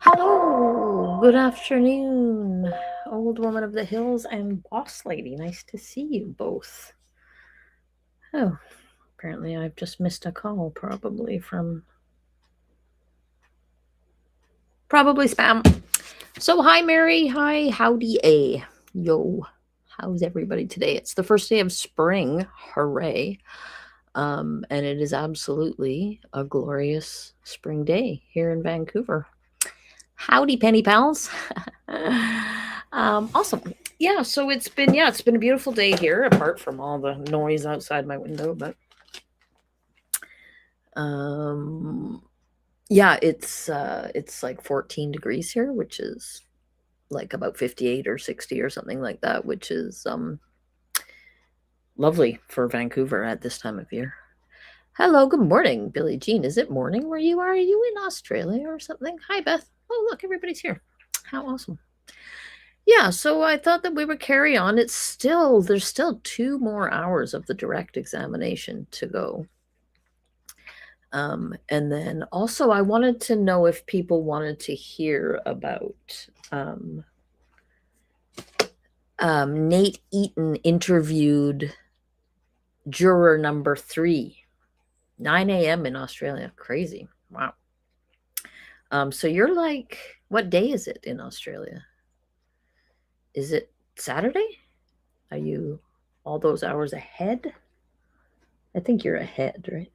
Hello, good afternoon, old woman of the hills and boss lady. Nice to see you both. Oh, apparently I've just missed a call, probably spam. So hi Mary, hi, howdy a. Yo, how's everybody today? It's the first day of spring, hooray. And it is absolutely a glorious spring day here in Vancouver. Howdy, penny pals. Awesome. Yeah, it's been a beautiful day here, apart from all the noise outside my window. But um, yeah, it's like 14 degrees here, which is like about 58 or 60 or something like that, which is lovely for Vancouver at this time of year. Hello, good morning, Billie Jean. Is it morning where you are? Are you in Australia or something? Hi, Beth. Oh, look, everybody's here. How awesome. Yeah, so I thought that we would carry on. There's still 2 more hours of the direct examination to go. And then also, I wanted to know if people wanted to hear about um, Nate Eaton interviewed juror number 3, 9 a.m. in Australia. Crazy. Wow. So you're like, what day is it in Australia? Is it Saturday? Are you all those hours ahead? I think you're ahead, right?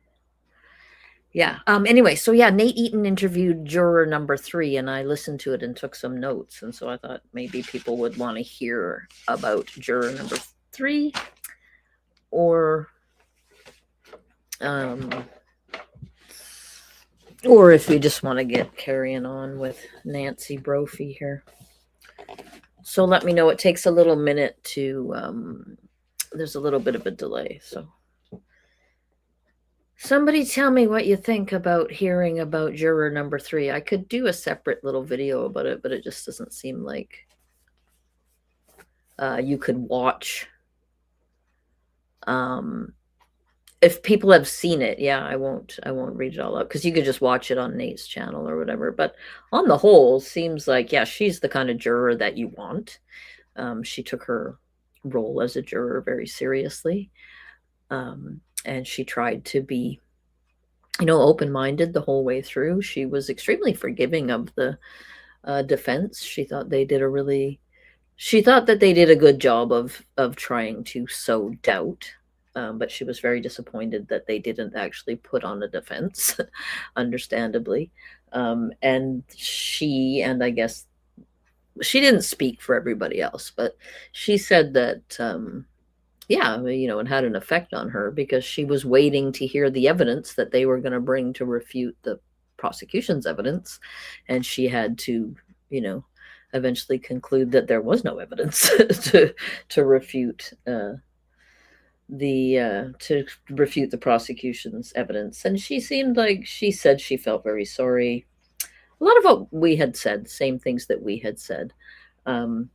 Yeah. Anyway, so yeah, Nate Eaton interviewed juror number 3, and I listened to it and took some notes. And so I thought maybe people would want to hear about juror number 3, or um, or if you just want to get carrying on with Nancy Brophy here. So let me know. It takes a little minute to. There's a little bit of a delay, so. Somebody tell me what you think about hearing about juror number 3. I could do a separate little video about it, but it just doesn't seem like you could watch. If people have seen it, yeah, I won't read it all out, because you could just watch it on Nate's channel or whatever. But on the whole, seems like, yeah, she's the kind of juror that you want. She took her role as a juror very seriously, and she tried to be open-minded the whole way through. She was extremely forgiving of the defense. She thought that they did a good job of trying to sow doubt, but she was very disappointed that they didn't actually put on a defense, understandably. And I guess she didn't speak for everybody else, but she said that yeah, it had an effect on her, because she was waiting to hear the evidence that they were going to bring to refute the prosecution's evidence, and she had to, eventually conclude that there was no evidence to refute the prosecution's evidence. And she seemed like she said she felt very sorry. A lot of what we had said, same things that we had said. Um,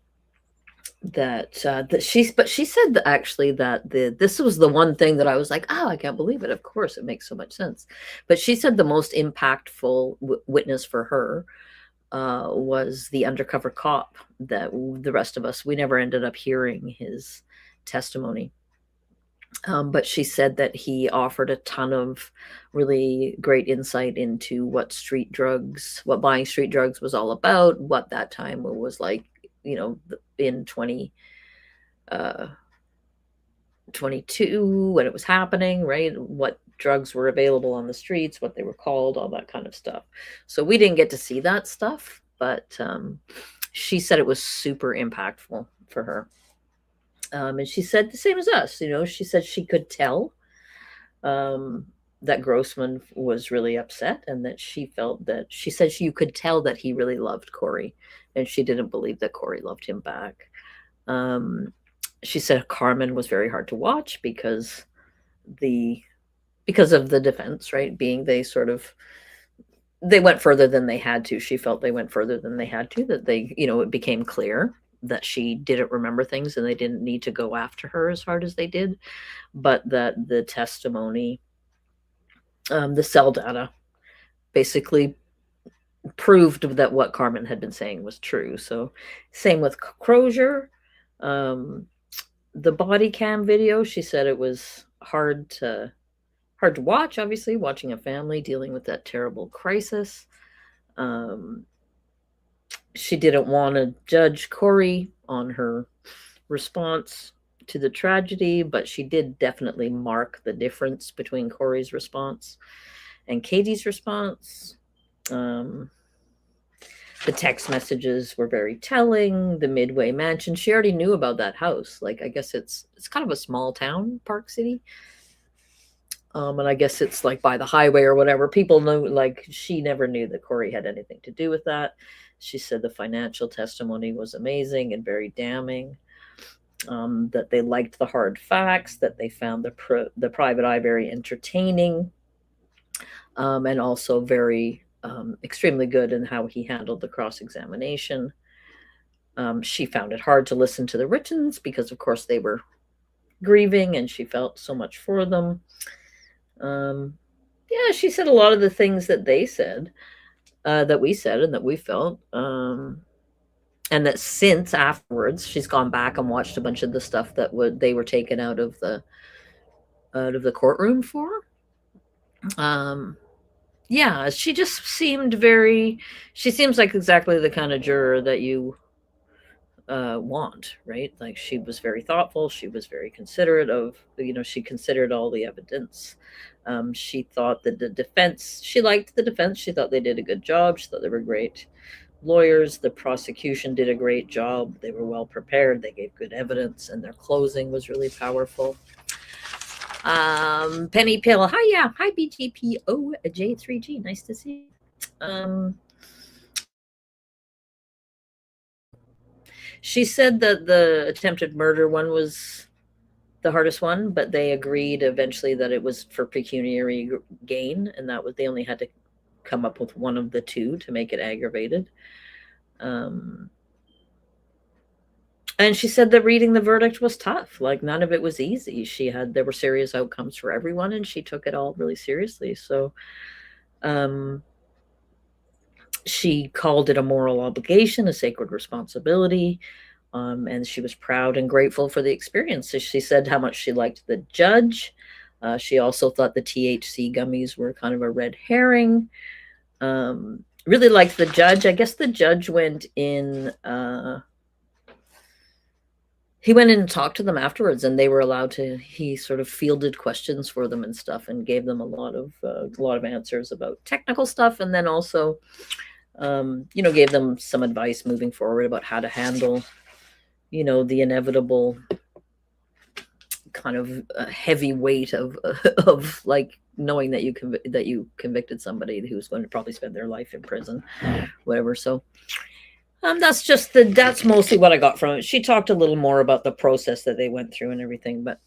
but she said that actually that this was the one thing that I was like, oh, I can't believe it. Of course, it makes so much sense. But she said the most impactful witness for her was the undercover cop, that the rest of us, we never ended up hearing his testimony. But she said that he offered a ton of really great insight into what buying street drugs was all about, what that time was like, in 2022, when it was happening, right? What drugs were available on the streets, what they were called, all that kind of stuff. So we didn't get to see that stuff, but she said it was super impactful for her. And she said the same as us. She said she could tell that Grossman was really upset, and that she said you could tell that he really loved Corey, and she didn't believe that Corey loved him back. She said Carmen was very hard to watch because of the defense, right? Being they went further than they had to. She felt they went further than they had to, that it became clear that she didn't remember things, and they didn't need to go after her as hard as they did, but that the testimony, the cell data, basically proved that what Carmen had been saying was true. So, same with Crozier. Um, the body cam video, she said it was hard to watch. Obviously, watching a family dealing with that terrible crisis. Um, she didn't want to judge Corey on her response to the tragedy, but she did definitely mark the difference between Corey's response and Katie's response. Um, the text messages were very telling. The Midway Mansion, she already knew about that house. Like, I guess it's kind of a small town, Park City. And I guess it's like by the highway or whatever. People know, like, she never knew that Corey had anything to do with that. She said the financial testimony was amazing and very damning. That they liked the hard facts, that they found the private eye very entertaining, and also very extremely good in how he handled the cross examination. She found it hard to listen to the Rittons because, of course, they were grieving and she felt so much for them. Yeah, she said a lot of the things that they said, that we said, and that we felt. And that since afterwards, she's gone back and watched a bunch of the stuff that they were taken out of the courtroom for. Yeah, she just seemed very. She seems like exactly the kind of juror that you want, right? Like, she was very thoughtful. She was very considerate of, she considered all the evidence. She thought that the defense, she liked the defense. She thought they did a good job. She thought they were great lawyers. The prosecution did a great job. They were well prepared. They gave good evidence, and their closing was really powerful. Penny Pill, hi, yeah, hi, BGPO J3G, nice to see you. She said that the attempted murder one was the hardest one, but they agreed eventually that it was for pecuniary gain, and that was, they only had to come up with one of the two to make it aggravated. And she said that reading the verdict was tough. Like, none of it was easy. There were serious outcomes for everyone, and she took it all really seriously. So, she called it a moral obligation, a sacred responsibility. And she was proud and grateful for the experience. So she said how much she liked the judge. She also thought the THC gummies were kind of a red herring. Really liked the judge. I guess the judge went in. He went in and talked to them afterwards, and they were allowed to. He sort of fielded questions for them and stuff, and gave them a lot of answers about technical stuff, and then also, gave them some advice moving forward about how to handle, the inevitable kind of heavy weight of like knowing that you convicted somebody who's going to probably spend their life in prison, whatever. So that's mostly what I got from it. She talked a little more about the process that they went through and everything, but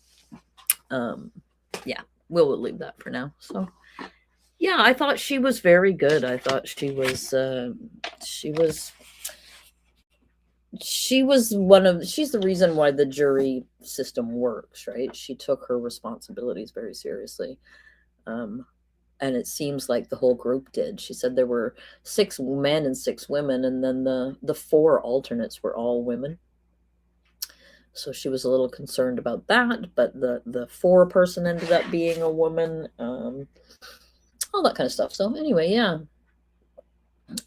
yeah, we'll leave that for now. So yeah, I thought she was very good. I thought she's the reason why the jury system works, right? She took her responsibilities very seriously. And it seems like the whole group did. She said there were 6 men and 6 women, and then the 4 alternates were all women. So she was a little concerned about that, but the 4 person ended up being a woman, all that kind of stuff. So anyway, yeah.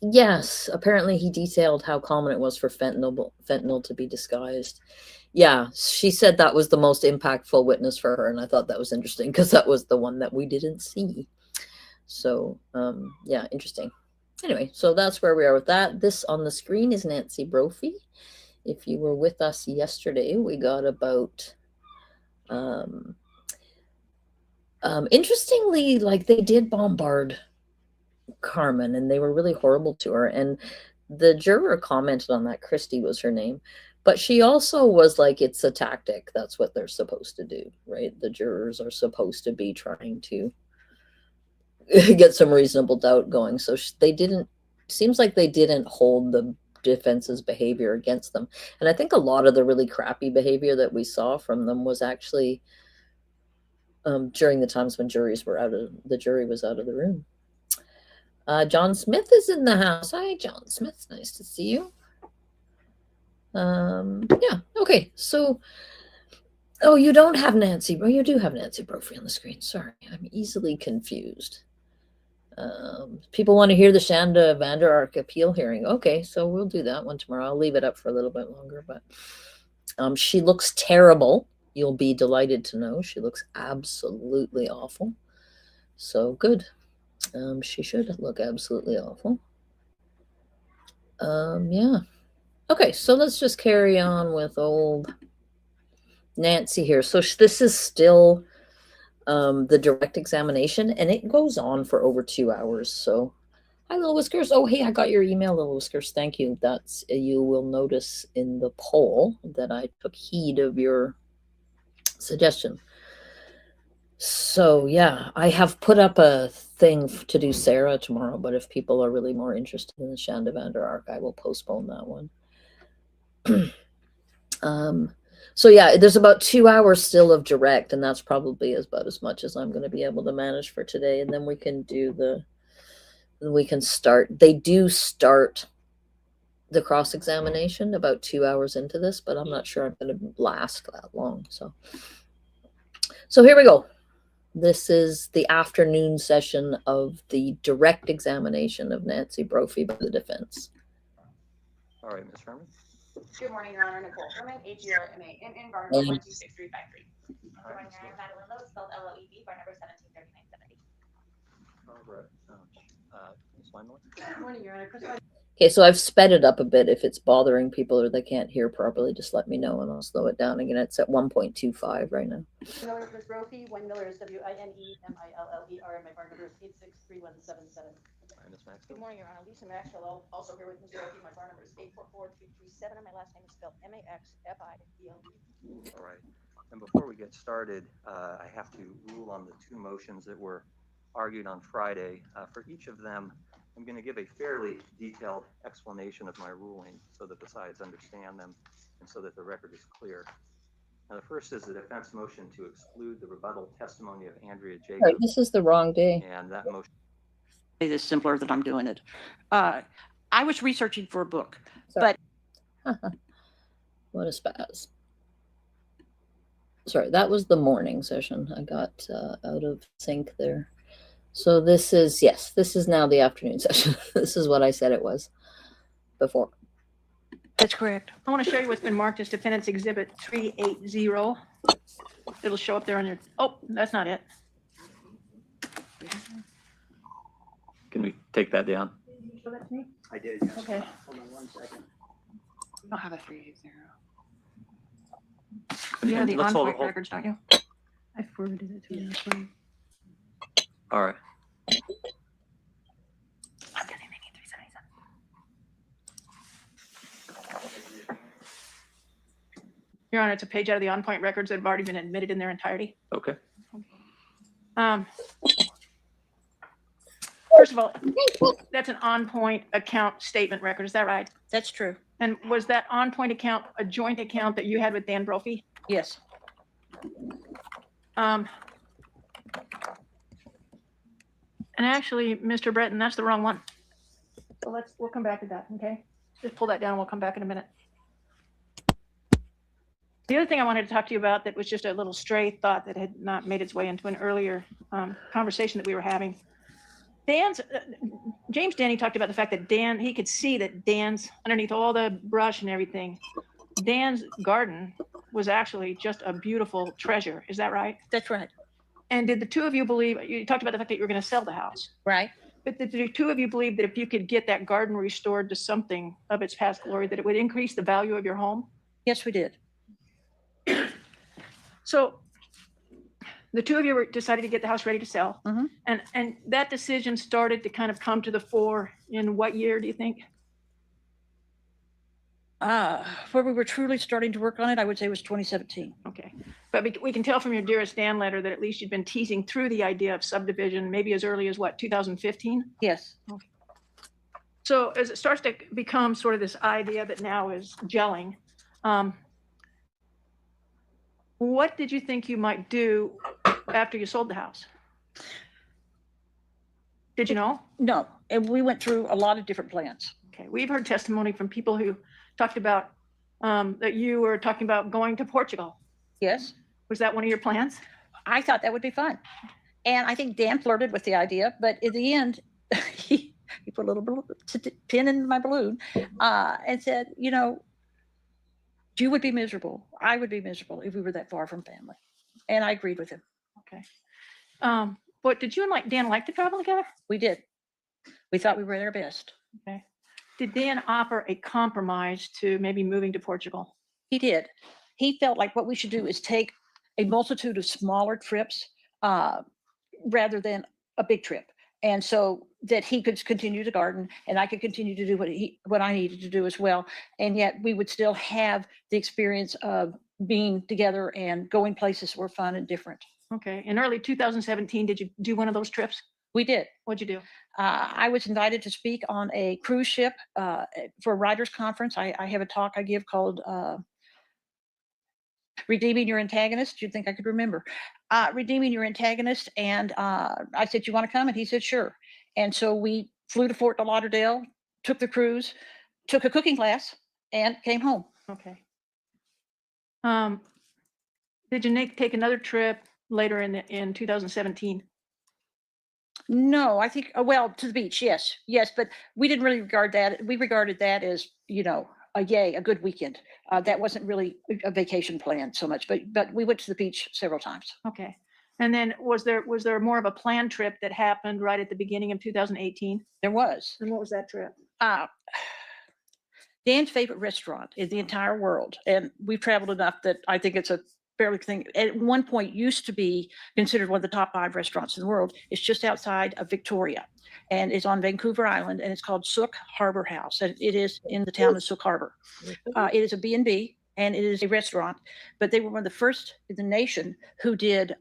Yes, apparently he detailed how common it was for fentanyl to be disguised. Yeah, she said that was the most impactful witness for her, and I thought that was interesting because that was the one that we didn't see. So, yeah, interesting. Anyway, so that's where we are with that. This on the screen is Nancy Brophy. If you were with us yesterday, we got about, interestingly, like, they did bombard Carmen, and they were really horrible to her. And the juror commented on that. Christy was her name. But she also was like, it's a tactic. That's what they're supposed to do, right? The jurors are supposed to be trying to get some reasonable doubt going. So seems like they didn't hold the defense's behavior against them. And I think a lot of the really crappy behavior that we saw from them was actually during the times when the jury was out of the room. John Smith is in the house. Hi, John Smith. Nice to see you. Yeah. Okay. So, oh, you don't have Nancy. Oh, you do have Nancy Brophy on the screen. Sorry, I'm easily confused. People want to hear the Shanda Vander Ark appeal hearing. Okay, so we'll do that one tomorrow. I'll leave it up for a little bit longer, but she looks terrible. You'll be delighted to know she looks absolutely awful. So good. She should look absolutely awful. Yeah. Okay, so let's just carry on with old Nancy here. So this is still the direct examination, and it goes on for over 2 hours. So, hi, Little Whiskers. Oh, hey, I got your email, Little Whiskers. Thank you. That's you will notice in the poll that I took heed of your suggestion. So yeah, I have put up a thing to do Sarah tomorrow, but if people are really more interested in the Shanda Vander Ark, I will postpone that one. So yeah, there's about 2 hours still of direct, and that's probably about as much as I'm going to be able to manage for today. And then we can do we can start. They do start the cross-examination about 2 hours into this, but I'm not sure I'm going to last that long. So here we go. This is the afternoon session of the direct examination of Nancy Brophy by the defense. All right, Ms. Herman. Good morning, Your Honor. Nicole Herman, AGRMANN, bar number 126353. All right, Madeline Lowe, spelled L-O-E-B, bar number 173970. all right. Ms. Weinmiller. Good morning, Your Honor. Okay, so I've sped it up a bit. If it's bothering people or they can't hear properly, just let me know and I'll slow it down again. It's at 1.25 right now. Miller, Ms. Brophy. Weinmiller is W-I-N-E-M-I-L-L-E-R, and my bar number is 863177. Ms. Maxwell. Good morning, Your Honor. Lisa Maxwell, also here with Ms. Brophy. My bar number is 844337, and my last name is spelled M-A-X-F-I-E-L-E. All right. And before we get started, I have to rule on the two motions that were argued on Friday. For each of them, I'm going to give a fairly detailed explanation of my ruling so that the sides understand them and so that the record is clear. Now, the first is the defense motion to exclude the rebuttal testimony of Andrea Jacobs. Right, this is the wrong day. And that motion. It is simpler than I'm doing it. I was researching for a book, Sorry. But what a spaz. Sorry, that was the morning session. I got out of sync there. So this is, yes, this is now the afternoon session. This is what I said it was before. That's correct. I want to show you what's been marked as Defendant's Exhibit 380. It'll show up there on your, oh, that's not it. Can we take that down? Did you show that to me? I did. Okay. Hold on 1 second. You don't have a 380. You have the Let's hold on-point it. records, don't you? I forwarded it to you. That's fine. All right. I'm getting 377. Your Honor, it's a page out of the on-point records that have already been admitted in their entirety. Okay. First of all, that's an on-point account statement record. Is that right? That's true. And was that on-point account a joint account that you had with Dan Brophy? Yes. And actually, Mr. Breton, that's the wrong one. So we'll come back to that, okay? Just pull that down. We'll come back in a minute. The other thing I wanted to talk to you about that was just a little stray thought that had not made its way into an earlier conversation that we were having. James Danny talked about the fact that he could see that Dan's, underneath all the brush and everything, Dan's garden was actually just a beautiful treasure. Is that right? That's right. And did the two of you believe, you talked about the fact that you were going to sell the house, Right. but did the two of you believe that if you could get that garden restored to something of its past glory, that it would increase the value of your home? Yes, we did. So the two of you decided to get the house ready to sell. Mhm. And that decision started to kind of come to the fore in what year, do you think? Where we were truly starting to work on it, I would say it was 2017. Okay. But we can tell from your Dearest Dan letter that at least you've been teasing through the idea of subdivision, maybe as early as what, 2015? Yes. So as it starts to become sort of this idea that now is gelling, what did you think you might do after you sold the house? Did you know? No. and we went through a lot of different plans. Okay, we've heard testimony from people who talked about that you were talking about going to Portugal. Yes, Was that one of your plans? I thought that would be fun. And I think Dan flirted with the idea, but in the end, he put a little pin in my balloon and said, you know, you would be miserable. I would be miserable if we were that far from family. And I agreed with him. Okay. But did you and Dan like to travel together? We did. We thought we were their best. Okay. Did Dan offer a compromise to maybe moving to Portugal? He did. He felt like what we should do is take a multitude of smaller trips rather than a big trip. And so that he could continue to garden and I could continue to do what I needed to do as well. And yet we would still have the experience of being together and going places that were fun and different. Okay. In early 2017, did you do one of those trips? We did. What'd you do? I was invited to speak on a cruise ship for a writers conference. I have a talk I give called Redeeming Your Antagonist. You'd think I could remember. Redeeming Your Antagonist. And I said, you want to come? And he said, sure. And so we flew to Fort Lauderdale, took the cruise, took a cooking class, and came home. Okay. Did you take another trip later in 2017? No, I think, well, to the beach, yes, but we didn't really regard that. We regarded that as, you know, a good weekend. That wasn't really a vacation plan so much, but we went to the beach several times. Okay. And then was there more of a planned trip that happened right at the beginning of 2018? There was. And what was that trip? Dan's favorite restaurant in the entire world, and we've traveled enough that I think it's a fairly thing. At one point, used to be considered one of the top 5 restaurants in the world. It's just outside of Victoria, and it's on Vancouver Island, and it's called Sook Harbor House, and it is in the town of Sook Harbor. It is a B&B, and it is a restaurant, but they were one of the first in the nation who did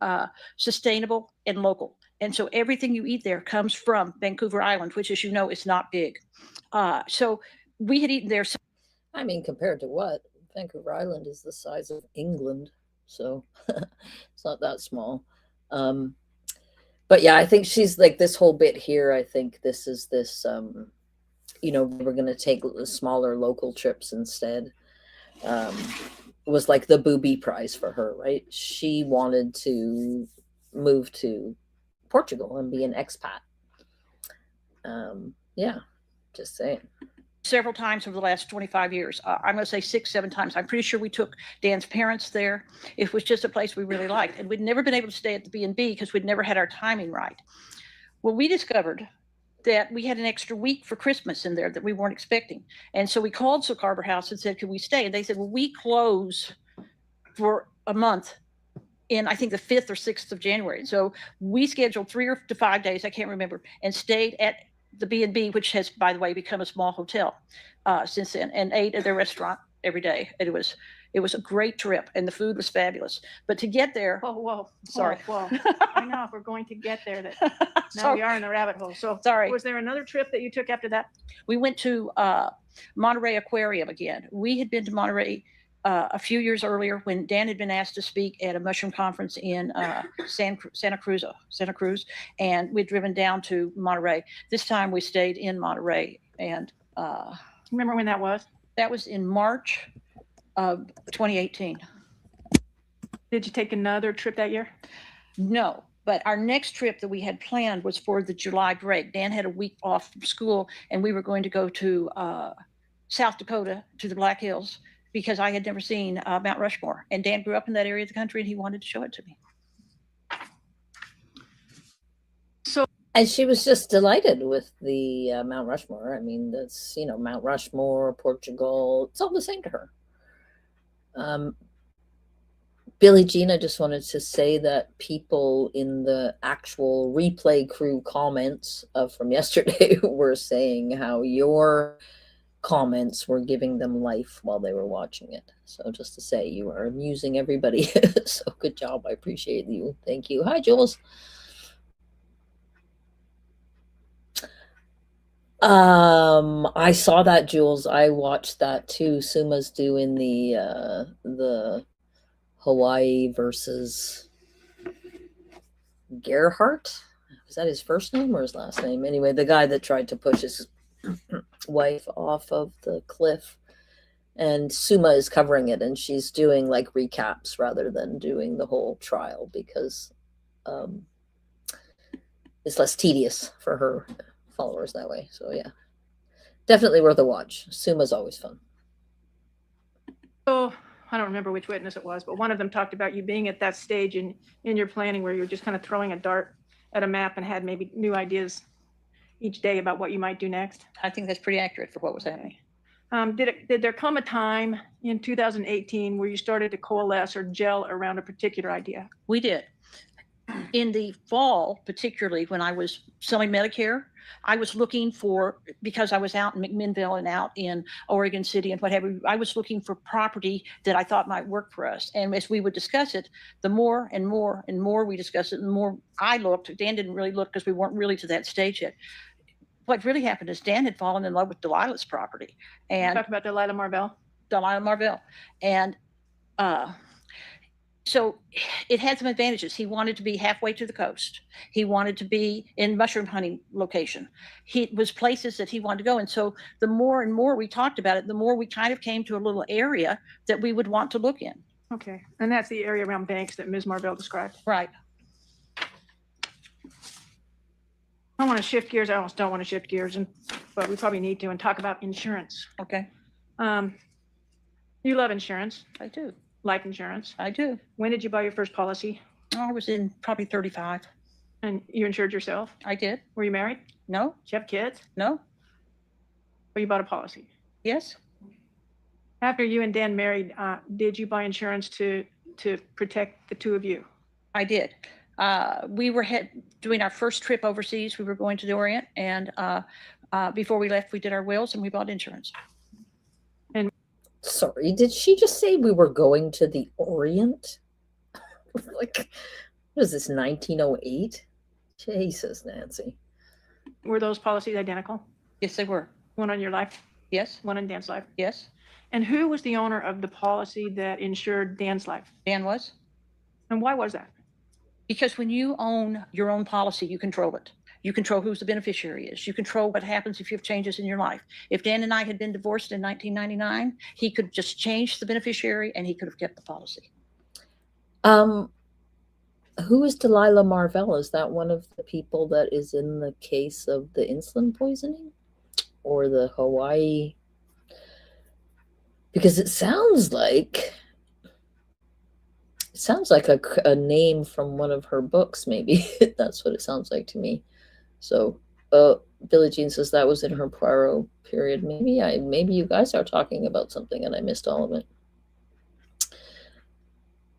sustainable and local. And so everything you eat there comes from Vancouver Island, which, as you know, is not big. So we had eaten there. I mean, compared to what? Vancouver Island is the size of England, so it's not that small. But yeah, I think she's like this whole bit here. I think this is this, you know, we're going to take smaller local trips instead. Was like the booby prize for her, right? She wanted to move to Portugal and be an expat. Yeah, just saying. Several times over the last 25 years. I'm going to say 6, 7 times. I'm pretty sure we took Dan's parents there. It was just a place we really liked. And we'd never been able to stay at the B&B because we'd never had our timing right. Well, we discovered that we had an extra week for Christmas in there that we weren't expecting. And so we called Sook Harbor House and said, could we stay? And they said, well, we close for a month in, I think, the 5th or 6th of January. So we scheduled 3 to 5 days, I can't remember, and stayed at the B&B, which has, by the way, become a small hotel since then, and ate at their restaurant every day. And it was a great trip, and the food was fabulous. But to get there, Whoa, sorry. Whoa. I know if we're going to get there, that now we are in the rabbit hole. So sorry. Was there another trip that you took after that? We went to Monterey Aquarium again. We had been to Monterey a few years earlier when Dan had been asked to speak at a mushroom conference in Santa Cruz, and we'd driven down to Monterey. This time we stayed in Monterey, and Remember when that was? That was in March of 2018. Did you take another trip that year? No, but our next trip that we had planned was for the July break. Dan had a week off from school, and we were going to go to South Dakota, to the Black Hills, because I had never seen Mount Rushmore. And Dan grew up in that area of the country, and he wanted to show it to me. And she was just delighted with the Mount Rushmore. I mean, that's, you know, Mount Rushmore, Portugal, it's all the same to her. Billie Jean, I just wanted to say that people in the actual replay crew comments from yesterday were saying how your comments were giving them life while they were watching it. So just to say, you are amusing everybody. So good job. I appreciate you. Thank you. Hi, Jules. I saw that, Jules. I watched that too. Suma's doing the Hawaii versus Gerhardt. is that his first name or his last name? Anyway, the guy that tried to push his wife off of the cliff. And Suma is covering it, and she's doing like recaps rather than doing the whole trial because it's less tedious for her followers that way. So yeah, definitely worth a watch. Suma's always fun. So I don't remember which witness it was, but one of them talked about you being at that stage in your planning where you're just kind of throwing a dart at a map and had maybe new ideas each day about what you might do next. I think that's pretty accurate for what was happening. Did there come a time in 2018 where you started to coalesce or gel around a particular idea? We did. In the fall, particularly when I was selling Medicare, I was looking for, because I was out in McMinnville and out in Oregon City and what have you, I was looking for property that I thought might work for us. And as we would discuss it, the more and more and more we discussed it, the more I looked. Dan didn't really look because we weren't really to that stage yet. What really happened is Dan had fallen in love with Delilah's property. And Talk about Delilah Marvell. And so it had some advantages. He wanted to be halfway to the coast. He wanted to be in mushroom hunting location. He was places that he wanted to go. And so the more and more we talked about it, the more we kind of came to a little area that we would want to look in. Okay. And that's the area around Banks that Ms. Marvell described. Right. I want to shift gears. I almost don't want to shift gears, but we probably need to, and talk about insurance. Okay. You love insurance. I do. Life insurance. I do. When did you buy your first policy? Oh, I was in probably 35. And you insured yourself? I did. Were you married? No. Did you have kids? No. Or you bought a policy? Yes. After you and Dan married, did you buy insurance to protect the two of you? I did. We were doing our first trip overseas. We were going to the Orient, and before we left, we did our wills and we bought insurance. Sorry, did she just say we were going to the Orient? Like, what is this, 1908? Jesus, Nancy. Were those policies identical? Yes, they were. One on your life, Yes. one on Dan's life? Yes. And who was the owner of the policy that insured Dan's life? Dan was. And why was that? Because when you own your own policy, you control it. You control who the beneficiary is. You control what happens if you have changes in your life. If Dan and I had been divorced in 1999, he could just change the beneficiary and he could have kept the policy. Who is Delilah Marvell? Is that one of the people that is in the case of the insulin poisoning or the Hawaii? Because it sounds like a name from one of her books, maybe. That's what it sounds like to me. So Billie Jean says that was in her Poirot period. Maybe you guys are talking about something and I missed all of it.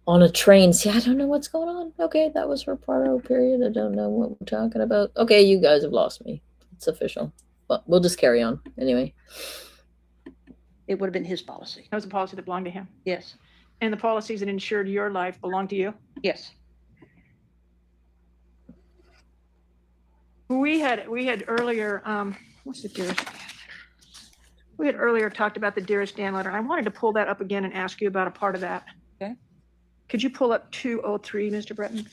On a train. See, I don't know what's going on. Okay, that was her Poirot period. I don't know what we're talking about. Okay, you guys have lost me. It's official. But we'll just carry on. Anyway. It would have been his policy. That was a policy that belonged to him. Yes. And the policies that insured your life belonged to you? Yes. We had earlier, what's the dearest? We had earlier talked about the Dearest Dan letter, and I wanted to pull that up again and ask you about a part of that. Okay. Could you pull up 203, Mr. Breton?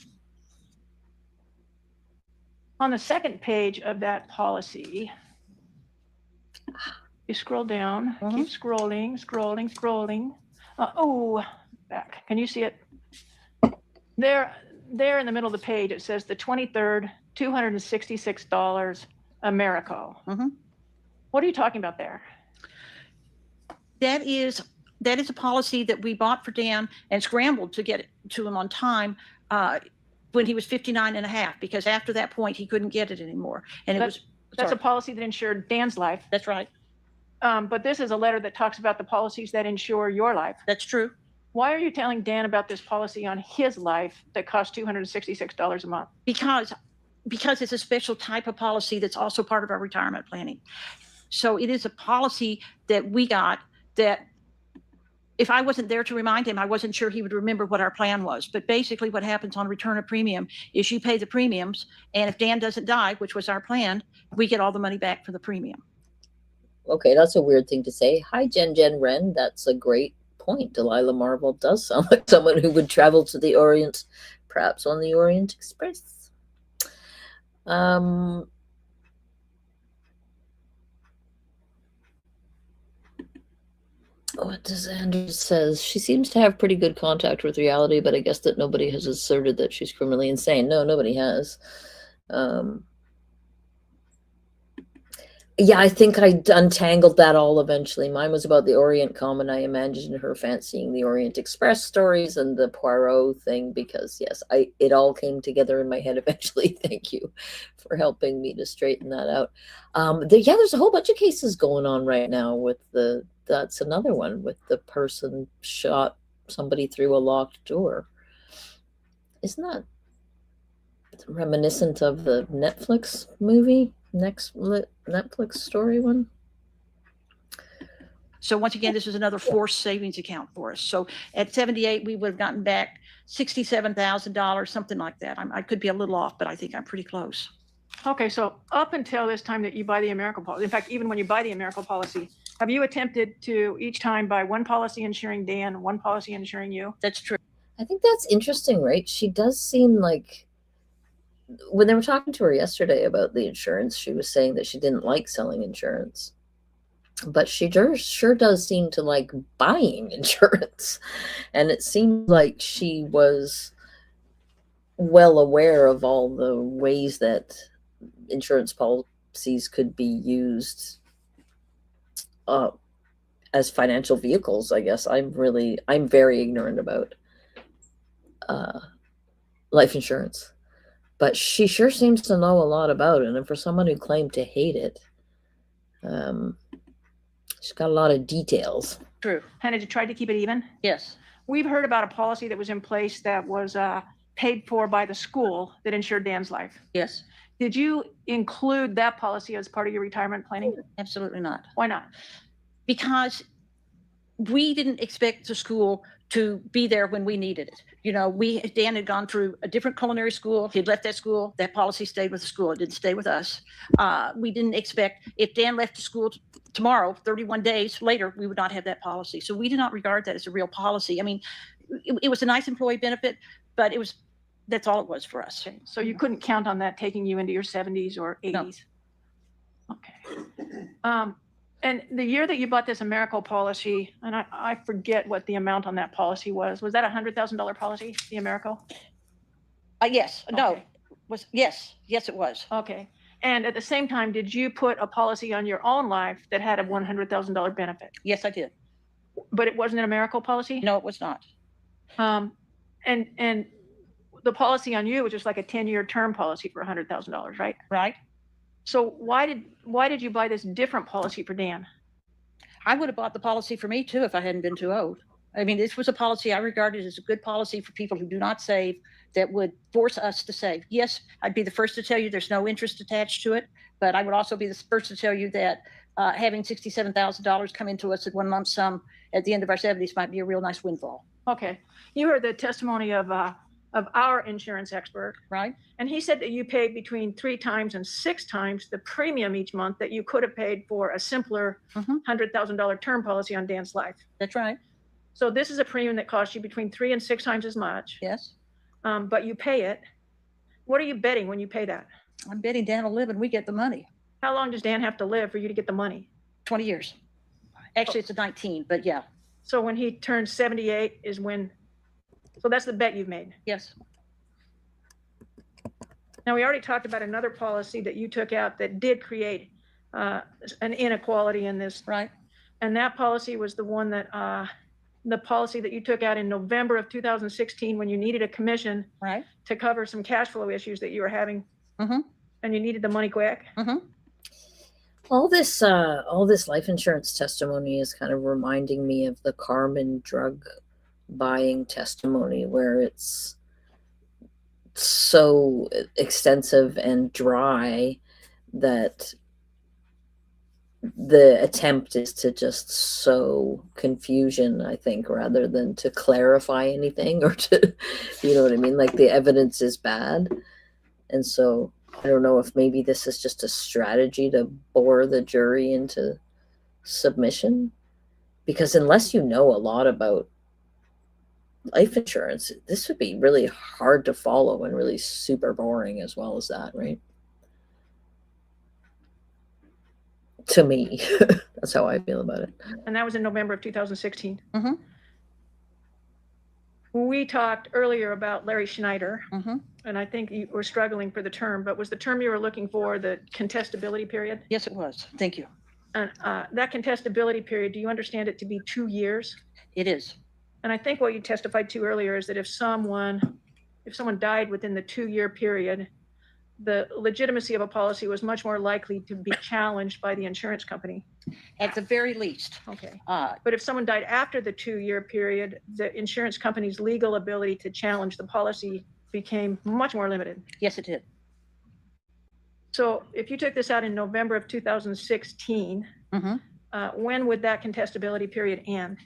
On the second page of that policy, you scroll down, keep scrolling. Back. Can you see it? There in the middle of the page, it says the 23rd, $266 Americo. Mm-hmm. What are you talking about there? That is a policy that we bought for Dan and scrambled to get it to him on time when he was 59 and a half, because after that point, he couldn't get it anymore. And that's a policy that insured Dan's life. That's right. But this is a letter that talks about the policies that insure your life. That's true. Why are you telling Dan about this policy on his life that costs $266 a month? Because it's a special type of policy that's also part of our retirement planning. So it is a policy that we got that if I wasn't there to remind him, I wasn't sure he would remember what our plan was. But basically what happens on return of premium is you pay the premiums, and if Dan doesn't die, which was our plan, we get all the money back for the premium. Okay, that's a weird thing to say. Hi, Jen Wren. That's a great point. Delilah Marvell does sound like someone who would travel to the Orient, perhaps on the Orient Express. What does Anders says? She seems to have pretty good contact with reality, but I guess that nobody has asserted that she's criminally insane. No, nobody has. Yeah, I think I untangled that all eventually. Mine was about the Orient Common. I imagined her fancying the Orient Express stories and the Poirot thing because, yes, it all came together in my head eventually. Thank you for helping me to straighten that out. Yeah, there's a whole bunch of cases going on right now with that's another one with the person shot somebody through a locked door. Isn't that reminiscent of the Netflix movie? Netflix story one? So once again, this is another forced savings account for us. So at 78, we would have gotten back $67,000, something like that. I could be a little off, but I think I'm pretty close. Okay, so up until this time that you buy the American policy, in fact, even when you buy the American policy, have you attempted to each time buy one policy insuring Dan, one policy insuring you? That's true. I think that's interesting, right? She does seem like, when they were talking to her yesterday about the insurance, she was saying that she didn't like selling insurance. But she sure does seem to like buying insurance. And it seemed like she was well aware of all the ways that insurance policies could be used as financial vehicles, I guess. I'm very ignorant about life insurance. But she sure seems to know a lot about it. And for someone who claimed to hate it, she's got a lot of details. True. And did you try to keep it even? Yes. We've heard about a policy that was in place that was paid for by the school that insured Dan's life. Yes. Did you include that policy as part of your retirement planning? Absolutely not. Why not? Because we didn't expect the school to be there when we needed it. You know, Dan had gone through a different culinary school. He'd left that school. That policy stayed with the school. It didn't stay with us. We didn't expect, if Dan left the school tomorrow, 31 days later, we would not have that policy. So we did not regard that as a real policy. I mean, it was a nice employee benefit, but that's all it was for us. Okay. So you couldn't count on that taking you into your 70s or 80s? No. Okay. And the year that you bought this Americal policy, and I forget what the amount on that policy was that a $100,000 policy, the Americal? Yes. Okay. No. Yes, it was. Okay. And at the same time, did you put a policy on your own life that had a $100,000 benefit? Yes, I did. But it wasn't an Americal policy? No, it was not. And the policy on you was just like a 10-year term policy for $100,000, right? Right. So why did you buy this different policy for Dan? I would have bought the policy for me too if I hadn't been too old. I mean, this was a policy I regarded as a good policy for people who do not save, that would force us to save. Yes, I'd be the first to tell you there's no interest attached to it, but I would also be the first to tell you that having $67,000 come into us at one lump sum at the end of our 70s might be a real nice windfall. Okay. You heard the testimony of our insurance expert, right? And he said that you paid between 3 times and 6 times the premium each month that you could have paid for a simpler $100,000 term policy on Dan's life. That's right. So this is a premium that costs you between 3 and 6 times as much. Yes. But you pay it. What are you betting when you pay that? I'm betting Dan will live and we get the money. How long does Dan have to live for you to get the money? 20 years. Actually, it's a 19, but yeah. So when he turns 78 is when, so that's the bet you've made. Yes. Now, we already talked about another policy that you took out that did create an inequality in this. Right. And that policy was the one that, the policy that you took out in November of 2016 when you needed a commission right. to cover some cash flow issues that you were having. Mm-hmm. And you needed the money quick. Mm-hmm. All this life insurance testimony is kind of reminding me of the Carmen drug buying testimony, where it's so extensive and dry that the attempt is to just sow confusion, I think, rather than to clarify anything or to, you know what I mean? Like, the evidence is bad. And so I don't know if maybe this is just a strategy to bore the jury into submission, because unless you know a lot about life insurance, this would be really hard to follow and really super boring as well as that, right? to me. That's how I feel about it. And that was in November of 2016. Mm-hmm. We talked earlier about Larry Schneider, Mm-hmm. and I think you were struggling for the term, but was the term you were looking for the contestability period? Yes, it was. Thank you. And that contestability period, do you understand it to be 2 years? It is. And I think what you testified to earlier is that if someone died within the 2-year period, the legitimacy of a policy was much more likely to be challenged by the insurance company. At the very least. Okay. Uh, But if someone died after the 2-year period, the insurance company's legal ability to challenge the policy became much more limited. yes, it did. So if you took this out in November of 2016, Mm-hmm. when would that contestability period end?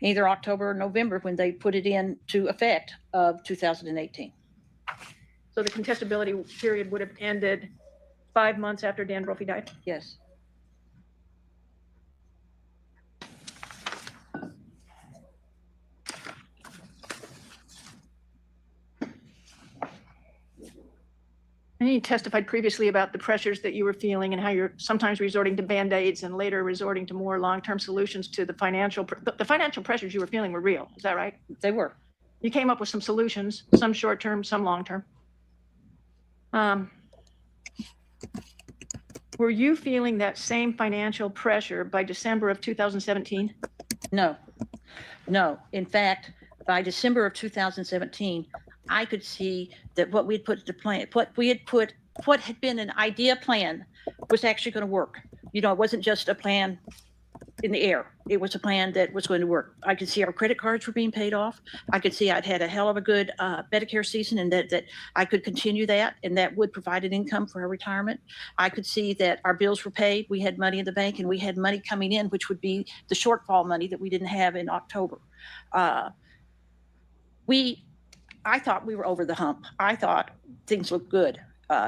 Either October or November when they put it into effect of 2018. So the contestability period would have ended 5 months after Dan Brophy died? Yes. And you testified previously about the pressures that you were feeling and how you're sometimes resorting to Band-Aids and later resorting to more long-term solutions to the financial pressures you were feeling were real. Is that right? They were. You came up with some solutions, some short-term, some long-term. Were you feeling that same financial pressure by December of 2017? No. In fact, by December of 2017, I could see that what we had put into plan, what had been an idea plan was actually going to work. You know, it wasn't just a plan in the air. It was a plan that was going to work. I could see our credit cards were being paid off. I could see I'd had a hell of a good Medicare season and that I could continue that and that would provide an income for our retirement. I could see that our bills were paid. We had money in the bank and we had money coming in, which would be the shortfall money that we didn't have in October. I thought we were over the hump. I thought things looked good,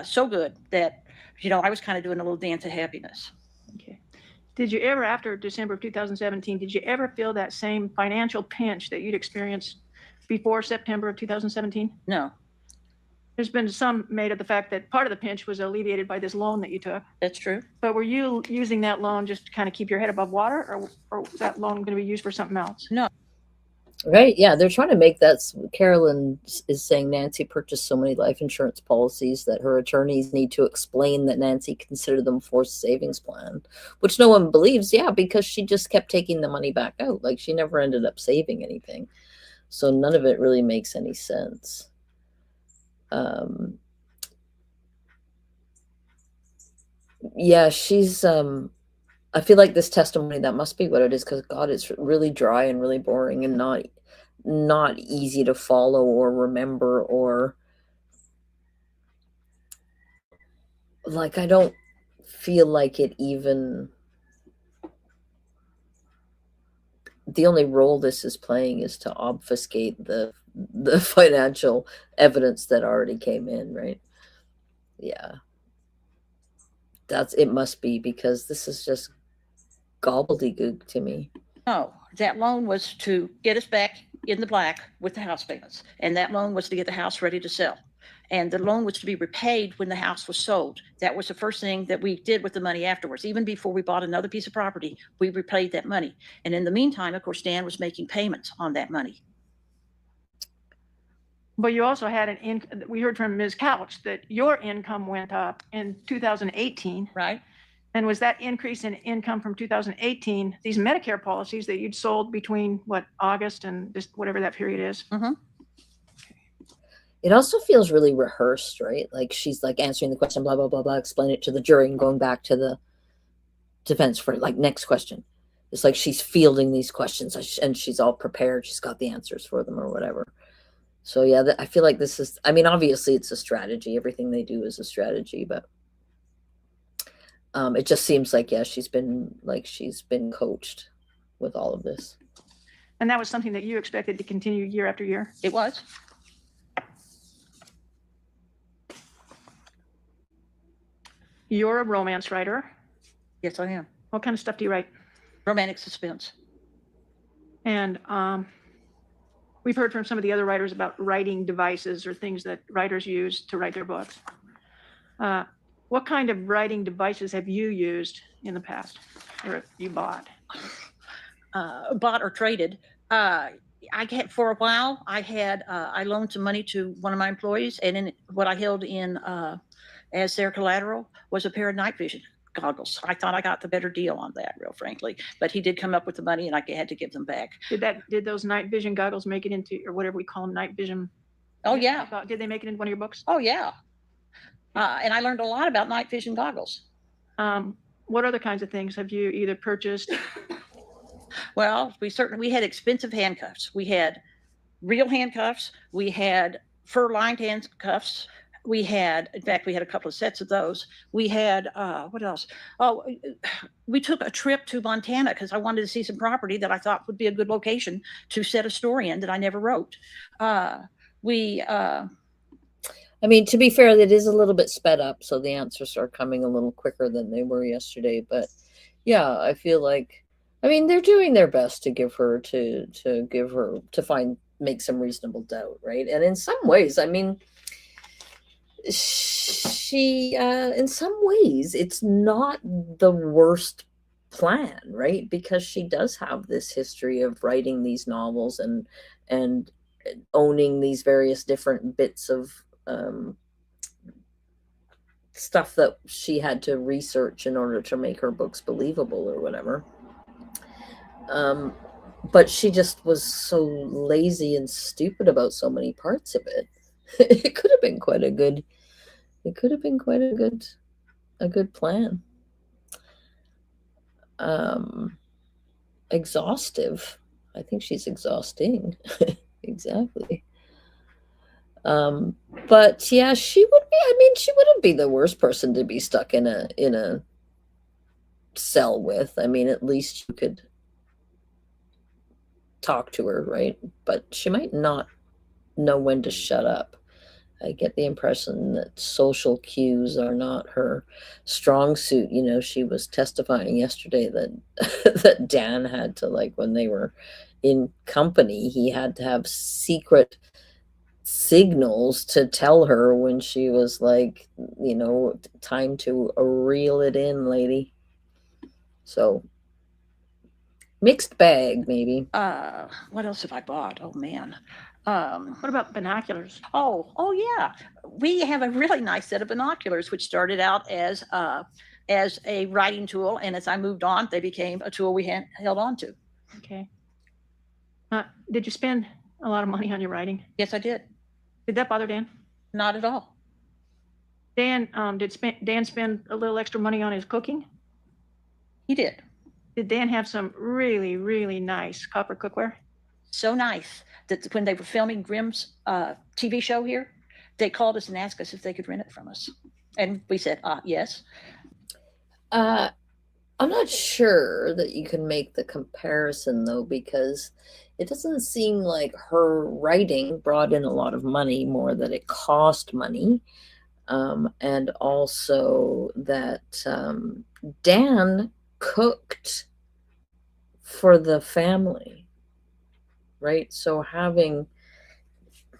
so good that, you know, I was kind of doing a little dance of happiness. Okay. Did you ever, after December of 2017, did you ever feel that same financial pinch that you'd experienced before September of 2017? No, There's been some made of the fact that part of the pinch was alleviated by this loan that you took. that's true. But were you using that loan just to kind of keep your head above water, or was that loan going to be used for something else? No. Right? Yeah, they're trying to make that. Carolyn is saying Nancy purchased so many life insurance policies that her attorneys need to explain that Nancy considered them forced savings plan, which no one believes. Yeah, because she just kept taking the money back out. Like she never ended up saving anything. So none of it really makes any sense. Yeah, she's I feel like this testimony, that must be what it is, because God, it's really dry and really boring and not easy to follow or remember, or like I don't feel like it even, the only role this is playing is to obfuscate the financial evidence that already came in, right? Yeah. It must be, because this is just gobbledygook to me. No, that loan was to get us back in the black with the house payments. And that loan was to get the house ready to sell. And the loan was to be repaid when the house was sold. That was the first thing that we did with the money afterwards. Even before we bought another piece of property, we repaid that money. And in the meantime, of course, Dan was making payments on that money. But you also had we heard from Ms. Couch that your income went up in 2018. Right? And was that increase in income from 2018, these Medicare policies that you'd sold between August and just whatever that period is? Mm-hmm. It also feels really rehearsed, right? Like she's like answering the question, blah, blah, blah, blah, explain it to the jury and going back to the defense for like next question. It's like she's fielding these questions and she's all prepared. She's got the answers for them or whatever. So yeah, I feel like this is, I mean, obviously it's a strategy. Everything they do is a strategy, but it just seems like, yeah, she's been coached with all of this. And that was something that you expected to continue year after year? It was. You're a romance writer. Yes, I am. What kind of stuff do you write? Romantic suspense. And we've heard from some of the other writers about writing devices or things that writers use to write their books. what kind of writing devices have you used in the past, or you bought? Bought or traded. For a while, I loaned some money to one of my employees, and in what I held in as their collateral was a pair of night vision goggles. I thought I got the better deal on that, real frankly, but he did come up with the money, and I had to give them back. Did those night vision goggles make it into, or whatever we call them, night vision? Oh yeah. Did they make it into one of your books? Oh yeah. And I learned a lot about night vision goggles. What other kinds of things have you either purchased? Well, we had expensive handcuffs. We had real handcuffs. We had fur-lined handcuffs. In fact, we had a couple of sets of those. We had, what else? Oh, we took a trip to Montana because I wanted to see some property that I thought would be a good location to set a story in that I never wrote. I mean, to be fair, it is a little bit sped up, so the answers are coming a little quicker than they were yesterday. But yeah, I feel like, I mean, they're doing their best to make some reasonable doubt, right? And in some ways, I mean, in some ways, it's not the worst plan, right? Because she does have this history of writing these novels and owning these various different bits of stuff that she had to research in order to make her books believable or whatever. But she just was so lazy and stupid about so many parts of it. It could have been quite a good plan. Exhaustive. I think she's exhausting. Exactly. But yeah, she wouldn't be the worst person to be stuck in a cell with. I mean, at least you could talk to her, right? But she might not know when to shut up. I get the impression that social cues are not her strong suit. You know, she was testifying yesterday that that Dan had to, like, when they were in company, he had to have secret signals to tell her when she was like, you know, time to reel it in, lady. So mixed bag, maybe. What else have I bought? Oh man. What about binoculars? Oh yeah. We have a really nice set of binoculars, which started out as a writing tool, and as I moved on, they became a tool we held on to. Okay. Did you spend a lot of money on your writing? Yes, I did. Did that bother Dan? Not at all. Dan, did Dan spend a little extra money on his cooking? He did. Did Dan have some really, really nice copper cookware? So nice that when they were filming Grimm's TV show here, they called us and asked us if they could rent it from us. And we said, yes. I'm not sure that you can make the comparison, though, because it doesn't seem like her writing brought in a lot of money, more that it cost money. And also that Dan cooked for the family, right? So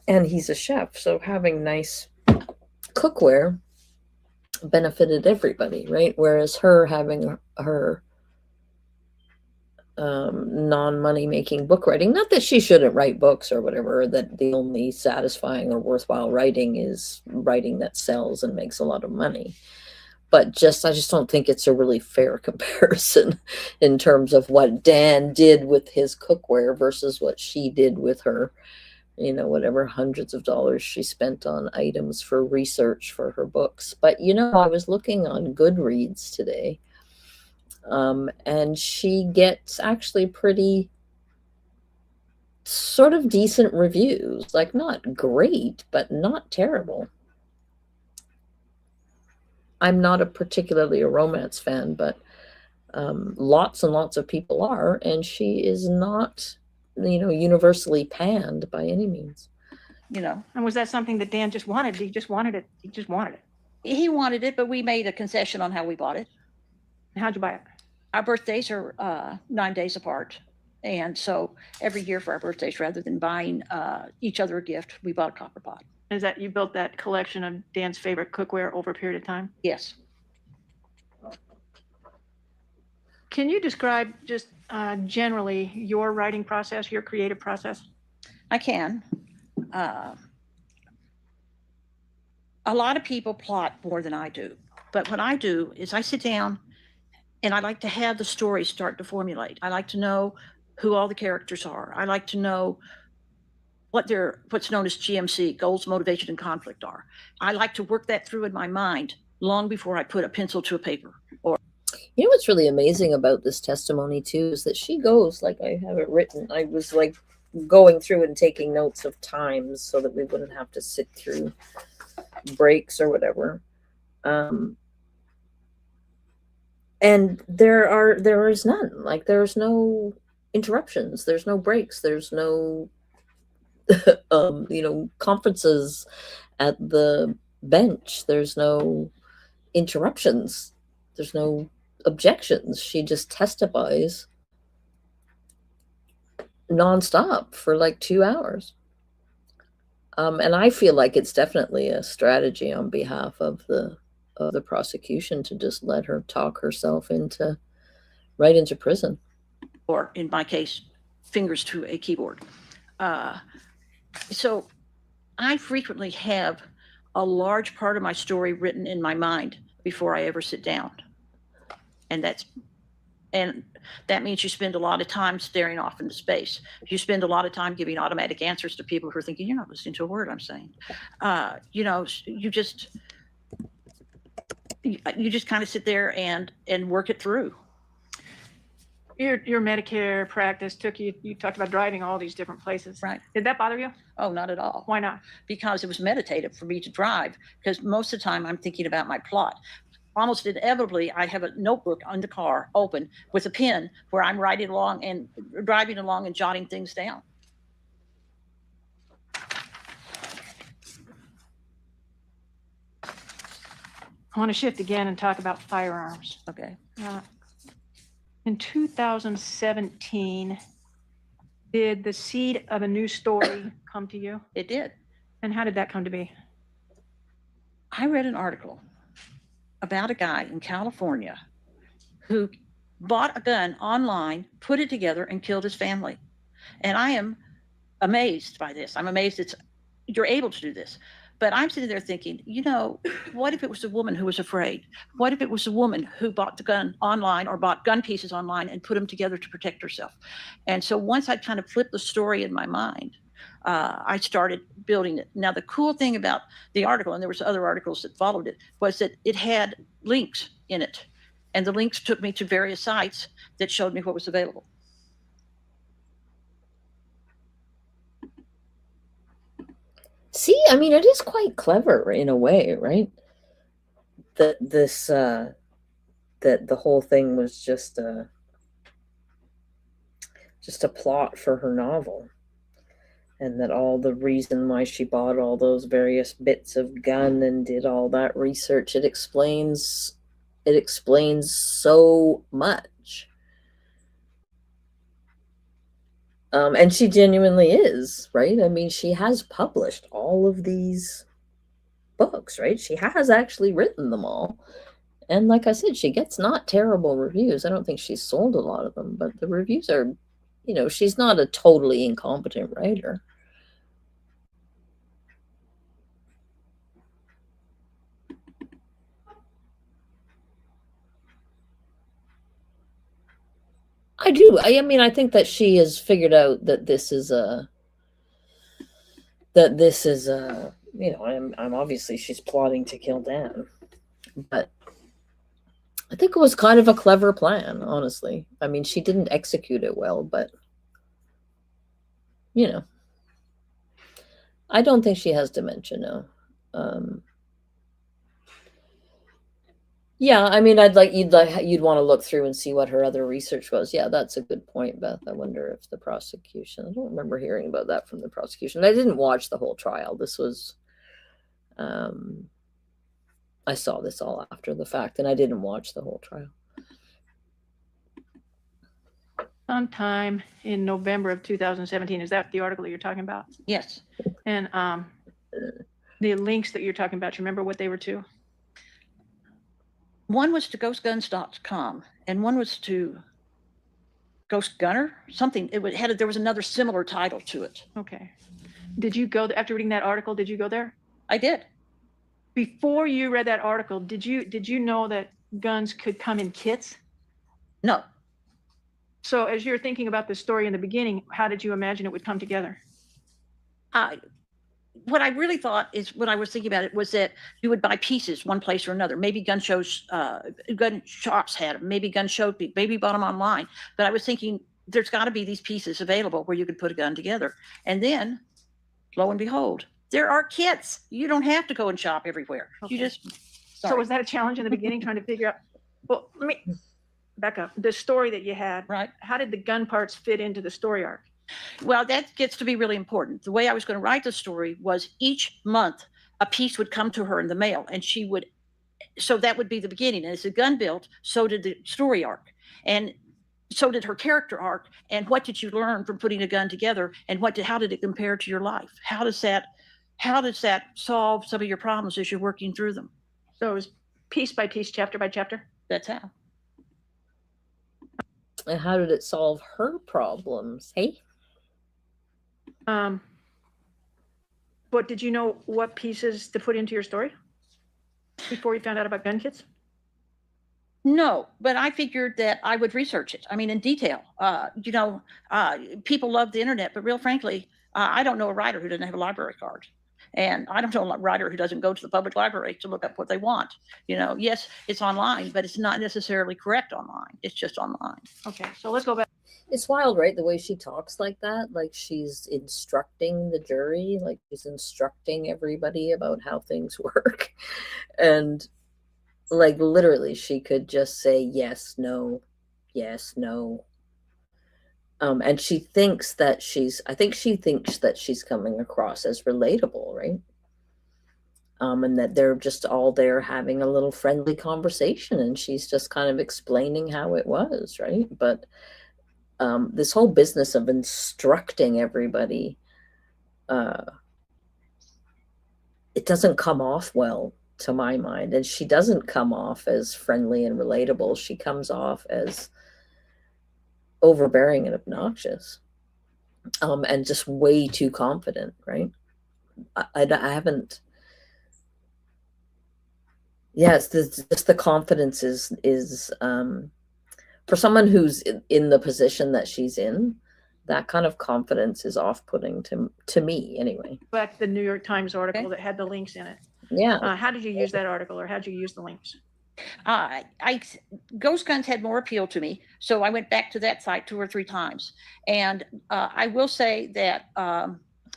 and he's a chef, so having nice cookware benefited everybody, right? Whereas her having her non-money making book writing, not that she shouldn't write books or whatever, that the only satisfying or worthwhile writing is writing that sells and makes a lot of money. But I just don't think it's a really fair comparison in terms of what Dan did with his cookware versus what she did with her, you know, whatever hundreds of dollars she spent on items for research for her books. But, you know, I was looking on Goodreads today, and she gets actually pretty sort of decent reviews, like not great, but not terrible. I'm not particularly a romance fan, but lots and lots of people are, and she is not, you know, universally panned by any means. You know. And was that something that Dan just wanted? He just wanted it. He just wanted it. He wanted it, but we made a concession on how we bought it. And how'd you buy it? Our birthdays are 9 days apart. And so every year for our birthdays, rather than buying each other a gift, we bought a copper pot. Is that you built that collection of Dan's favorite cookware over a period of time? Yes. Can you describe just generally your writing process, your creative process? I can. A lot of people plot more than I do. But what I do is I sit down and I like to have the story start to formulate. I like to know who all the characters are. I like to know what's known as GMC, goals, motivation, and conflict are. I like to work that through in my mind long before I put a pencil to a paper. Or You know what's really amazing about this testimony too is that she goes, like I have it written. I was like going through and taking notes of times so that we wouldn't have to sit through breaks or whatever. And there is none. Like there's no interruptions. There's no breaks. There's no conferences at the bench. There's no interruptions. There's no objections. She just testifies nonstop for like 2 hours. And I feel like it's definitely a strategy on behalf of the prosecution to just let her talk herself right into prison. Or in my case, fingers to a keyboard. So I frequently have a large part of my story written in my mind before I ever sit down. And that means you spend a lot of time staring off into space. You spend a lot of time giving automatic answers to people who are thinking, you're not listening to a word I'm saying. You just kind of sit there and work it through. Your Medicare practice you talked about driving all these different places. Right. Did that bother you? Oh, not at all. Why not? Because it was meditative for me to drive, because most of the time I'm thinking about my plot. Almost inevitably, I have a notebook on the car open with a pen where I'm writing along and driving along and jotting things down. I want to shift again and talk about firearms. Okay. In 2017, did the seed of a new story come to you? It did. And how did that come to be? I read an article about a guy in California who bought a gun online, put it together, and killed his family. And I am amazed by this. I'm amazed you're able to do this. But I'm sitting there thinking, what if it was a woman who was afraid? What if it was a woman who bought the gun online or bought gun pieces online and put them together to protect herself? And so once I kind of flipped the story in my mind, I started building it. Now, the cool thing about the article, and there was other articles that followed it, was that it had links in it. And the links took me to various sites that showed me what was available. See, I mean, it is quite clever in a way, right? That the whole thing was just a plot for her novel. And that all the reason why she bought all those various bits of gun and did all that research, it explains so much. And she genuinely is, right? I mean, she has published all of these books, right? She has actually written them all. And like I said, she gets not terrible reviews. I don't think she's sold a lot of them, but the reviews are, she's not a totally incompetent writer. I do. I mean, I think that she has figured out that this is I'm obviously she's plotting to kill Dan, but I think it was kind of a clever plan, honestly. I mean, she didn't execute it well, but I don't think she has dementia, no. Yeah, I mean, you'd want to look through and see what her other research was. Yeah, that's a good point, Beth. I wonder if the prosecution, I don't remember hearing about that from the prosecution. I didn't watch the whole trial. This was, I saw this all after the fact, and I didn't watch the whole trial. Sometime in November of 2017, is that the article that you're talking about? Yes. And the links that you're talking about, you remember what they were to? One was to ghostguns.com and one was to Ghost Gunner, something. There was another similar title to it. Okay. Did you go, after reading that article, did you go there? I did. Before you read that article, did you know that guns could come in kits? No. So as you're thinking about the story in the beginning, how did you imagine it would come together? What I really thought is, when I was thinking about it, was that you would buy pieces one place or another. Maybe gun shows, gun shops had them, maybe gun show, maybe bought them online. But I was thinking there's got to be these pieces available where you could put a gun together. And then, lo and behold, there are kits. You don't have to go and shop everywhere. Okay. You just. So was that a challenge in the beginning, trying to figure out? Well, let me back up. The story that you had, right? How did the gun parts fit into the story arc? Well, that gets to be really important. The way I was going to write the story was each month a piece would come to her in the mail, and she would. So that would be the beginning. And as the gun built, so did the story arc, and so did her character arc. And what did you learn from putting a gun together? And how did it compare to your life? How does that solve some of your problems as you're working through them? So it was piece by piece, chapter by chapter. That's how. And how did it solve her problems? Hey. But did you know what pieces to put into your story before you found out about gun kits? No, but I figured that I would research it. I mean, in detail. People love the internet, but real frankly, I don't know a writer who doesn't have a library card. And I don't know a writer who doesn't go to the public library to look up what they want. Yes, it's online, but it's not necessarily correct online. It's just online. Okay, so let's go back. It's wild, right? The way she talks like that, like she's instructing the jury, like she's instructing everybody about how things work. And like literally she could just say yes, no, yes, no. And she thinks that she's coming across as relatable, right? And that they're just all there having a little friendly conversation, and she's just kind of explaining how it was, right? But this whole business of instructing everybody, it doesn't come off well to my mind. And she doesn't come off as friendly and relatable. She comes off as overbearing and obnoxious, and just way too confident, right? I haven't. Yes, just the confidence is for someone who's in the position that she's in, that kind of confidence is off-putting to me anyway. Back to the New York Times article that had the links in it. Yeah. How did you use that article, or how did you use the links? Ghost Guns had more appeal to me, so I went back to that site 2 or 3 times. And I will say that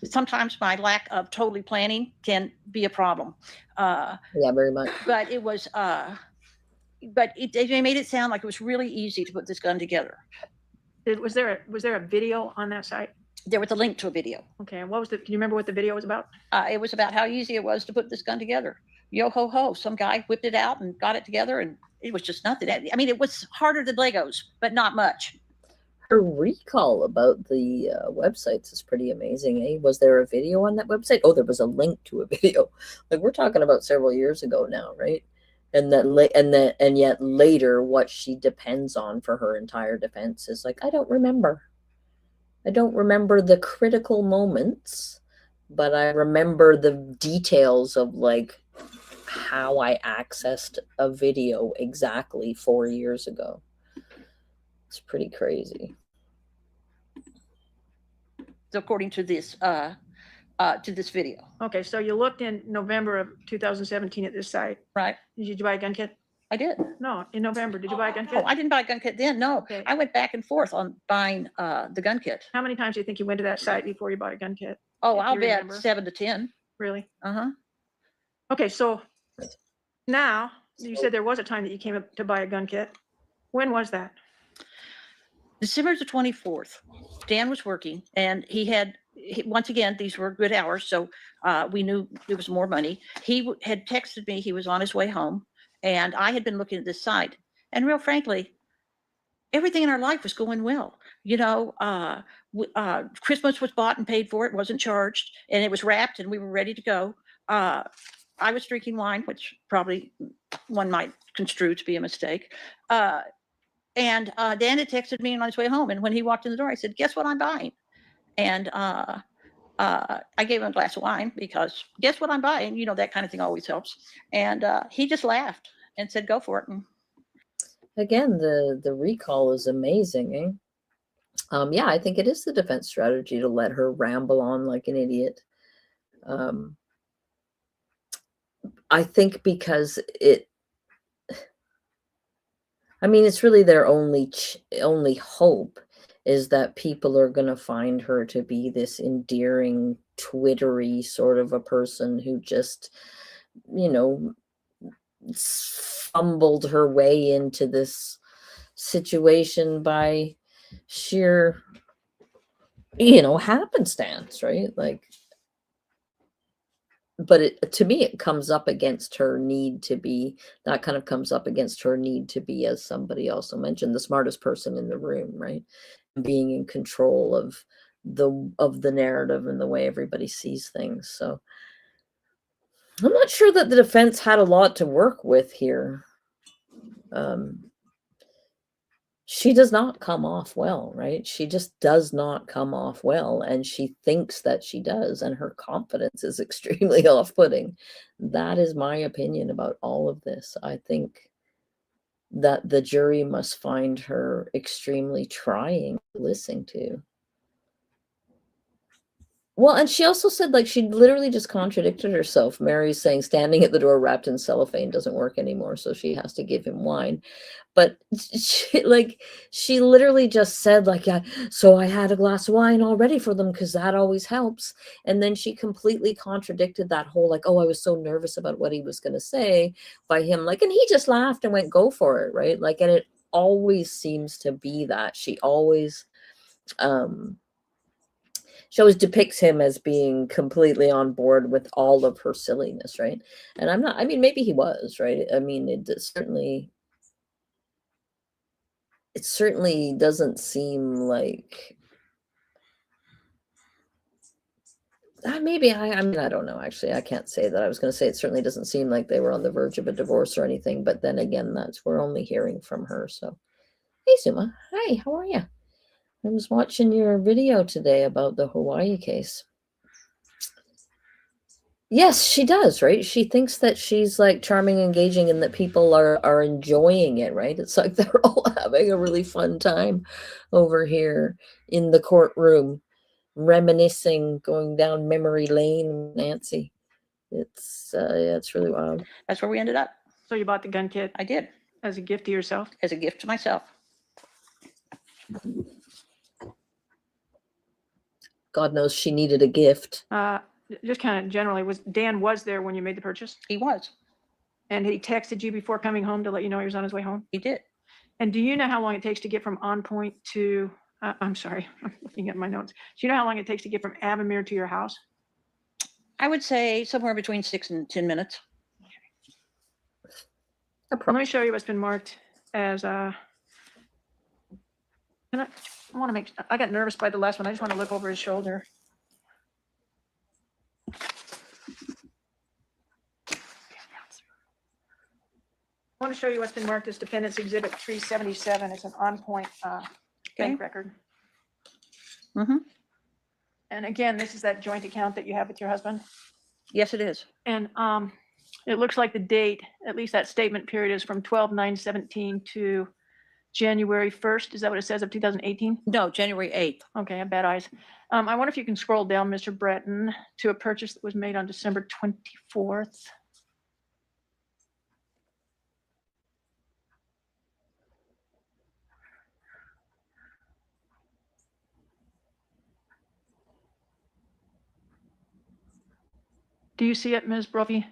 sometimes my lack of totally planning can be a problem. Yeah, very much. But it was, they made it sound like it was really easy to put this gun together. Was there a video on that site? There was a link to a video. Okay, and can you remember what the video was about? It was about how easy it was to put this gun together. Yo ho ho, some guy whipped it out and got it together, and it was just nothing. I mean, it was harder than Legos, but not much. Her recall about the websites is pretty amazing, eh? Was there a video on that website? Oh, there was a link to a video. Like, we're talking about several years ago now, right? And yet later, what she depends on for her entire defense is like, I don't remember the critical moments, but I remember the details of like how I accessed a video exactly 4 years ago. It's pretty crazy. According to this video. Okay, so you looked in November of 2017 at this site. Right. Did you buy a gun kit? I did. No, in November. Did you buy a gun kit? Oh, I didn't buy a gun kit then. No, okay. I went back and forth on buying the gun kit. How many times do you think you went to that site before you bought a gun kit? Oh, I'll bet 7 to 10. Really? Uh-huh. Okay, so now you said there was a time that you came up to buy a gun kit. When was that? December the 24th. Dan was working, and once again, these were good hours, so we knew there was more money. He had texted me he was on his way home, and I had been looking at this site. And real frankly, everything in our life was going well. Christmas was bought and paid for. It wasn't charged, and it was wrapped, and we were ready to go. I was drinking wine, which probably one might construe to be a mistake. And Dan had texted me on his way home. And when he walked in the door, I said, guess what I'm buying? And I gave him a glass of wine because guess what I'm buying? You know, that kind of thing always helps. And he just laughed and said, go for it. And Again, the recall is amazing, eh? Yeah, I think it is the defense strategy to let her ramble on like an idiot. I think because I mean, it's really their only hope is that people are going to find her to be this endearing, twittery sort of a person who just, you know, fumbled her way into this situation by sheer, you know, happenstance, right? Like, but to me, it comes up against her need to be, that kind of comes up against her need to be, as somebody also mentioned, the smartest person in the room, right? Being in control of the narrative and the way everybody sees things. So I'm not sure that the defense had a lot to work with here. She does not come off well, right? She just does not come off well, and she thinks that she does, and her confidence is extremely off-putting. That is my opinion about all of this. I think that the jury must find her extremely trying to listen to. Well, and she also said, like, she literally just contradicted herself. Mary's saying standing at the door wrapped in cellophane doesn't work anymore, so she has to give him wine. But she literally just said, like, yeah, so I had a glass of wine all ready for them because that always helps. And then she completely contradicted that whole, like, oh, I was so nervous about what he was going to say by him, like, and he just laughed and went, go for it, right? Like, and it always seems to be that she always depicts him as being completely on board with all of her silliness, right? And I'm not, I mean, maybe he was, right? I mean, it certainly doesn't seem like, maybe I mean, I don't know, actually. I can't say that. I was going to say it certainly doesn't seem like they were on the verge of a divorce or anything, but then again, we're only hearing from her. So, hey, Suma. Hi, how are you? I was watching your video today about the Hawaii case. Yes, she does, right? She thinks that she's like charming, engaging, and that people are enjoying it, right? It's like they're all having a really fun time over here in the courtroom, reminiscing, going down memory lane, Nancy. It's yeah, it's really wild. that's where we ended up. So you bought the gun kit I did, as a gift to yourself? as a gift to myself. God knows she needed a gift. Just kind of generally, Dan was there when you made the purchase? He was. And he texted you before coming home to let you know he was on his way home? He did. And do you know how long it takes to get from On Point to, I'm sorry, I'm looking at my notes. Do you know how long it takes to get from Avamere to your house? I would say somewhere between 6 and 10 minutes. Let me show you what's been marked as, I want to make, I got nervous by the last one. I just want to look over his shoulder. I want to show you what's been marked as Defendant's Exhibit 377. It's an On Point bank record. Mm-hmm. And again, this is that joint account that you have with your husband. Yes, it is. And it looks like the date, at least that statement period, is from 12/9/17 to January 1st. Is that what it says, of 2018? No, January 8th. Okay, I have bad eyes. I wonder if you can scroll down, Mr. Breton, to a purchase that was made on December 24th. Do you see it, Ms. Brophy?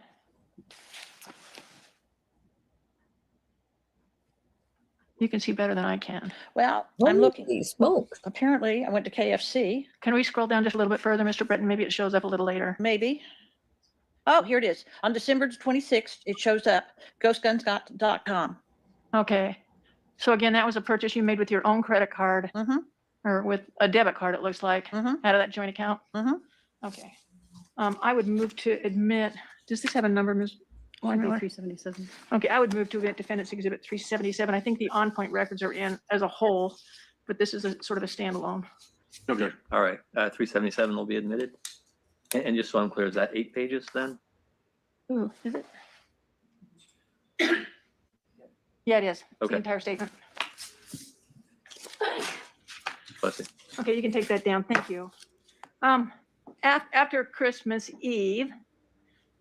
You can see better than I can. Well, I'm looking. Holy smoke. Apparently, I went to KFC. Can we scroll down just a little bit further, Mr. Breton? Maybe it shows up a little later. Maybe. Oh, here it is. On December 26th, it shows up, ghostguns.com. Okay. So again, that was a purchase you made with your own credit card, Mm-hmm. or with a debit card, it looks like, Mm-hmm. out of that joint account? Mm-hmm. Okay. I would move to admit Does this have a number, Ms. Weinmiller? 377. Okay, I would move to Defendant's Exhibit 377. I think the on-point records are in as a whole, but this is a sort of a standalone. Okay. All right, 377 will be admitted. And just so I'm clear, is that 8 pages then? Ooh, is it? Yeah, it is. It's Okay. the entire statement. Bless you. Okay, you can take that down. Thank you. After Christmas Eve,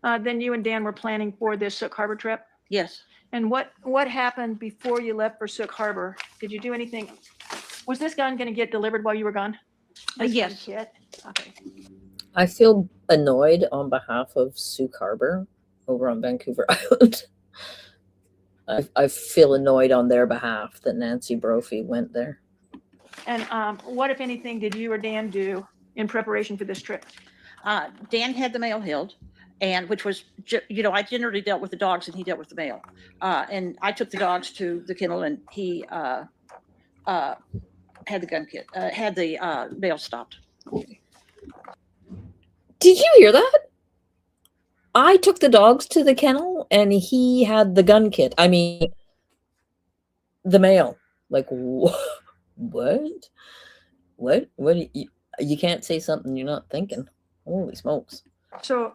then you and Dan were planning for this Sook Harbor trip. Yes. And what happened before you left for Sook Harbor? Did you do anything? Was this gun going to get delivered while you were gone? This gun Yes. kit? Okay. I feel annoyed on behalf of Sook Harbor over on Vancouver Island. I feel annoyed on their behalf that Nancy Brophy went there. And what, if anything, did you or Dan do in preparation for this trip? Dan had the mail held, and which was, I generally dealt with the dogs and he dealt with the mail. And I took the dogs to the kennel, and he had the gun kit, had the mail stopped. Did you hear that? I took the dogs to the kennel and he had the gun kit. I mean, the mail. Like, what? What? You can't say something you're not thinking. Holy smokes. So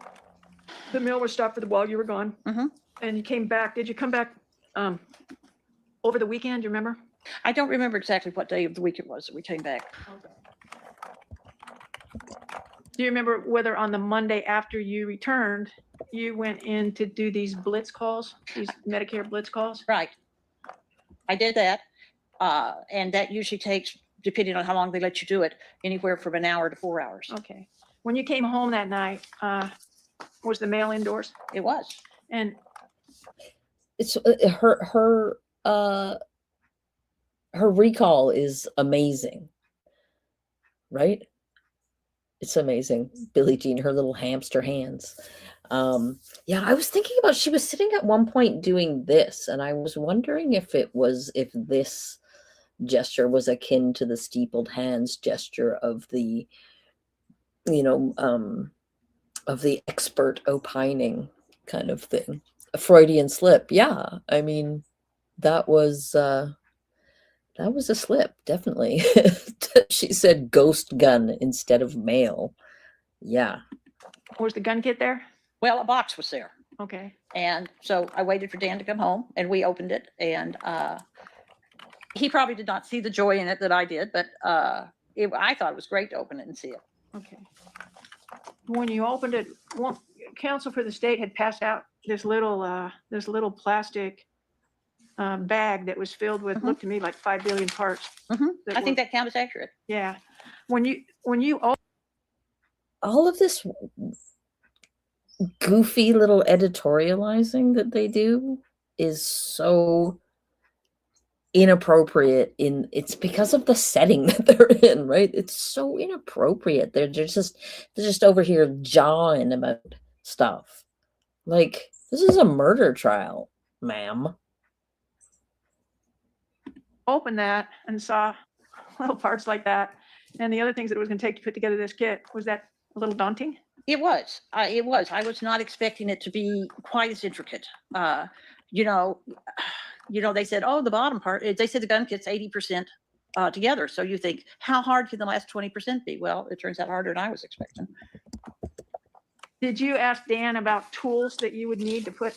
the mail was stopped while you were gone. Mhm. And you came back. Did you come back over the weekend? Do you remember? I don't remember exactly what day of the week it was that we came back. Do you remember whether on the Monday after you returned, you went in to do these blitz calls, these Medicare blitz calls? Right. I did that. And that usually takes, depending on how long they let you do it, anywhere from an hour to 4 hours. Okay. When you came home that night, was the mail indoors? It was. And It's her recall is amazing. Right? It's amazing. Billie Jean, her little hamster hands. Yeah, I was thinking about, she was sitting at one point doing this, and I was wondering if this gesture was akin to the steepled hands gesture of the, of the expert opining kind of thing. A Freudian slip. Yeah. I mean, that was a slip, definitely. She said ghost gun instead of mail. Yeah. was the gun kit there? Well, a box was there. Okay. And so I waited for Dan to come home, and we opened it, and he probably did not see the joy in it that I did, but I thought it was great to open it and see it. Okay. When you opened it, counsel for the state had passed out this little plastic bag that was filled with, looked to me like 5 billion parts. I think that count is accurate. Yeah. When you All of this goofy little editorializing that they do is so inappropriate. It's because of the setting that they're in, right? It's so inappropriate. They're just over here jawing about stuff. Like, this is a murder trial, ma'am. opened that and saw little parts like that, and the other things that it was going to take to put together this kit, was that a little daunting? It was. It was. I was not expecting it to be quite as intricate. They said, oh, the bottom part, they said the gun kit's 80% together. So you think, how hard can the last 20% be? Well, it turns out harder than I was expecting. Did you ask Dan about tools that you would need to put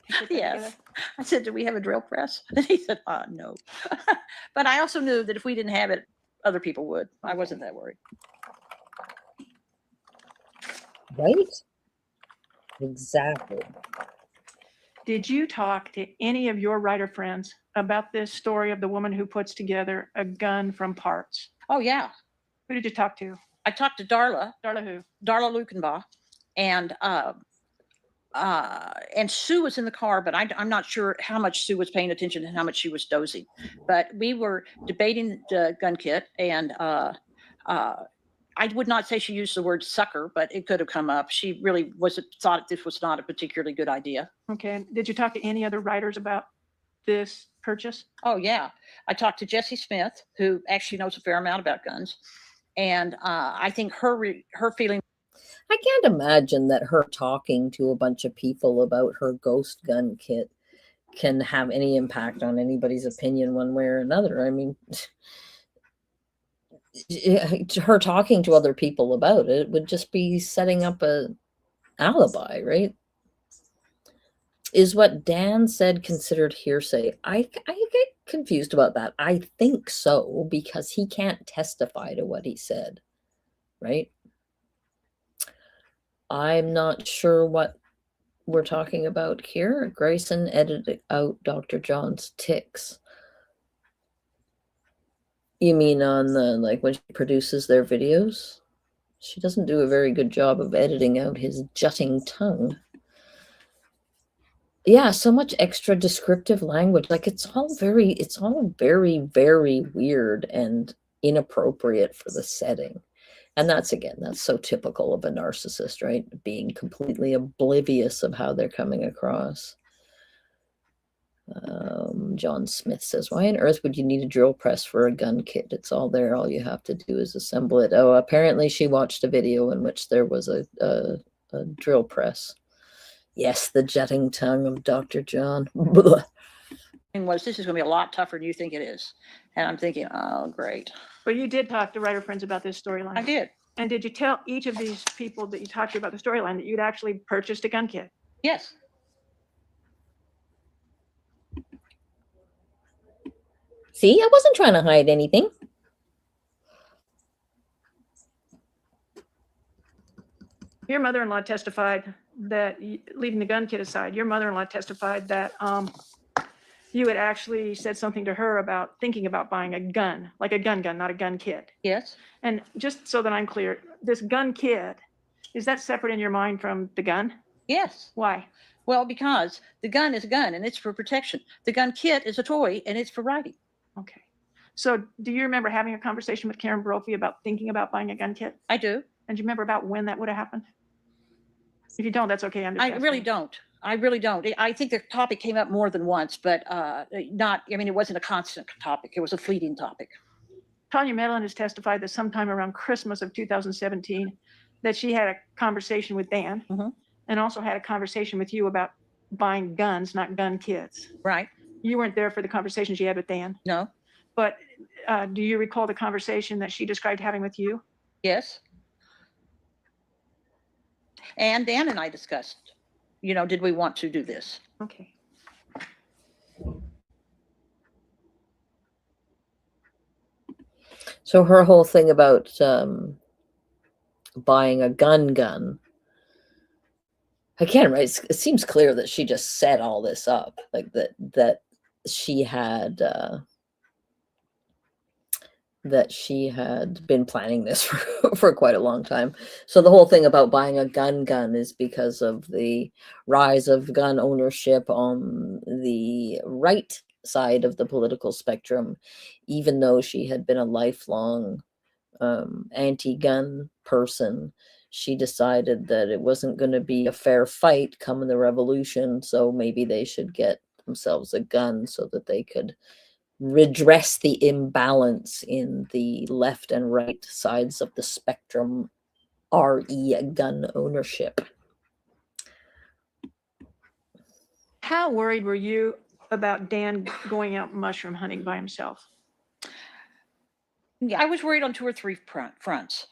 that Yes. together? I said, do we have a drill press? And he said, no. But I also knew that if we didn't have it, other people would. I wasn't that worried. Right? Exactly. Did you talk to any of your writer friends about this story of the woman who puts together a gun from parts? Oh, yeah. Who did you talk to? I talked to Darla Darla who? Lukenbaugh, and Sue was in the car, but I'm not sure how much Sue was paying attention and how much she was dozing. But we were debating the gun kit, and I would not say she used the word sucker, but it could have come up. She really thought this was not a particularly good idea. Okay. Did you talk to any other writers about this purchase? Oh, yeah. I talked to Jessie Smith, who actually knows a fair amount about guns. And I think her feeling. I can't imagine that her talking to a bunch of people about her ghost gun kit can have any impact on anybody's opinion one way or another. I mean, her talking to other people about it would just be setting up a alibi, right? Is what Dan said considered hearsay? I get confused about that. I think so, because he can't testify to what he said, right? I'm not sure what we're talking about here. Grayson edited out Dr. John's tics. You mean on the, like, when she produces their videos? She doesn't do a very good job of editing out his jutting tongue. Yeah, so much extra descriptive language. Like, it's all very, very weird and inappropriate for the setting. And that's so typical of a narcissist, right? Being completely oblivious of how they're coming across. John Smith says, why on earth would you need a drill press for a gun kit? It's all there. All you have to do is assemble it. Oh, apparently she watched a video in which there was a drill press. Yes, the jutting tongue of Dr. John. Was this is going to be a lot tougher than you think it is. And I'm thinking, oh, great. But you did talk to writer friends about this storyline. I did. And did you tell each of these people that you talked to about the storyline that you'd actually purchased a gun kit? Yes. See, I wasn't trying to hide anything. Your mother-in-law testified that, leaving the gun kit aside, your mother-in-law testified that you had actually said something to her about thinking about buying a gun, like a gun, not a gun kit. Yes. And just so that I'm clear, this gun kit, is that separate in your mind from the gun? Yes. Why? Well, because the gun is a gun and it's for protection. The gun kit is a toy and it's for riding. Okay. So do you remember having a conversation with Karen Brophy about thinking about buying a gun kit? I do. And do you remember about when that would have happened? If you don't, that's okay. I'm just I really asking. don't. I really don't. I think the topic came up more than once, but not, I mean, it wasn't a constant topic. It was a fleeting topic. Tanya Medlin has testified that sometime around Christmas of 2017, that she had a conversation with Dan and also had a conversation with you about buying guns, not gun kits. Right. You weren't there for the conversation she had with Dan. No. But do you recall the conversation that she described having with you? Yes. And Dan and I discussed, you know, did we want to do this? Okay. So her whole thing about buying a gun, again, right? It seems clear that she just set all this up, like that she had been planning this for quite a long time. So the whole thing about buying a gun is because of the rise of gun ownership on the right side of the political spectrum, even though she had been a lifelong anti-gun person. She decided that it wasn't going to be a fair fight come the revolution, so maybe they should get themselves a gun so that they could redress the imbalance in the left and right sides of the spectrum, re gun ownership. How worried were you about Dan going out mushroom hunting by himself? Yeah, I was worried on 2 or 3 fronts.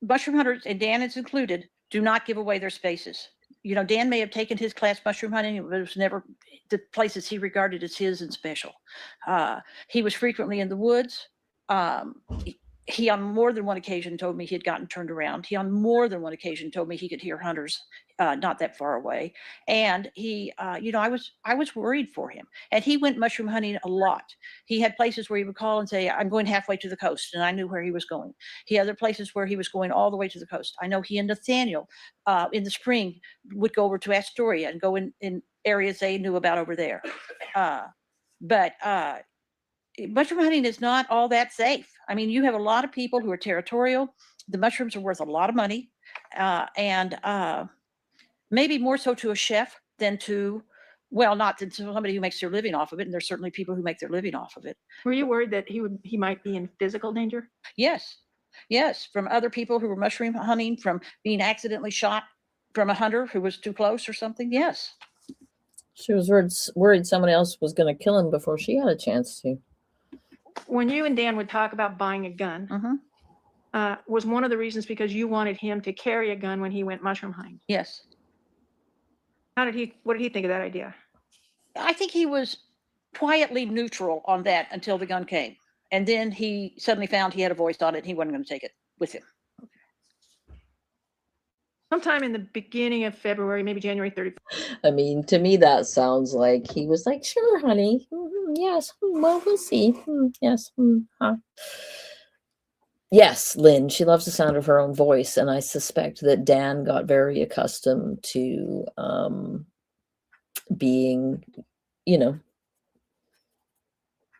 Mushroom hunters, and Dan is included, do not give away their spaces. You know, Dan may have taken his class mushroom hunting, but it was never the places he regarded as his and special. He was frequently in the woods. He on more than one occasion told me he had gotten turned around. He on more than one occasion told me he could hear hunters not that far away. And he, you know, I was worried for him. And he went mushroom hunting a lot. He had places where he would call and say, I'm going halfway to the coast. And I knew where he was going. He had other places where he was going all the way to the coast. I know he and Nathaniel in the spring would go over to Astoria and go in areas they knew about over there. But mushroom hunting is not all that safe. I mean, you have a lot of people who are territorial. The mushrooms are worth a lot of money, and maybe more so to a chef than to, well, not to somebody who makes their living off of it. And there's certainly people who make their living off of it. Were you worried that he might be in physical danger? Yes. Yes, from other people who were mushroom hunting, from being accidentally shot from a hunter who was too close or something. Yes. She was worried somebody else was going to kill him before she had a chance to. When you and Dan would talk about buying a gun, was one of the reasons because you wanted him to carry a gun when he went mushroom hunting? Yes. What did he think of that idea? I think he was quietly neutral on that until the gun came. And then he suddenly found he had a voice on it and he wasn't going to take it with him. Sometime in the beginning of February, maybe January 31st. I mean, to me, that sounds like he was like, sure, honey. Yes. Well, we'll see. Yes. Huh. Yes, Lynn, she loves the sound of her own voice. And I suspect that Dan got very accustomed to being,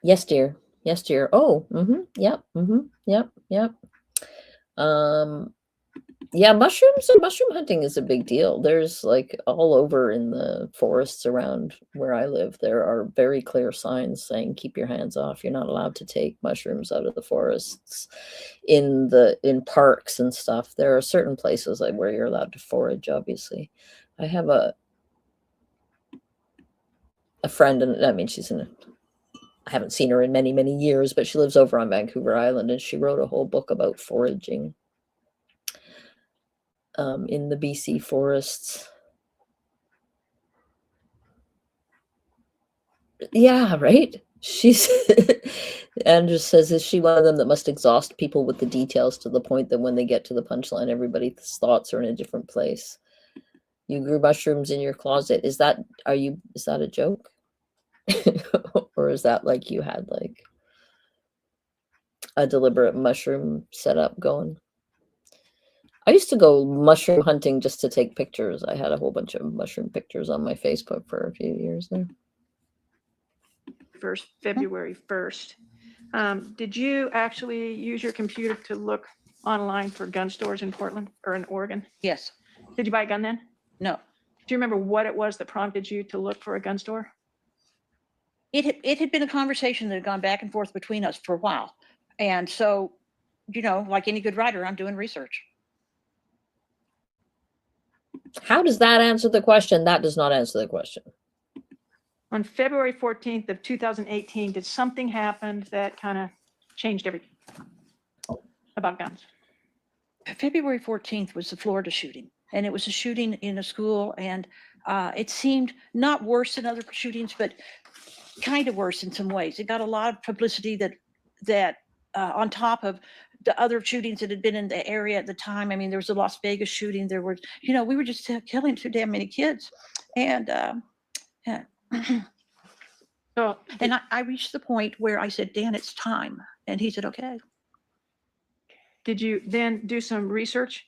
yes, dear. Yes, dear. Oh, yep. Yep. Yeah, mushrooms and mushroom hunting is a big deal. There's like all over in the forests around where I live, there are very clear signs saying keep your hands off. You're not allowed to take mushrooms out of the forests. In parks and stuff, there are certain places like where you're allowed to forage, obviously. I have a friend, and I mean I haven't seen her in many, many years, but she lives over on Vancouver Island, and she wrote a whole book about foraging in the BC forests. Yeah, right. She's Andrew says, is she one of them that must exhaust people with the details to the point that when they get to the punchline, everybody's thoughts are in a different place? You grew mushrooms in your closet. Is that a joke? Or is that like you had like a deliberate mushroom setup going? I used to go mushroom hunting just to take pictures. I had a whole bunch of mushroom pictures on my Facebook for a few years there. February 1st. Did you actually use your computer to look online for gun stores in Portland or in Oregon? Yes. Did you buy a gun then? No. Do you remember what it was that prompted you to look for a gun store? It had been a conversation that had gone back and forth between us for a while. And so, like any good writer, I'm doing research. How does that answer the question? That does not answer the question. On February 14th of 2018, did something happen that kind of changed everything about guns? February 14th was the Florida shooting, and it was a shooting in a school, and it seemed not worse than other shootings, but kind of worse in some ways. It got a lot of publicity that on top of the other shootings that had been in the area at the time. I mean, there was a Las Vegas shooting. There were, we were just killing too damn many kids. And So, and I reached the point where I said, Dan, it's time. And he said, okay. did you then do some research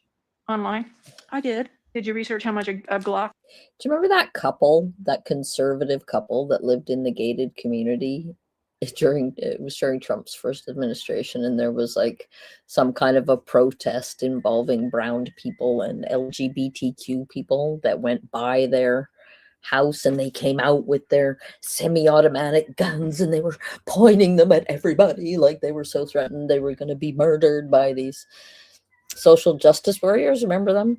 online? I did. Did you research how much a Glock? Do you remember that conservative couple that lived in the gated community it was during Trump's first administration, and there was like some kind of a protest involving brown people and LGBTQ people that went by their house, and they came out with their semi-automatic guns and they were pointing them at everybody like they were so threatened they were going to be murdered by these social justice warriors. Remember them?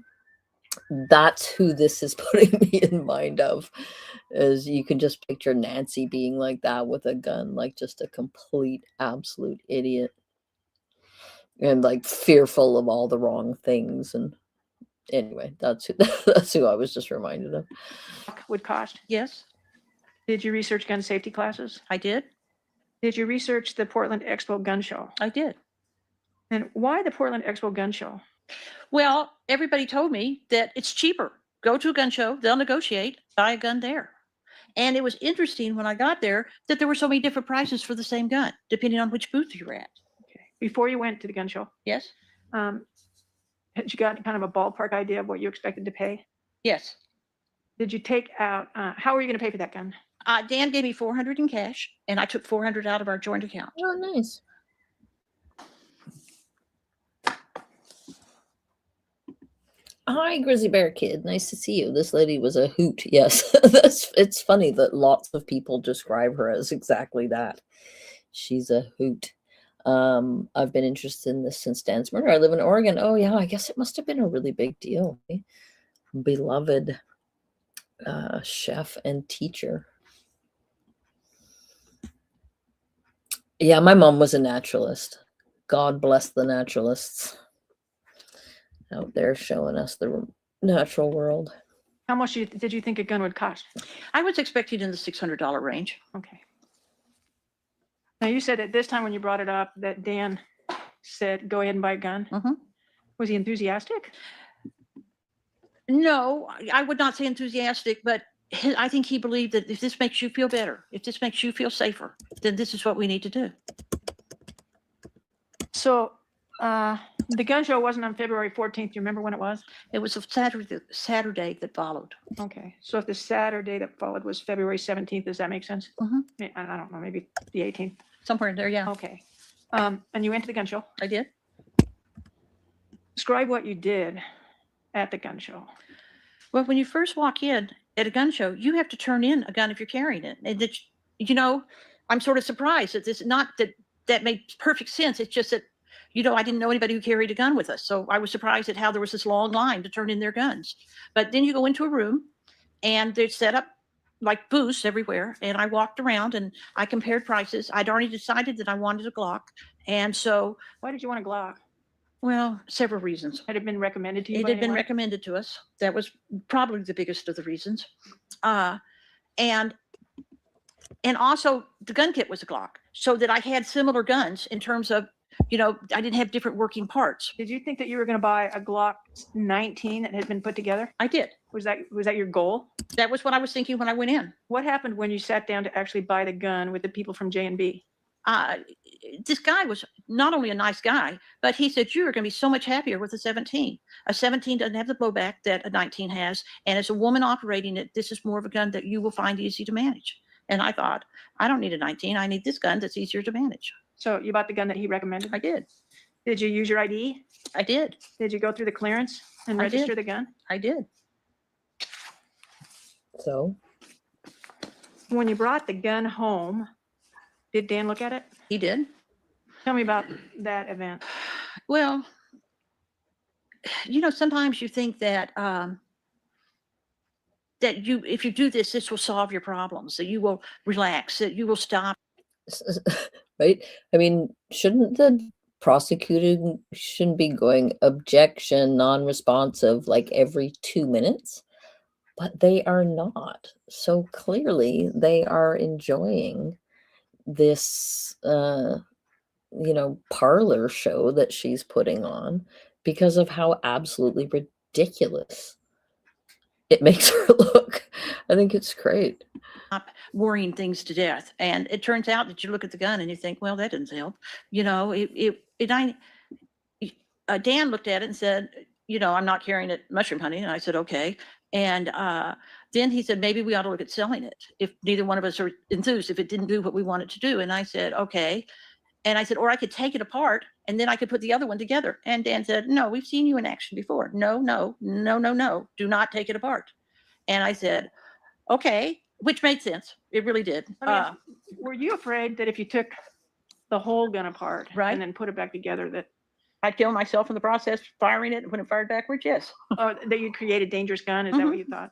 That's who this is putting me in mind of, is you can just picture Nancy being like that with a gun, like just a complete absolute idiot and like fearful of all the wrong things. And anyway, that's who I was just reminded of. Would cost? Yes, Did you research gun safety classes? I did. Did you research the Portland Expo Gun Show? I did. And why the Portland Expo Gun Show? Well, everybody told me that it's cheaper. Go to a gun show, they'll negotiate, buy a gun there. And it was interesting when I got there that there were so many different prices for the same gun, depending on which booth you were at. Okay. Before you went to the gun show, Yes? had you got kind of a ballpark idea of what you expected to pay? Yes. Did you take out, how are you going to pay for that gun? Dan gave me $400 in cash, and I took $400 out of our joint account. Oh, nice. Hi, Grizzly Bear Kid. Nice to see you. This lady was a hoot. Yes, it's funny that lots of people describe her as exactly that. She's a hoot. I've been interested in this since Dan's murder. I live in Oregon. Oh yeah, I guess it must have been a really big deal. Beloved chef and teacher. Yeah, my mom was a naturalist. God bless the naturalists out there showing us the natural world. How much did you think a gun would cost? I was expecting in the $600 range. Okay. Now you said at this time when you brought it up that Dan said, go ahead and buy a gun. Mhm. Was he enthusiastic? No, I would not say enthusiastic, but I think he believed that if this makes you feel better, if this makes you feel safer, then this is what we need to do. So the gun show wasn't on February 14th. Do you remember when it was? It was a Saturday that followed. Okay. So if the Saturday that followed was February 17th, does that make sense? Mhm. I don't know, maybe the 18th. Somewhere in there, yeah. Okay. And you went to the gun show. I did. Describe what you did at the gun show. Well, when you first walk in at a gun show, you have to turn in a gun if you're carrying it. And that, you know, I'm sort of surprised that this, not that that made perfect sense. It's just that, you know, I didn't know anybody who carried a gun with us. So I was surprised at how there was this long line to turn in their guns. But then you go into a room and they're set up like booths everywhere. And I walked around and I compared prices. I'd already decided that I wanted a Glock. And so, Why did you want a Glock? well, several reasons. Had it been recommended to you? It by had been anyone? recommended to us. That was probably the biggest of the reasons. And also the gun kit was a Glock, so that I had similar guns in terms of, you know, I didn't have different working parts. Did you think that you were going to buy a Glock 19 that had been put together? I did. Was that your goal? That was what I was thinking when I went in. What happened when you sat down to actually buy the gun with the people from J&B? This guy was not only a nice guy, but he said, you are going to be so much happier with a 17. A 17 doesn't have the blowback that a 19 has. And as a woman operating it, this is more of a gun that you will find easy to manage. And I thought, I don't need a 19. I need this gun that's easier to manage. So you bought the gun that he recommended? I did. Did you use your ID? I did. Did you go through the clearance and I register did. the gun? I did. So When you brought the gun home, did Dan look at it? He did. Tell me about that event. Well, you know, sometimes you think that that you, if you do this, this will solve your problems, that you will relax, that you will stop. right? I mean, shouldn't the prosecuting shouldn't be going objection non-responsive like every 2 minutes? But they are not. So clearly they are enjoying this you know, parlor show that she's putting on because of how absolutely ridiculous it makes her look. I think it's great. Worrying things to death. And it turns out that you look at the gun and you think, well, that doesn't help. You know, Dan looked at it and said, you know, I'm not carrying it mushroom hunting. And I said, okay. And then he said, maybe we ought to look at selling it if neither one of us are enthused, if it didn't do what we wanted to do. And I said, okay. And I said, or I could take it apart and then I could put the other one together. And Dan said, no, we've seen you in action before. No, no, no, no, no. Do not take it apart. And I said, okay, which made sense. It really did. Were you afraid that if you took the whole gun apart Right. and then put it back together that I'd kill myself in the process firing it when it fired backwards? Yes. that you'd create a dangerous gun? Is that what you thought?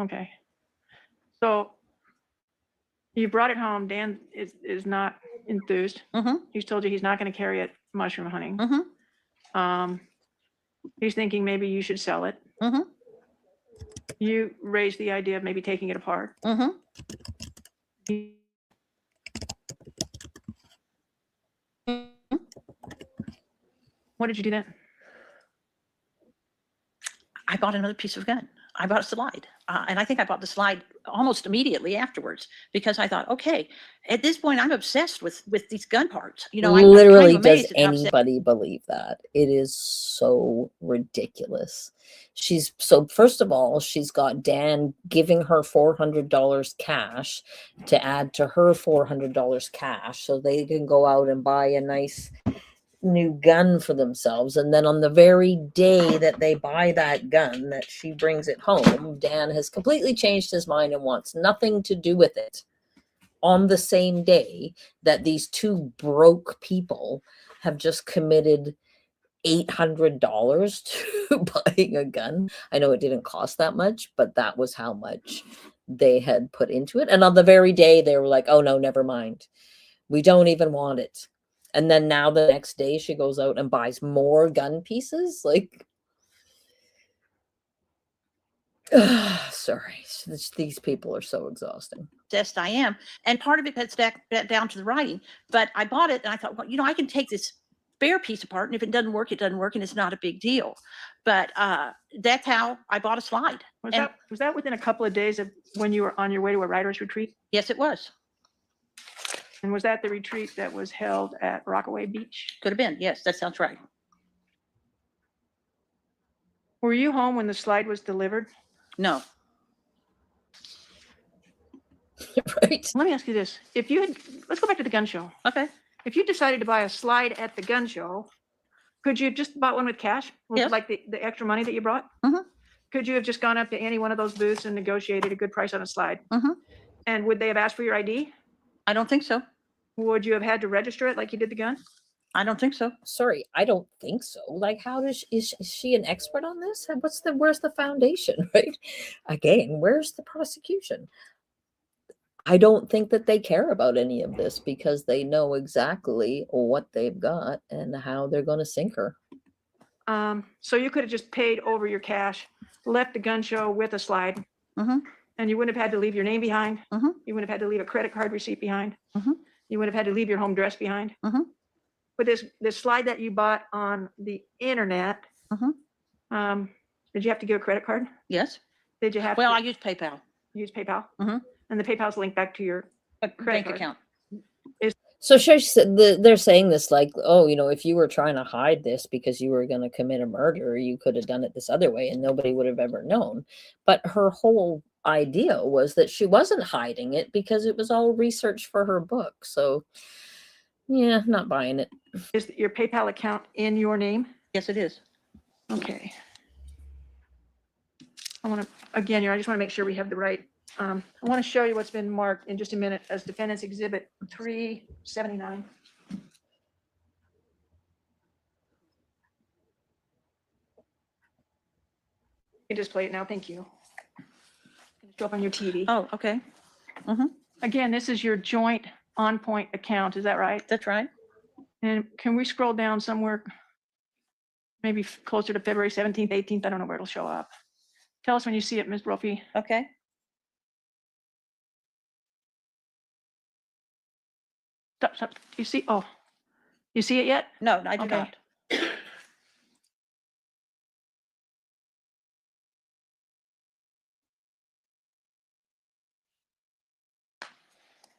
Okay. So you brought it home. Dan is not enthused. He's told you he's not going to carry it mushroom hunting. He's thinking maybe you should sell it. You raised the idea of maybe taking it apart. What did you do then? I bought another piece of gun. I bought a slide. And I think I bought the slide almost immediately afterwards because I thought, okay, at this point, I'm obsessed with these gun parts. You know, Literally, I'm kind of does amazed at how obsessed- anybody believe that? It is so ridiculous. So first of all, she's got Dan giving her $400 cash to add to her $400 cash so they can go out and buy a nice new gun for themselves. And then on the very day that they buy that gun, that she brings it home, Dan has completely changed his mind and wants nothing to do with it. on the same day that these two broke people have just committed $800 to buying a gun. I know it didn't cost that much, but that was how much they had put into it. And on the very day, they were like, oh no, never mind. We don't even want it. And then now the next day she goes out and buys more gun pieces. Like, sorry, these people are so exhausting. Obsessed I am. And part of it gets back down to the writing. But I bought it and I thought, well, you know, I can take this bare piece apart, and if it doesn't work, it doesn't work, and it's not a big deal. But that's how I bought a slide. Was that within a couple of days of when you were on your way to a writer's retreat? Yes, it was. And was that the retreat that was held at Rockaway Beach? Could have been. Yes, that sounds right. Were you home when the slide was delivered? No. Right? Let me ask you this. If you had, let's go back to the gun show. Okay. If you decided to buy a slide at the gun show, could you have just bought one with cash? Was it Yes. like the extra money that you brought? Mhm. Could you have just gone up to any one of those booths and negotiated a good price on a slide? Mhm. And would they have asked for your ID? I don't think so. Would you have had to register it like you did the gun? I don't think so. Sorry, I don't think so. Like, how does is she an expert on this? Where's the foundation, right? Again, where's the prosecution? I don't think that they care about any of this because they know exactly what they've got and how they're going to sink her. So you could have just paid over your cash, left the gun show with a slide, Mhm. and you wouldn't have had to leave your name behind. Mhm. You wouldn't have had to leave a credit card receipt behind. Mhm. You would have had to leave your home address behind. Mhm. But this slide that you bought on the internet, Mhm. Did you have to give a credit card? Yes. Did you have Well, I to use PayPal. use PayPal? Mhm. And the PayPal's linked back to your A bank card. account. So they're saying this like, oh, if you were trying to hide this because you were going to commit a murder, you could have done it this other way and nobody would have ever known. But her whole idea was that she wasn't hiding it because it was all research for her book. So, yeah, not buying it. Is your PayPal account in your name? Yes, it is. Okay. I just want to make sure we have the right. I want to show you what's been marked in just a minute as Defendant's Exhibit 379. You just play it now. Thank you. Show up on your TV. Oh, okay. Mhm. Again, this is your joint On Point account. Is that right? That's right. And can we scroll down somewhere, maybe closer to February 17th, 18th? I don't know where it'll show up. Tell us when you see it, Ms. Brophy. Okay. Stop. You see? Oh, you see it yet? No, I do Okay. not.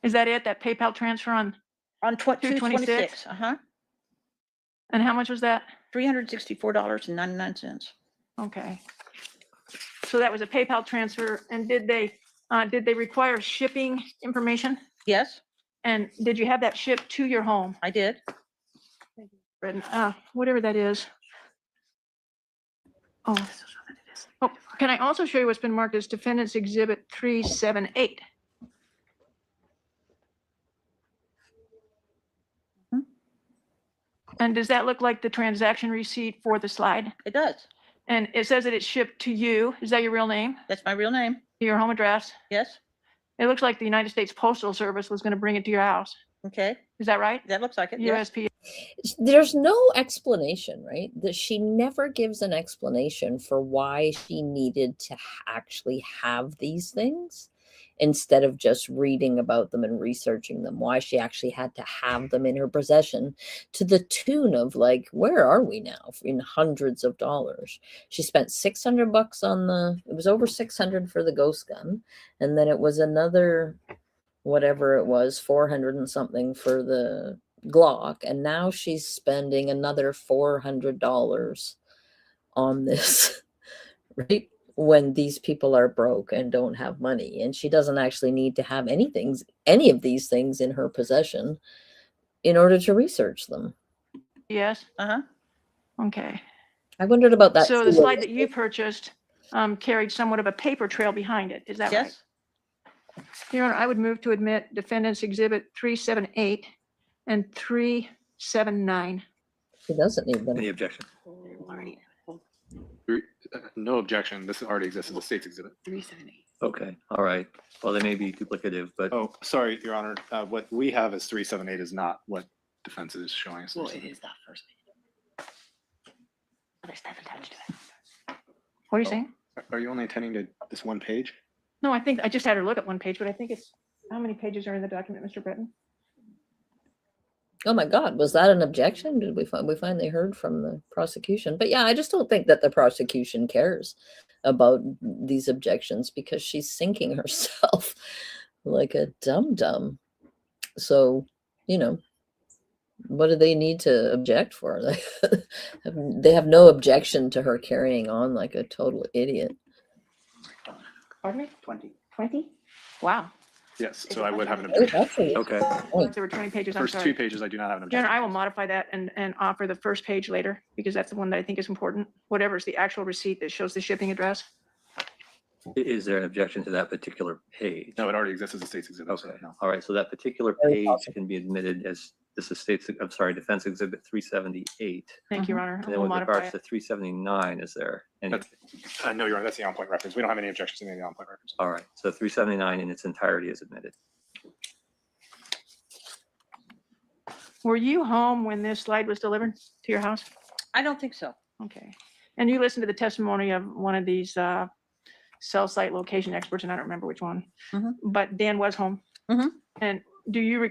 Is that it? That PayPal transfer on? On 226? 226. And how much was that? $364.99. Okay. So that was a PayPal transfer. And did they require shipping information? Yes, And did you have that shipped to your home? I did. Whatever that is. Oh, this is what it is. Oh, can I also show you what's been marked as Defendant's Exhibit 378? Mhm. And does that look like the transaction receipt for the slide? It does. And it says that it's shipped to you. Is that your real name? That's my real name. Your home address? Yes. It looks like the United States Postal Service was going to bring it to your house. Okay. Is that right? That looks like it. Yes. USP. There's no explanation, right? That she never gives an explanation for why she needed to actually have these things instead of just reading about them and researching them, why she actually had to have them in her possession to the tune of, like, where are we now, in hundreds of dollars. She spent $600 on it was over 600 for the ghost gun, and then it was another whatever it was, 400 and something for the Glock, and now she's spending another $400 on this, right? When these people are broke and don't have money, and she doesn't actually need to have any of these things in her possession in order to research them. Yes. Uh-huh. Okay. I wondered about that. So the slide that you purchased carried somewhat of a paper trail behind it. Is that right? Yes. Your Honor, I would move to admit defendants exhibit 378 and 379. He doesn't need them. Any objection? No objection. This already exists as a state's exhibit. 378. Okay, all right. Well, they may be duplicative, but Oh, sorry, Your Honor. What we have as 378 is not what defense is showing us. Well, it is that first page. There's stuff attached to it. What are you saying? Are you only attending to this one page? No, I think I just had her look at one page, but I think it's, how many pages are in the document, Mr. Breton? Oh my God, was that an objection? Did we finally heard from the prosecution? But yeah, I just don't think that the prosecution cares about these objections because she's sinking herself like a dum-dum. So, you know, what do they need to object for? They have no objection to her carrying on like a total idiot. Pardon me? 20. 20? Wow. Yes, so I would have an Oh, objection. that's a- okay. There were 20 pages, I'm First sorry. 2 pages, I do not have an Your Honor, objection. I will modify that and offer the first page later because that's the one that I think is important. Whatever is the actual receipt that shows the shipping address. Is there an objection to that particular page? No, it already exists as a state's exhibit. so Okay, no. all right. So that particular Very page possible. can be admitted as this is defense exhibit 378. Thank you, Your Honor. And I then will with modify regards it. to 379, is there any? That's- No, Your Honor, that's the on-point reference. We don't have any objections to any of the on-point reference. All right, so 379 in its entirety is admitted. Were you home when this slide was delivered to your house? I don't think so. Okay. And you listened to the testimony of one of these cell site location experts, and I don't remember which one. Mhm. But Dan was home. Mhm. And do you,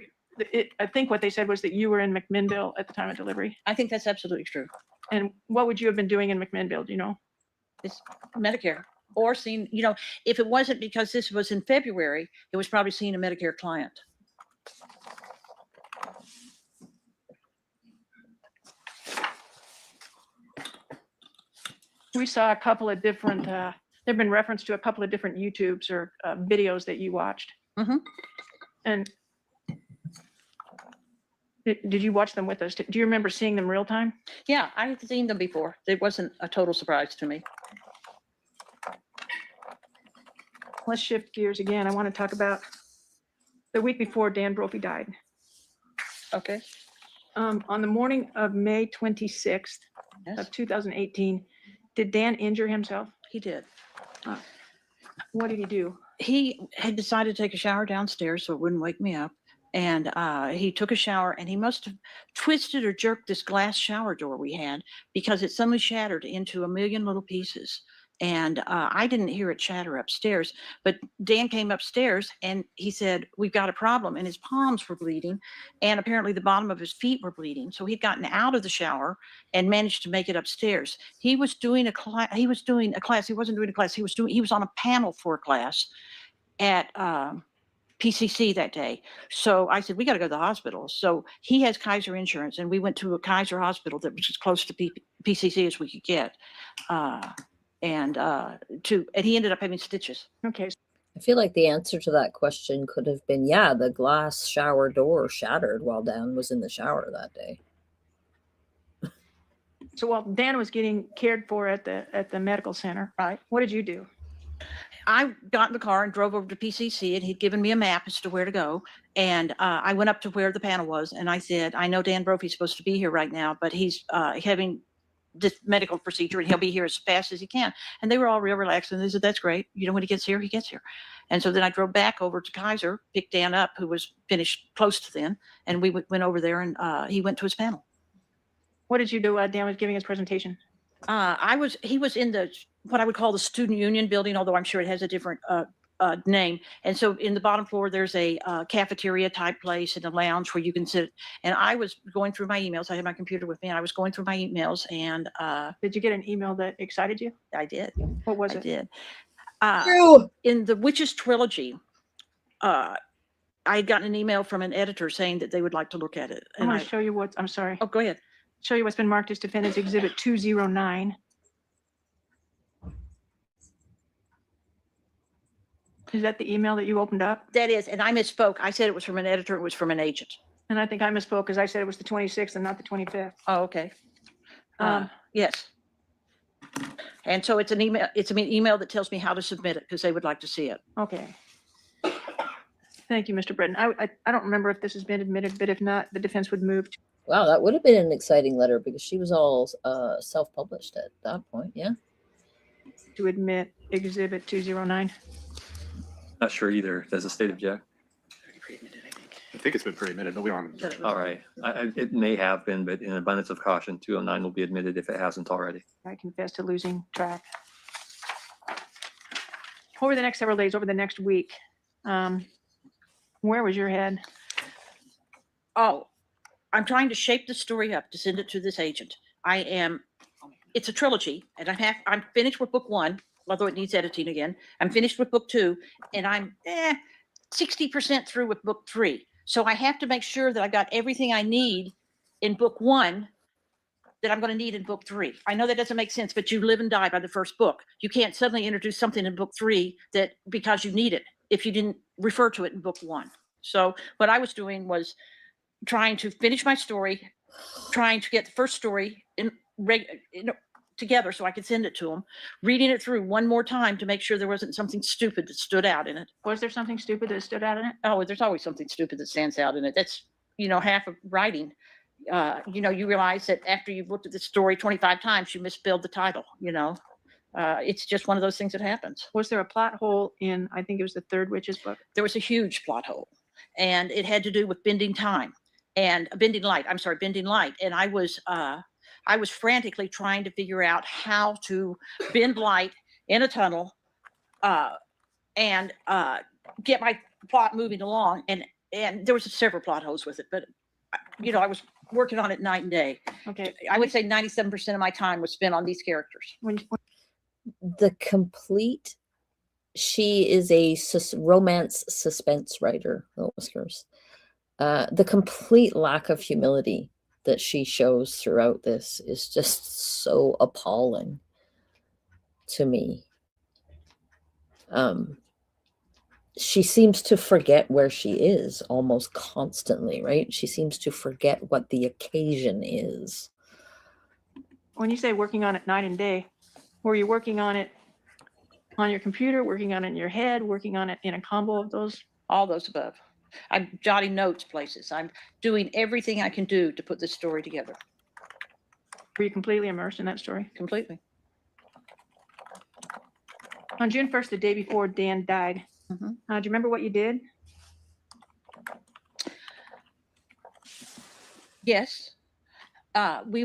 I think what they said was that you were in McMinnville at the time of delivery. I think that's absolutely true. And what would you have been doing in McMinnville, do you know? It's Medicare or seeing, you know, if it wasn't because this was in February, it was probably seeing a Medicare client. We saw a couple of different, there've been reference to a couple of different YouTubes or videos that you watched. Mhm. And did you watch them with us? Do you remember seeing them real time? Yeah, I've seen them before. It wasn't a total surprise to me. Let's shift gears again. I want to talk about the week before Dan Brophy died. Okay. On the morning of May 26th Yes, of 2018, did Dan injure himself? he did. What did he do? He had decided to take a shower downstairs so it wouldn't wake me up. And he took a shower and he must have twisted or jerked this glass shower door we had because it suddenly shattered into a million little pieces. And I didn't hear it shatter upstairs, but Dan came upstairs and he said, "We've got a problem." And his palms were bleeding and apparently the bottom of his feet were bleeding. So he'd gotten out of the shower and managed to make it upstairs. He was doing a class. He wasn't doing a class. He was on a panel for a class at PCC that day. So I said, "We got to go to the hospital." So he has Kaiser insurance and we went to a Kaiser hospital that was as close to PCC as we could get. And he ended up having stitches. Okay. I feel like the answer to that question could have been, yeah, the glass shower door shattered while Dan was in the shower that day. So while Dan was getting cared for at the medical center, Right. what did you do? I got in the car and drove over to PCC and he'd given me a map as to where to go. And I went up to where the panel was and I said, "I know Dan Brophy's supposed to be here right now, but he's having this medical procedure and he'll be here as fast as he can." And they were all real relaxed and they said, "That's great. You know, when he gets here, he gets here." And so then I drove back over to Kaiser, picked Dan up, who was finished close to then. And we went over there and he went to his panel. What did you do while Dan was giving his presentation? He was in the, what I would call the student union building, although I'm sure it has a different name. And so in the bottom floor, there's a cafeteria type place and a lounge where you can sit. And I was going through my emails. I had my computer with me and I was going through my emails and Did you get an email that excited you? I did. What was I it? did. Ew. In the Witches trilogy, I had gotten an email from an editor saying that they would like to look at it. I'm And going to show you I'm sorry. oh, go ahead. Show you what's been marked as Defendant's Exhibit 209. Is that the email that you opened up? That is, and I misspoke. I said it was from an editor. It was from an agent. And I think I misspoke because I said it was the 26th and not the 25th. Oh, okay. Um, Yes. And so it's an email. It's an email that tells me how to submit it because they would like to see it. Okay. Thank you, Mr. Britton. I don't remember if this has been admitted, but if not, the defense would move Wow, that would have been an exciting letter because she was all self-published at that point. Yeah. to admit Exhibit 209. Not sure either. Does the state object? I think it's been pre-admitted, but we don't. All right. It may have been, but in abundance of caution, 209 will be admitted if it hasn't already. I confess to losing track. Over the next several days, over the next week, where was your head? Oh, I'm trying to shape the story up to send it to this agent. It's a trilogy, and I'm finished with book 1, although it needs editing again. I'm finished with book 2, and I'm 60% through with book 3. So I have to make sure that I got everything I need in book 1 that I'm going to need in book 3. I know that doesn't make sense, but you live and die by the first book. You can't suddenly introduce something in book 3 that because you need it if you didn't refer to it in book 1. So what I was doing was trying to finish my story, trying to get the first story together so I could send it to them, reading it through one more time to make sure there wasn't something stupid that stood out in it. Was there something stupid that stood out in it? Oh, there's always something stupid that stands out in it. That's, half of writing. You realize that after you've looked at the story 25 times, you misspelled the title, It's just one of those things that happens. Was there a plot hole in, I think it was the third Witches book? There was a huge plot hole, and it had to do with bending time and bending light. Bending light. And I was frantically trying to figure out how to bend light in a tunnel and get my plot moving along. And there was several plot holes with it, but I was working on it night and day. Okay. I would say 97% of my time was spent on these characters. She is a romance suspense writer, the Whiskers. The complete lack of humility that she shows throughout this is just so appalling to me. She seems to forget where she is almost constantly, right? She seems to forget what the occasion is. When you say working on it night and day, were you working on it on your computer, working on it in your head, working on it in a combo of those? All those above. I'm jotting notes places. I'm doing everything I can do to put this story together. Were you completely immersed in that story? Completely. On June 1st, the day before Dan died, Mm-hmm. do you remember what you did? Yes. We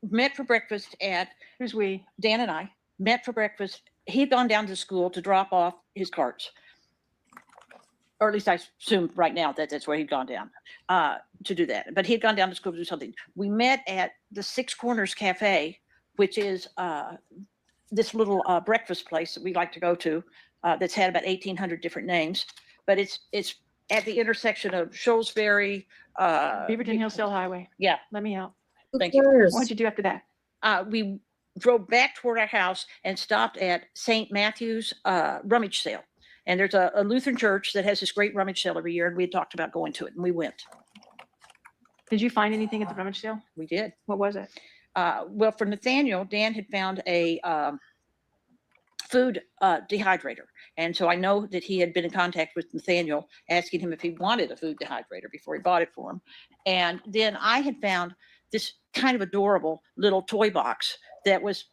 met for breakfast at, Who's we? Dan and I met for breakfast. He'd gone down to school to drop off his carts. Or at least I assume right now that that's where he'd gone down to do that. But he'd gone down to school to do something. We met at the Six Corners Cafe, which is this little breakfast place that we like to go to that's had about 1,800 different names. But it's at the intersection of Shrewsbury. Beaverton Hillsdale Highway. Yeah. Let me help. Thank you. What'd you do after that? We drove back toward our house and stopped at St. Matthew's rummage sale. And there's a Lutheran church that has this great rummage sale every year. And we had talked about going to it, and we went. Did you find anything at the rummage sale? We did. What was it? Well, for Nathaniel, Dan had found a food dehydrator. And so I know that he had been in contact with Nathaniel, asking him if he wanted a food dehydrator before he bought it for him. And then I had found this kind of adorable little toy box that was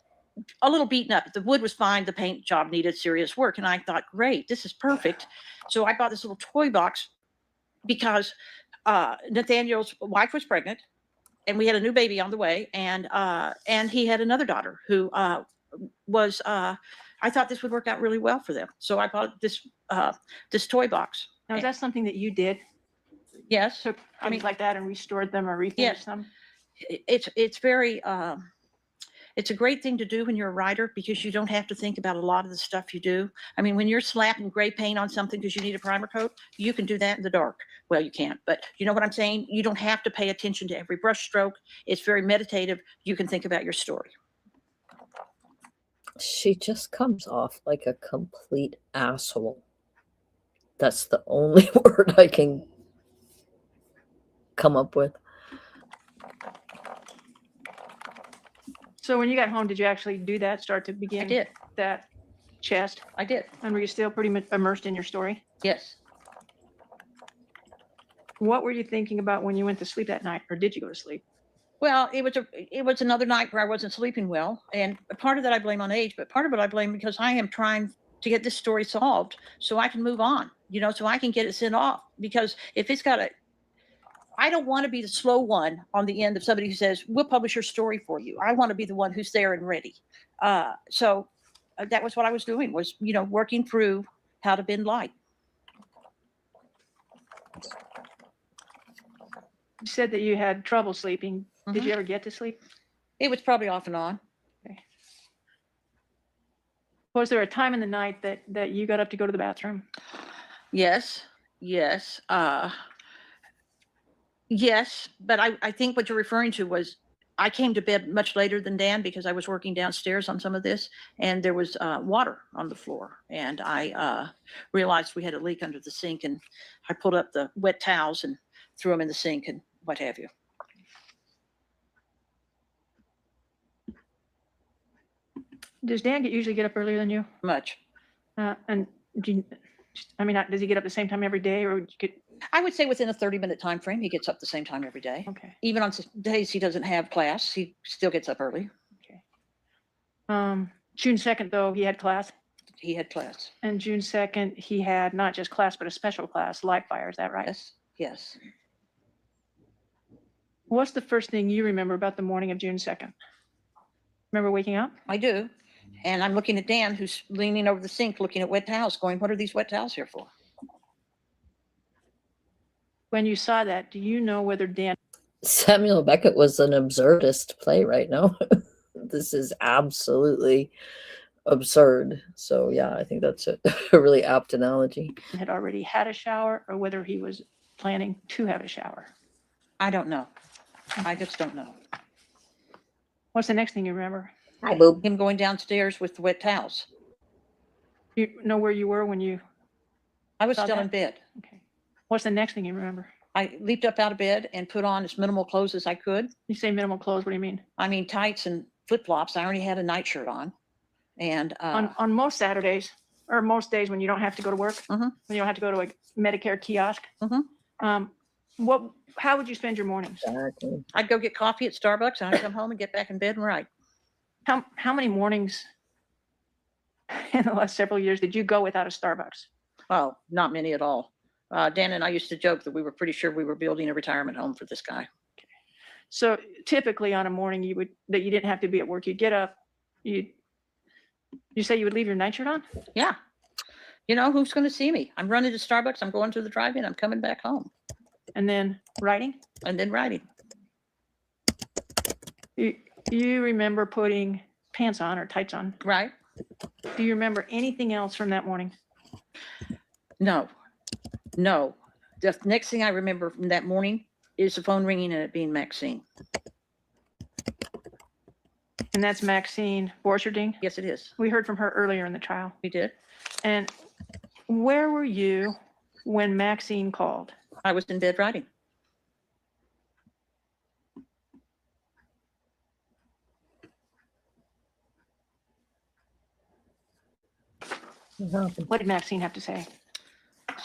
a little beaten up. The wood was fine. The paint job needed serious work. And I thought, great, this is perfect. So I bought this little toy box because Nathaniel's wife was pregnant and we had a new baby on the way. And he had another daughter who was, I thought this would work out really well for them. So I bought this toy box. Now, is that something that you did? Yes. Took things like that and restored them or refinished them? It's very, it's a great thing to do when you're a writer because you don't have to think about a lot of the stuff you do. I mean, when you're slapping gray paint on something because you need a primer coat, you can do that in the dark. Well, you can't, but you know what I'm saying? You don't have to pay attention to every brush stroke. It's very meditative. You can think about your story. She just comes off like a complete asshole. That's the only word I can come up with. So when you got home, did you actually do that? Start to begin I did. that chest? I did. And were you still pretty much immersed in your story? Yes. What were you thinking about when you went to sleep that night, or did you go to sleep? Well, it was another night where I wasn't sleeping well, and part of that I blame on age, but part of it I blame because I am trying to get this story solved so I can move on, so I can get it sent off. Because if it's got a, I don't want to be the slow one on the end of somebody who says, we'll publish your story for you. I want to be the one who's there and ready. So that was what I was doing, was, working through how to bend light. You said that you had trouble sleeping. Did Mhm. you ever get to sleep? It was probably off and on. Was there a time in the night that you got up to go to the bathroom? Yes, yes, yes. But I think what you're referring to was I came to bed much later than Dan because I was working downstairs on some of this, and there was water on the floor, and I realized we had a leak under the sink, and I pulled up the wet towels and threw them in the sink and what have you. Does Dan usually get up earlier than you? Much. And does he get up the same time every day, or would you get? I would say within a 30-minute time frame, he gets up the same time every day. Okay. Even on days he doesn't have class, he still gets up early. Okay. June 2nd, though, he had class. He had class. And June 2nd, he had not just class, but a special class, live fire. Is that right? Yes. Yes. What's the first thing you remember about the morning of June 2nd? Remember waking up? I do. And I'm looking at Dan, who's leaning over the sink, looking at wet towels, going, what are these wet towels here for? When you saw that, do you know whether Dan? Samuel Beckett was an absurdist playwright. No, this is absolutely absurd. So yeah, I think that's a really apt analogy. Had already had a shower, or whether he was planning to have a shower? I don't know. I just don't know. What's the next thing you remember? Hi, Boob. Him going downstairs with the wet towels. You know where you were when you? I was Saw still that? in bed. Okay. What's the next thing you remember? I leaped up out of bed and put on as minimal clothes as I could. You say minimal clothes. What do you mean? I mean, tights and flip flops. I already had a nightshirt on. And On most Saturdays, or most days when you don't have to go to work, Mhm. when you don't have to go to a Medicare kiosk, Mhm. How would you spend your mornings? Exactly. I'd go get coffee at Starbucks and I'd come home and get back in bed and write. How many mornings in the last several years did you go without a Starbucks? Oh, not many at all. Dan and I used to joke that we were pretty sure we were building a retirement home for this guy. So typically on a morning you didn't have to be at work. You'd get up, you say you would leave your nightshirt on? Yeah. Who's going to see me? I'm running to Starbucks. I'm going to the drive-in. I'm coming back home. And then writing? And then writing. You remember putting pants on or tights on? Right? Do you remember anything else from that morning? No. The next thing I remember from that morning is the phone ringing and it being Maxine. And that's Maxine Borcherding. Yes, it is. We heard from her earlier in the trial. We did. And where were you when Maxine called? I was in bed writing. What did Maxine have to say?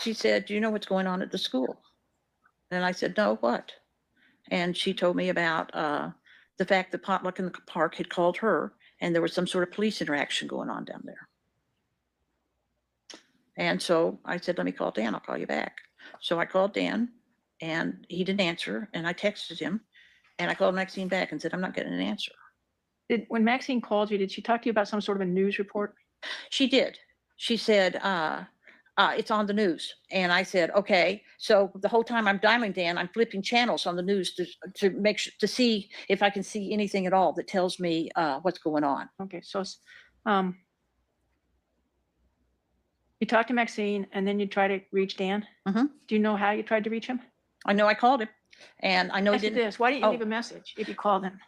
She said, do you know what's going on at the school? And I said, no, what? And she told me about the fact that Potluck in the Park had called her and there was some sort of police interaction going on down there. And so I said, let me call Dan. I'll call you back. So I called Dan and he didn't answer. And I texted him and I called Maxine back and said, I'm not getting an answer. When Maxine called you, did she talk to you about some sort of a news report? She did. She said, it's on the news. And I said, okay. So the whole time I'm dialing Dan, I'm flipping channels on the news to make sure, to see if I can see anything at all that tells me what's going on. Okay, so you talked to Maxine and then you try to reach Dan. Mhm. Do you know how you tried to reach him? I know I called him and I know he Ask you didn't. this, why didn't you Oh. leave a message if you called him?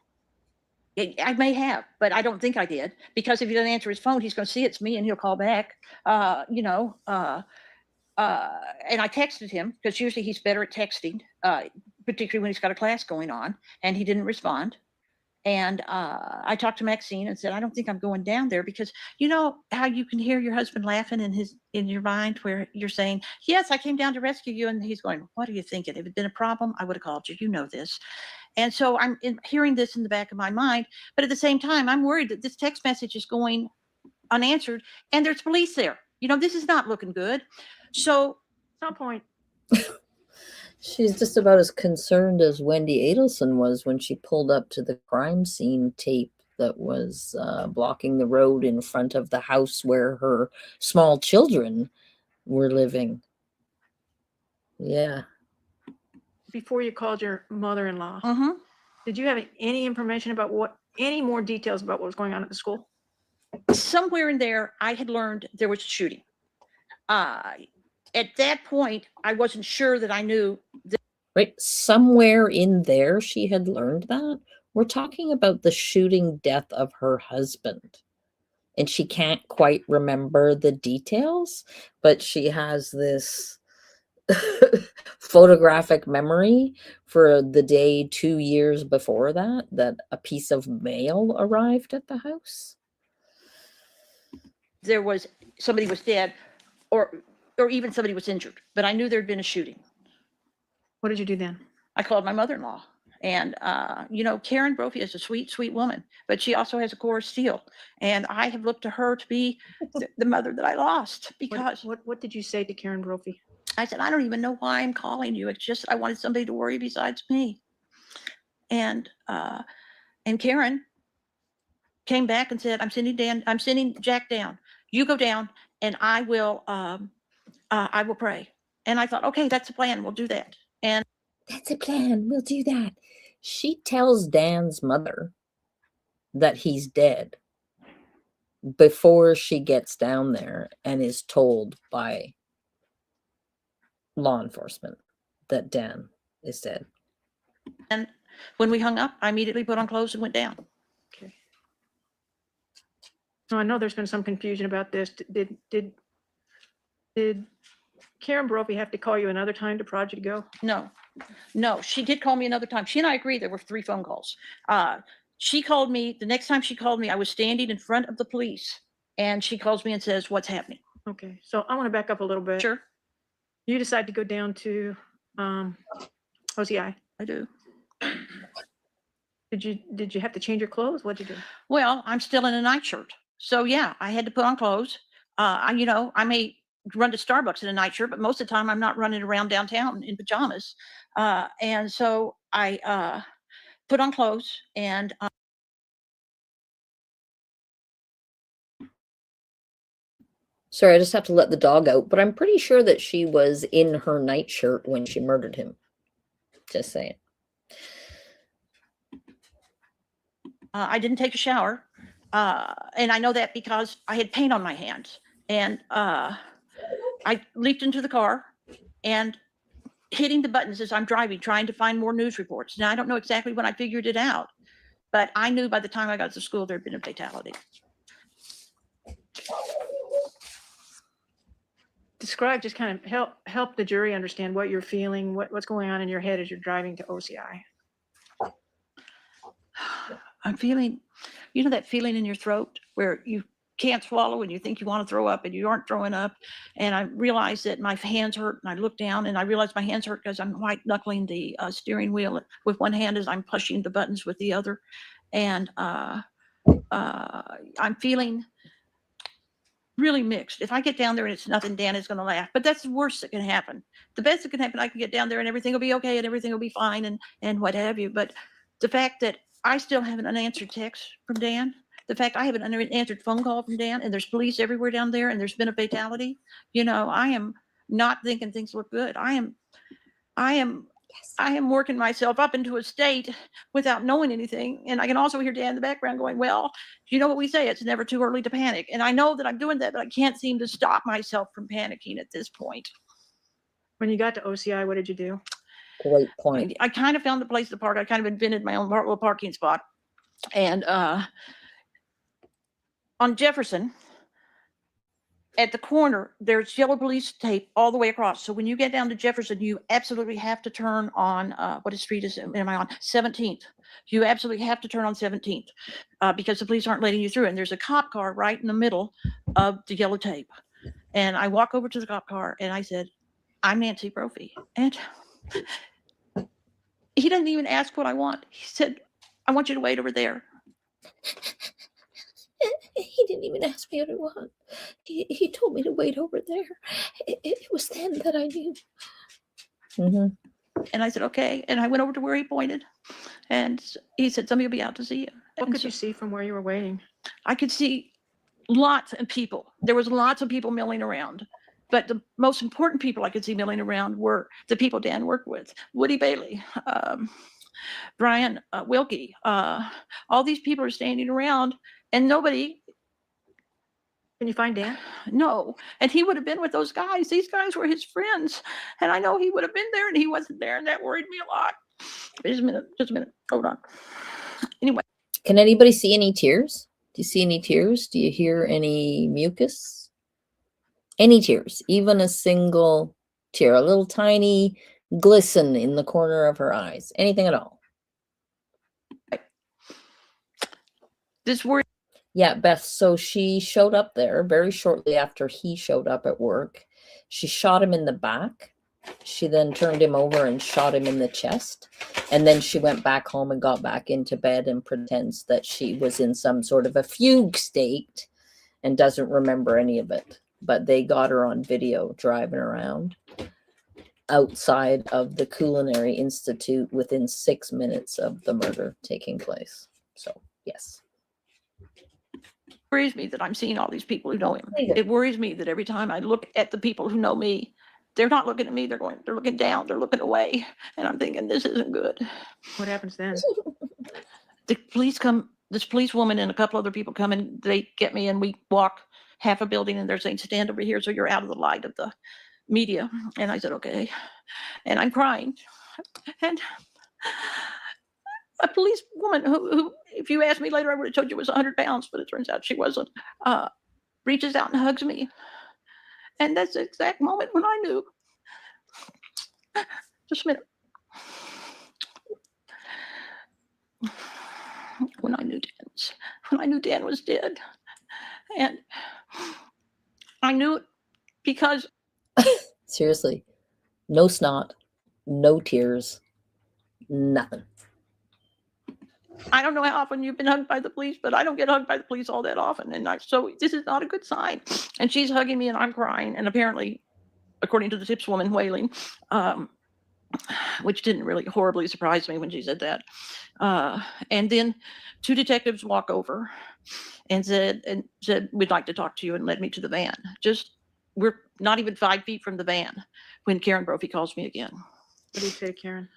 I may have, but I don't think I did, because if he doesn't answer his phone, he's going to see it's me and he'll call back. And I texted him because usually he's better at texting, particularly when he's got a class going on, and he didn't respond. And I talked to Maxine and said, I don't think I'm going down there, because you know how you can hear your husband laughing in your mind, where you're saying, yes, I came down to rescue you. And he's going, what are you thinking? If it had been a problem, I would have called you. You know this. And so I'm hearing this in the back of my mind. But at the same time, I'm worried that this text message is going unanswered and there's police there. You know, this is not looking good. So Some point. She's just about as concerned as Wendy Adelson was when she pulled up to the crime scene tape that was blocking the road in front of the house where her small children were living. Yeah. Before you called your mother-in-law, mhm. did you have any information about any more details about what was going on at the school? Somewhere in there, I had learned there was a shooting. At that point, I wasn't sure that I knew. Right. Somewhere in there, she had learned that. We're talking about the shooting death of her husband. And she can't quite remember the details, but she has this photographic memory for the day 2 years before that a piece of mail arrived at the house. There was somebody was dead, or even somebody was injured, but I knew there'd been a shooting. What did you do then? I called my mother-in-law, and you know, Karen Brophy is a sweet, sweet woman, but she also has a core of steel, and I have looked to her to be the mother that I lost, because What did you say to Karen Brophy? I said, I don't even know why I'm calling you. It's just I wanted somebody to worry besides me. And Karen came back and said, I'm sending Jack down. You go down, and I will pray. And I thought, okay, that's a plan. We'll do that. And That's a plan. We'll do that. She tells Dan's mother that he's dead before she gets down there and is told by law enforcement that Dan is dead. And when we hung up, I immediately put on clothes and went down. Okay. So I know there's been some confusion about this. Did Karen Brophy have to call you another time to prod you to go? No, she did call me another time. She and I agreed there were 3 phone calls. She called me, the next time she called me, I was standing in front of the police, and she calls me and says, what's happening? Okay, so I want to back up a little bit. Sure, You decide to go down to OCI. I do. Did you have to change your clothes? What'd you do? Well, I'm still in a nightshirt. So yeah, I had to put on clothes. You know, I may run to Starbucks in a nightshirt, but most of the time I'm not running around downtown in pajamas. And so I put on clothes, and Sorry, I just have to let the dog out, but I'm pretty sure that she was in her nightshirt when she murdered him. Just saying. I didn't take a shower. And I know that because I had paint on my hands. And I leaped into the car and hitting the buttons as I'm driving, trying to find more news reports. Now, I don't know exactly when I figured it out, but I knew by the time I got to school, there'd been a fatality. Describe, just kind of help the jury understand what you're feeling, what's going on in your head as you're driving to OCI. I'm feeling, you know, that feeling in your throat where you can't swallow and you think you want to throw up and you aren't throwing up. And I realized that my hands hurt, and I look down and I realize my hands hurt because I'm white knuckling the steering wheel with one hand as I'm pushing the buttons with the other. And I'm feeling really mixed. If I get down there and it's nothing, Dan is going to laugh, but that's the worst that can happen. The best that can happen, I can get down there and everything will be okay and everything will be fine and what have you. But the fact that I still have an unanswered text from Dan, the fact I have an unanswered phone call from Dan, and there's police everywhere down there, and there's been a fatality, you know, I am not thinking things look good. I am working myself up into a state without knowing anything. And I can also hear Dan in the background going, well, you know what we say, it's never too early to panic. And I know that I'm doing that, but I can't seem to stop myself from panicking at this point. When you got to OCI, what did you do? Great point. I kind of found the place to park. I kind of invented my own little parking spot. And on Jefferson, at the corner, there's yellow police tape all the way across. So when you get down to Jefferson, you absolutely have to turn on, what street am I on? 17th. You absolutely have to turn on 17th because the police aren't letting you through. And there's a cop car right in the middle of the yellow tape. And I walk over to the cop car and I said, I'm Nancy Brophy. And he didn't even ask what I want. He said, I want you to wait over there. He didn't even ask me what I want. He told me to wait over there. It was then that I knew. Mm-hmm. And I said, okay. And I went over to where he pointed. And he said, somebody will be out to see you. What And could you see from where you were waiting? I could see lots of people. There was lots of people milling around. But the most important people I could see milling around were the people Dan worked with. Woody Bailey, Brian Wilkie. All these people are standing around and nobody. Can you find Dan? No. And he would have been with those guys. These guys were his friends. And I know he would have been there and he wasn't there. And that worried me a lot. Just a minute. Hold on. Anyway. Can anybody see any tears? Do you see any tears? Do you hear any mucus? Any tears, even a single tear, a little tiny glisten in the corner of her eyes, anything at all? This worried. Yeah, Beth. So she showed up there very shortly after he showed up at work. She shot him in the back. She then turned him over and shot him in the chest. And then she went back home and got back into bed and pretends that she was in some sort of a fugue state and doesn't remember any of it. But they got her on video driving around outside of the Culinary Institute within 6 minutes of the murder taking place. So, yes. It worries me that I'm seeing all these people who know him. Yeah. It worries me that every time I look at the people who know me, they're not looking at me. They're looking down. They're looking away. And I'm thinking, this isn't good. What happens then? The police come, this police woman and a couple other people come and they get me and we walk half a building and they're saying, stand over here so you're out of the light of the media. And I said, okay. And I'm crying. And a police woman who if you asked me later, I would have told you was 100 pounds, but it turns out she wasn't, reaches out and hugs me. And that's the exact moment when I knew. Just a minute. When I knew Dan was dead. And I knew it because. Seriously, no snot, no tears, nothing. I don't know how often you've been hugged by the police, but I don't get hugged by the police all that often. And so this is not a good sign. And she's hugging me and I'm crying. And apparently, according to the tips woman, wailing, which didn't really horribly surprise me when she said that. And then 2 detectives walk over and said, we'd like to talk to you, and led me to the van. We're not even 5 feet from the van when Karen Brophy calls me again. What do you say, Karen?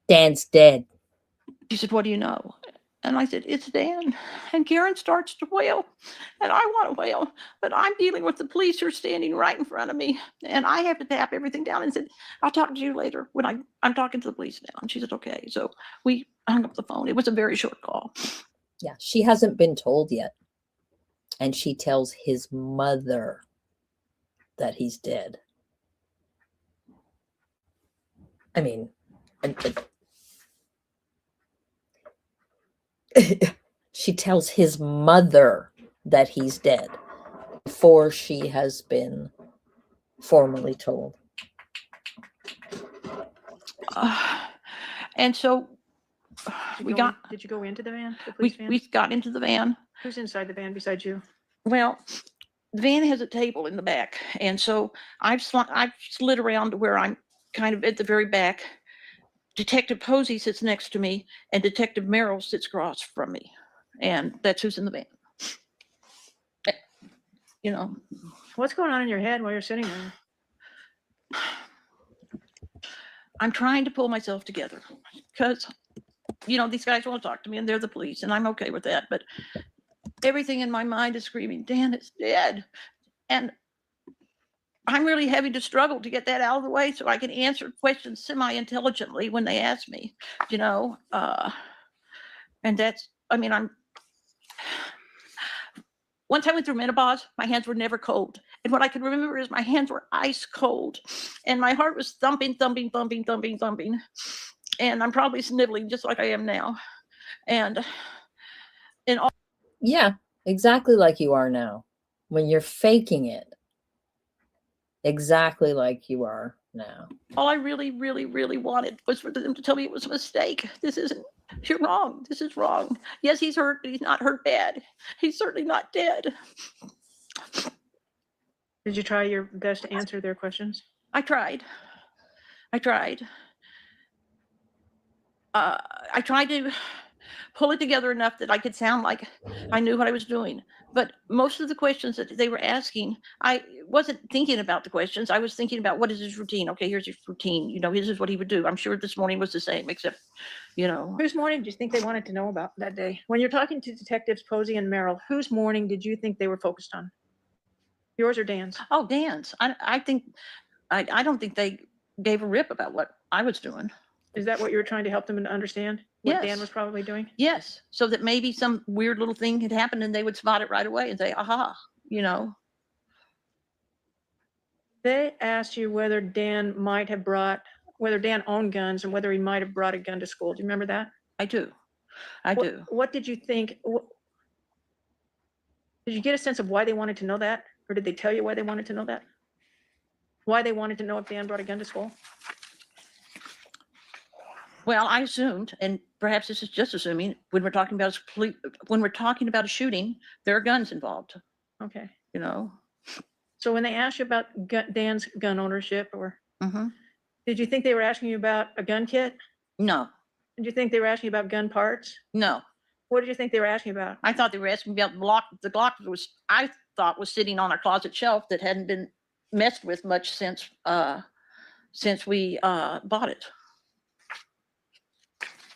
Dan's dead. She said, what do you know? And I said, it's Dan. And Karen starts to wail. And I want to wail, but I'm dealing with the police who are standing right in front of me. And I have to tap everything down and said, I'll talk to you later when I'm talking to the police now. And she said, okay. So we hung up the phone. It was a very short call. Yeah, she hasn't been told yet. And she tells his mother that he's dead. I mean, she tells his mother that he's dead before she has been formally told. And so Did you go into the van? The we police van? we got into the van. Who's inside the van besides you? Well, the van has a table in the back. And so I've slid around to where I'm kind of at the very back. Detective Posey sits next to me and Detective Merrill sits across from me. And that's who's in the van. You know, What's going on in your head while you're sitting there? I'm trying to pull myself together because, these guys want to talk to me and they're the police and I'm okay with that. But everything in my mind is screaming, Dan is dead. And I'm really having to struggle to get that out of the way so I can answer questions semi-intelligently when they ask me, and that's, once I went through menopause, my hands were never cold. And what I can remember is my hands were ice cold and my heart was thumping, thumping, thumping, thumping, thumping. And I'm probably sniveling just like I am now. And all. Yeah, exactly like you are now. When you're faking it, exactly like you are now. All I really, really, really wanted was for them to tell me it was a mistake. You're wrong. This is wrong. Yes, he's hurt, but he's not hurt bad. He's certainly not dead. Did you try your best to answer their questions? I tried. I tried to pull it together enough that I could sound like I knew what I was doing. But most of the questions that they were asking, I wasn't thinking about the questions. I was thinking about what is his routine? Okay, here's his routine. You know, this is what he would do. I'm sure this morning was the same, except, you know. Whose morning do you think they wanted to know about that day? When you're talking to Detectives Posey and Merrill, whose morning did you think they were focused on? Yours or Dan's? Oh, Dan's. I don't think they gave a rip about what I was doing. Is that what you were trying to help them to understand? What Yes. Dan was probably doing? Yes. So that maybe some weird little thing had happened and they would spot it right away and say, aha, you know. They asked you whether Dan owned guns and whether he might have brought a gun to school. Do you remember that? I do. What did you think? Did you get a sense of why they wanted to know that? Or did they tell you why they wanted to know that? Why they wanted to know if Dan brought a gun to school? Well, I assumed, and perhaps this is just assuming, when we're talking about a shooting, there are guns involved, Okay. you know. So when they asked you about Dan's gun ownership, or Mm-hmm. did you think they were asking you about a gun kit? No, Did you think they were asking you about gun parts? no. What did you think they were asking about? I thought they were asking me about the Glock I thought was sitting on our closet shelf that hadn't been messed with much since we bought it.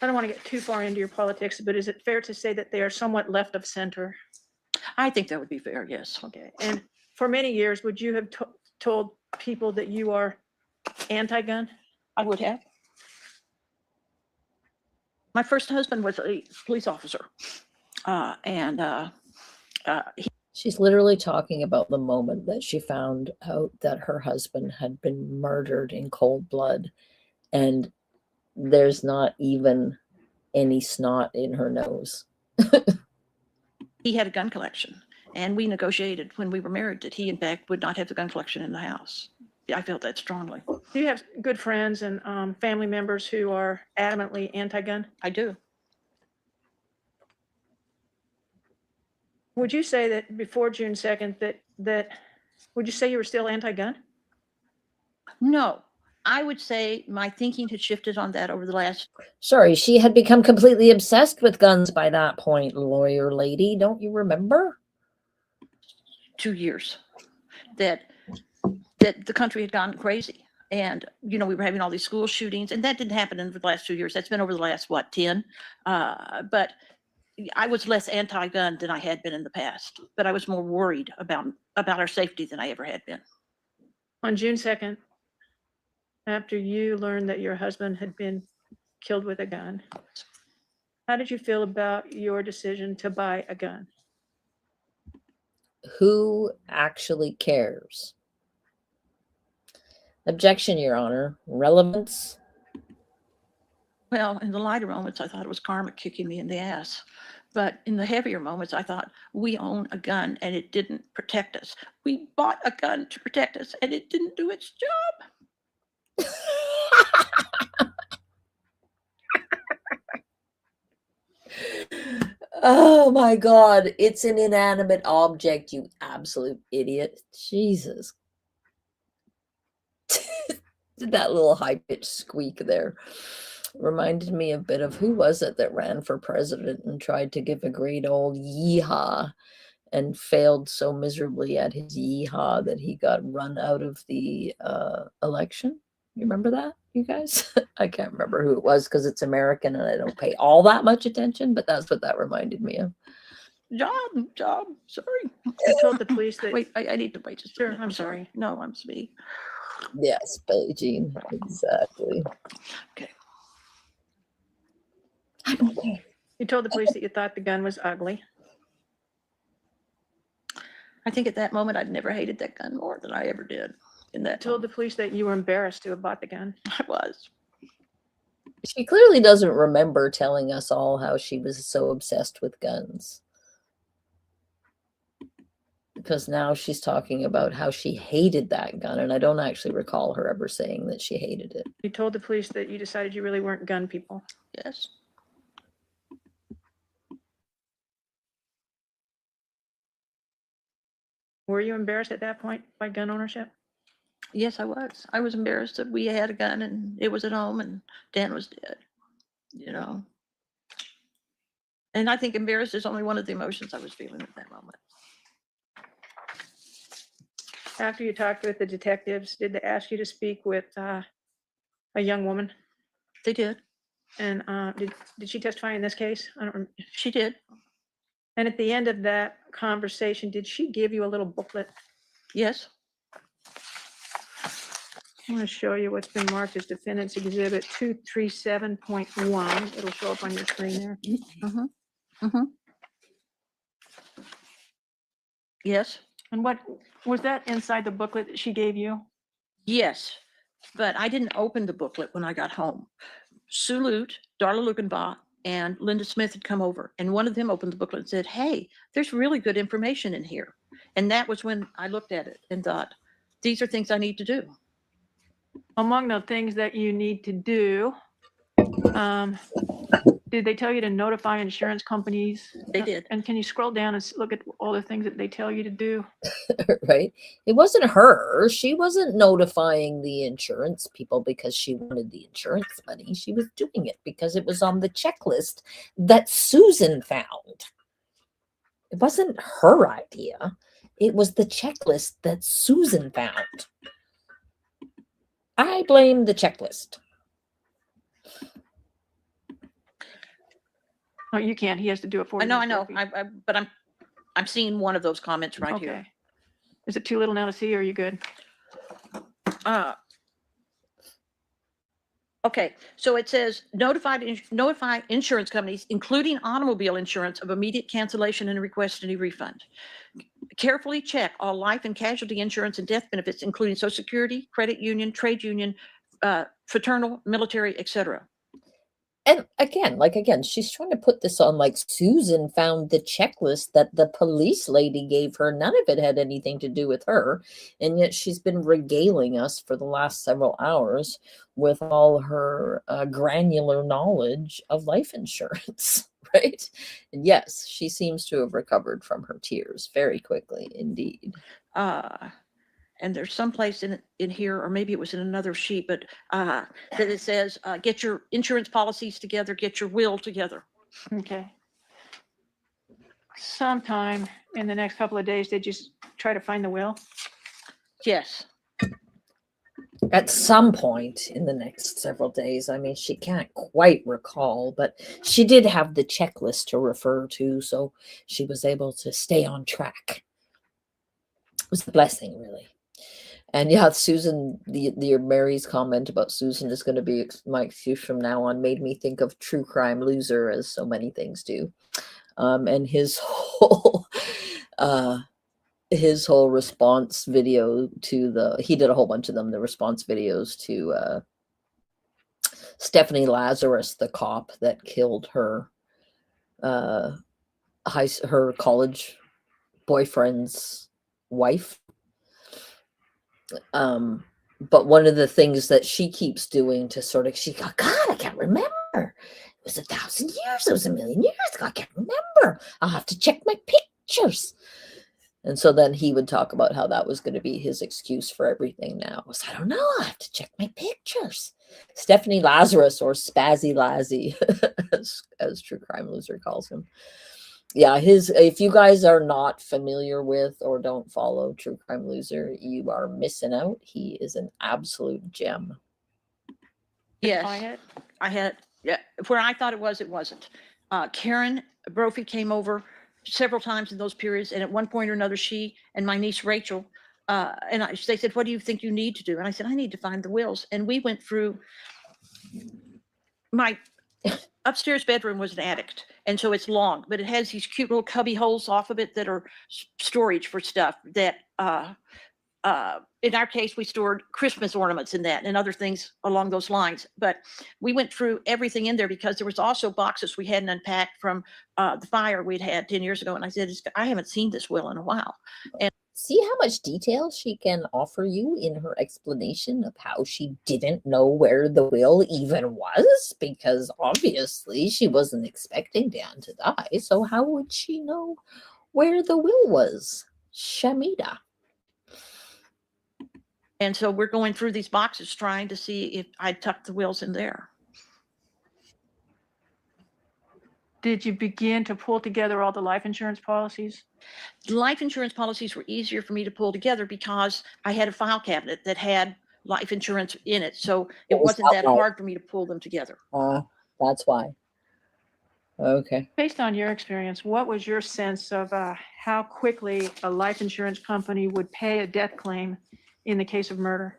I don't want to get too far into your politics, but is it fair to say that they are somewhat left of center? I think that would be fair, yes. Okay. And for many years, would you have told people that you are anti-gun? I would have. My first husband was a police officer, She's literally talking about the moment that she found out that her husband had been murdered in cold blood, and there's not even any snot in her nose. he had a gun collection, and we negotiated when we were married that he, in fact, would not have the gun collection in the house. I felt that strongly. Do you have good friends and family members who are adamantly anti-gun? I do. Would you say that before June 2nd would you say you were still anti-gun? No, I would say my thinking had shifted on that over the last. Sorry, she had become completely obsessed with guns by that point, lawyer lady. Don't you remember? 2 years that the country had gone crazy. And, you know, we were having all these school shootings, and that didn't happen in the last 2 years. That's been over the last, 10? But I was less anti-gun than I had been in the past, but I was more worried about our safety than I ever had been. On June 2nd, after you learned that your husband had been killed with a gun, how did you feel about your decision to buy a gun? Who actually cares? Objection, Your Honor. Relevance? Well, in the lighter moments, I thought it was karma kicking me in the ass. But in the heavier moments, I thought, we own a gun and it didn't protect us. We bought a gun to protect us and it didn't do its job. Oh my God. It's an inanimate object, you absolute idiot. Jesus. That little high-pitched squeak there reminded me a bit of, who was it that ran for president and tried to give a great old yeehaw and failed so miserably at his yeehaw that he got run out of the election? You remember that, you guys? I can't remember who it was because it's American and I don't pay all that much attention, but that's what that reminded me of. Job, sorry. You told the police that. Wait, I need to wait just a Sure, minute. I'm sorry. No, I'm speaking. Yes, Billie Jean, exactly. Okay. You told the police that you thought the gun was ugly. I think at that moment, I'd never hated that gun more than I ever did in that Told the moment. police that you were embarrassed to have bought the gun. I was. She clearly doesn't remember telling us all how she was so obsessed with guns. Because now she's talking about how she hated that gun, and I don't actually recall her ever saying that she hated it. You told the police that you decided you really weren't gun people. Yes. Were you embarrassed at that point by gun ownership? Yes, I was. I was embarrassed that we had a gun and it was at home and Dan was dead, you know. And I think embarrassed is only one of the emotions I was feeling at that moment. After you talked with the detectives, did they ask you to speak with a young woman? They did. And did she testify in this case? I don't. She did. And at the end of that conversation, did she give you a little booklet? Yes. I'm going to show you what's been marked as Defendant's Exhibit 237.1. It'll show up on your screen there. Mm-hmm. Mm-hmm. Yes. And what was that inside the booklet that she gave you? Yes. But I didn't open the booklet when I got home. Sue Lute, Darla Lugenbaugh, and Linda Smith had come over, and one of them opened the booklet and said, "Hey, there's really good information in here." And that was when I looked at it and thought, these are things I need to do. Among the things that you need to do, did they tell you to notify insurance companies? They did. And can you scroll down and look at all the things that they tell you to do? Right? It wasn't her. She wasn't notifying the insurance people because she wanted the insurance money. She was doing it because it was on the checklist that Susan found. It wasn't her idea. It was the checklist that Susan found. I blame the checklist. Oh, you can't. He has to do it for I you. know, Ms. I know. Brophy. But I'm seeing one of those comments right Okay. here. Is it too little now to see, or are you good? Okay, so it says notify insurance companies, including automobile insurance, of immediate cancellation and request any refund. Carefully check all life and casualty insurance and death benefits, including Social Security, credit union, trade union, fraternal, military, etc. And again, she's trying to put this on like Susan found the checklist that the police lady gave her. None of it had anything to do with her. And yet she's been regaling us for the last several hours with all her granular knowledge of life insurance, right? And yes, she seems to have recovered from her tears very quickly indeed. And there's some place in here, or maybe it was in another sheet, but that it says, get your insurance policies together, get your will together. Okay. Sometime in the next couple of days, did you try to find the will? Yes. At some point in the next several days. I mean, she can't quite recall, but she did have the checklist to refer to, so she was able to stay on track. It was a blessing, really. And yeah, Susan, the Mary's comment about Susan is going to be my excuse from now on made me think of True Crime Loser, as so many things do. And his whole response video to he did a whole bunch of them, the response videos to Stephanie Lazarus, the cop that killed her her college boyfriend's wife. But one of the things that she keeps doing to sort of, she got, God, I can't remember. It was 1,000 years. It was 1,000,000 years ago. I can't remember. I'll have to check my pictures. And so then he would talk about how that was going to be his excuse for everything now. Was, I don't know. I'll have to check my pictures. Stephanie Lazarus, or Spazzy Lazzy, as True Crime Loser calls him. Yeah, if you guys are not familiar with or don't follow True Crime Loser, you are missing out. He is an absolute gem. Yes, I had, yeah, where I thought it wasn't. Karen Brophy came over several times in those periods, and at one point or another, she and my niece Rachel, they said, what do you think you need to do? And I said, I need to find the wills. And we went through my upstairs bedroom was an attic, and so it's long, but it has these cute little cubby holes off of it that are storage for stuff that in our case, we stored Christmas ornaments in that and other things along those lines. But we went through everything in there because there was also boxes we hadn't unpacked from the fire we'd had 10 years ago. And I said, I haven't seen this will in a while. And see how much detail she can offer you in her explanation of how she didn't know where the will even was, because obviously she wasn't expecting Dan to die. So how would she know where the will was? Shamita. And so we're going through these boxes trying to see if I tucked the wills in there. Did you begin to pull together all the life insurance policies? Life insurance policies were easier for me to pull together because I had a file cabinet that had life insurance in it. So it wasn't that hard for me to pull them together. That's why. Okay. Based on your experience, what was your sense of how quickly a life insurance company would pay a death claim in the case of murder?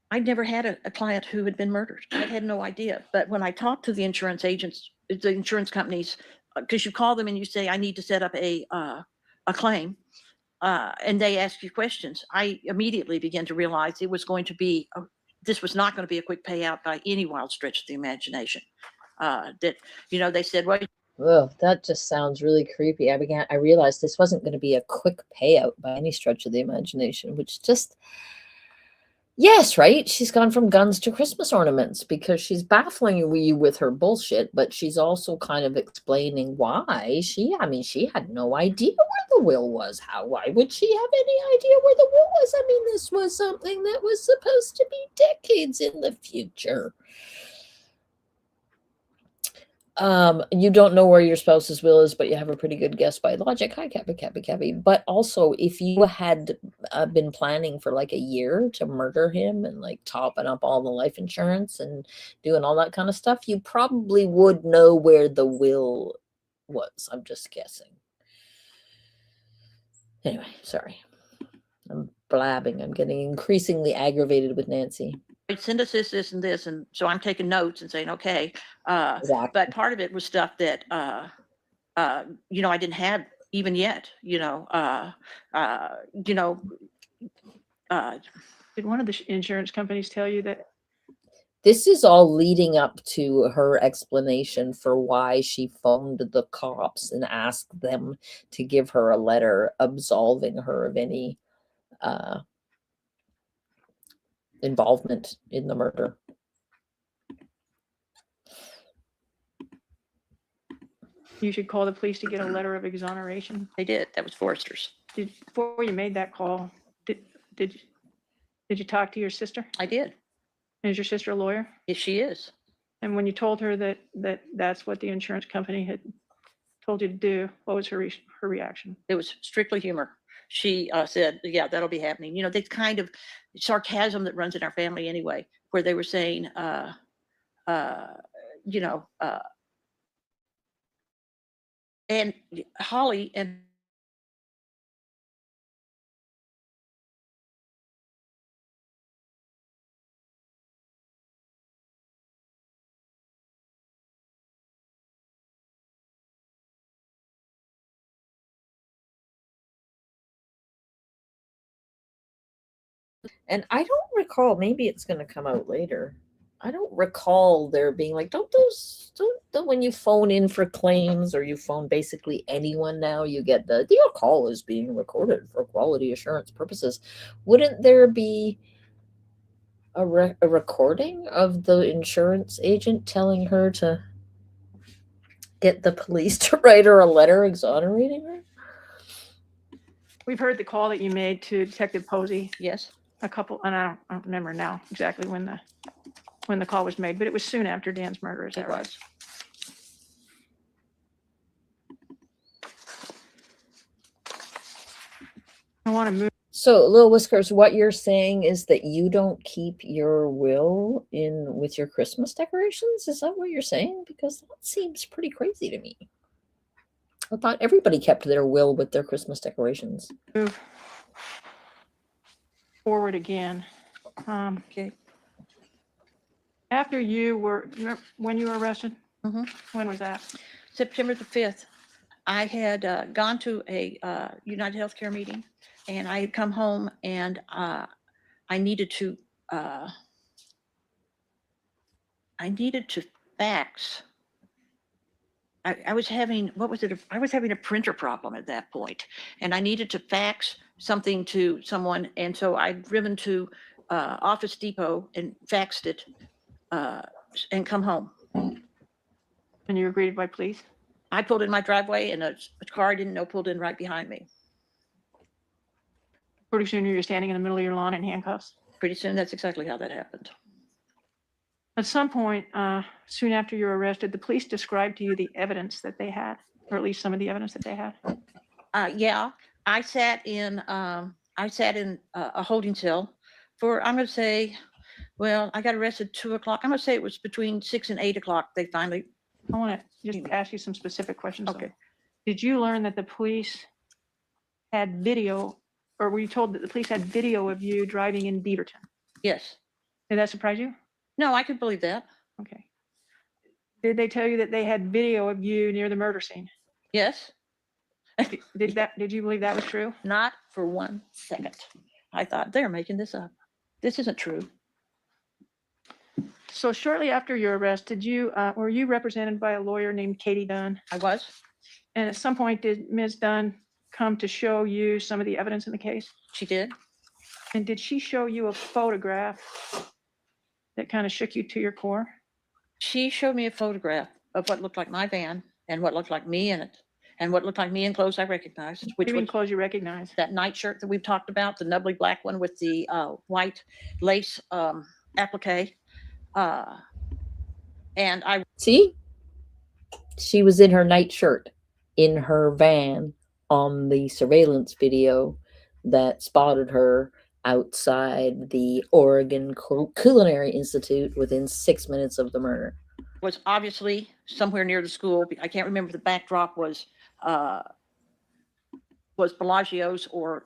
I'd never had a client who had been murdered. I had no idea. But when I talked to the insurance agents, the insurance companies, because you call them and you say, I need to set up a claim, and they ask you questions, I immediately began to realize it was going to be, this was not going to be a quick payout by any wild stretch of the imagination. That, they said, well, oh, that just sounds really creepy. I realized this wasn't going to be a quick payout by any stretch of the imagination, which just, yes, right? She's gone from guns to Christmas ornaments because she's baffling you with her bullshit, but she's also kind of explaining why she had no idea where the will was. Why would she have any idea where the will was? I mean, this was something that was supposed to be decades in the future. You don't know where your spouse's will is, but you have a pretty good guess by logic. Hi, Cappy. But also, if you had been planning for like a year to murder him and like topping up all the life insurance and doing all that kind of stuff, you probably would know where the will was. I'm just guessing. Anyway, sorry. I'm blabbing. I'm getting increasingly aggravated with Nancy. send us this and this. And so I'm taking notes and saying, okay. Exactly. But part of it was stuff that, I didn't have even yet, Did one of the insurance companies tell you that? This is all leading up to her explanation for why she phoned the cops and asked them to give her a letter absolving her of any involvement in the murder. You should call the police to get a letter of exoneration. they did. That was Forrester's. Before you made that call, did you talk to your sister? I did. Is your sister a lawyer? Yes, she is. And when you told her that's what the insurance company had told you to do, what was her reaction? It was strictly humor. She said, yeah, that'll be happening. This kind of sarcasm that runs in our family anyway, where they were saying, and Holly and And I don't recall, maybe it's going to come out later. I don't recall there being like, don't when you phone in for claims or you phone basically anyone now, you get your call is being recorded for quality assurance purposes. Wouldn't there be a recording of the insurance agent telling her to get the police to write her a letter exonerating her? We've heard the call that you made to Detective Posey. yes, A couple, and I don't remember now exactly when the call was made, but it was soon after Dan's murder. Is that it right? was. I want to move. So, Little Whiskers, what you're saying is that you don't keep your will in with your Christmas decorations? Is that what you're saying? Because that seems pretty crazy to me. I thought everybody kept their will with their Christmas decorations. Move forward again. Okay. After you were, when you were arrested? Mhm. When was that? September the 5th, I had gone to a United Healthcare meeting, and I had come home, and I needed to uh, fax. I was having, what was it? I was having a printer problem at that point, and I needed to fax something to someone. And so I'd driven to Office Depot and faxed it and come home. And you were greeted by police? I pulled in my driveway, and a car I didn't know pulled in right behind me. Pretty soon you were standing in the middle of your lawn in handcuffs? Pretty soon, that's exactly how that happened. At some point, soon after you were arrested, the police described to you the evidence that they had, or at least some of the evidence that they had? Yeah, I sat in a holding cell for, I'm going to say, well, I got arrested 2 o'clock. I'm going to say it was between 6 and 8 o'clock. They finally, I want to just ask you some specific questions. though. okay. Did you learn that the police had video, or were you told that the police had video of you driving in Beaverton? Yes. Did that surprise you? No, I could believe that. Okay. Did they tell you that they had video of you near the murder scene? Yes. Did you believe that was true? Not for 1 second. I thought they're making this up. This isn't true. So shortly after your arrest, were you represented by a lawyer named Katie Dunn? I was. And at some point, did Ms. Dunn come to show you some of the evidence in the case? She did. And did she show you a photograph that kind of shook you to your core? She showed me a photograph of what looked like my van and what looked like me in it and what looked like me in clothes I recognized, Which which even was clothes you recognize? that nightshirt that we've talked about, the nubbly black one with the white lace applique. And I See? She was in her nightshirt in her van on the surveillance video that spotted her outside the Oregon Culinary Institute within 6 minutes of the murder. was obviously somewhere near the school. I can't remember if the backdrop was Bellagio's or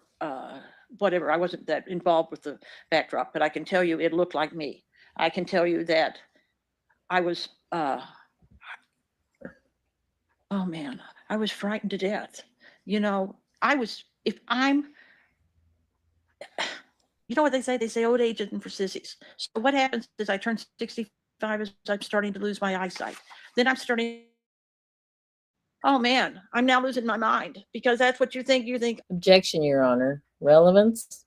whatever. I wasn't that involved with the backdrop, but I can tell you it looked like me. I can tell you that I was, oh man, I was frightened to death. You know, if I'm, you know what they say? They say old age isn't for sissies. So what happens is I turn 65 as I'm starting to lose my eyesight. Then I'm starting, oh man, I'm now losing my mind because that's what you think. You think, Objection, Your Honor. Relevance?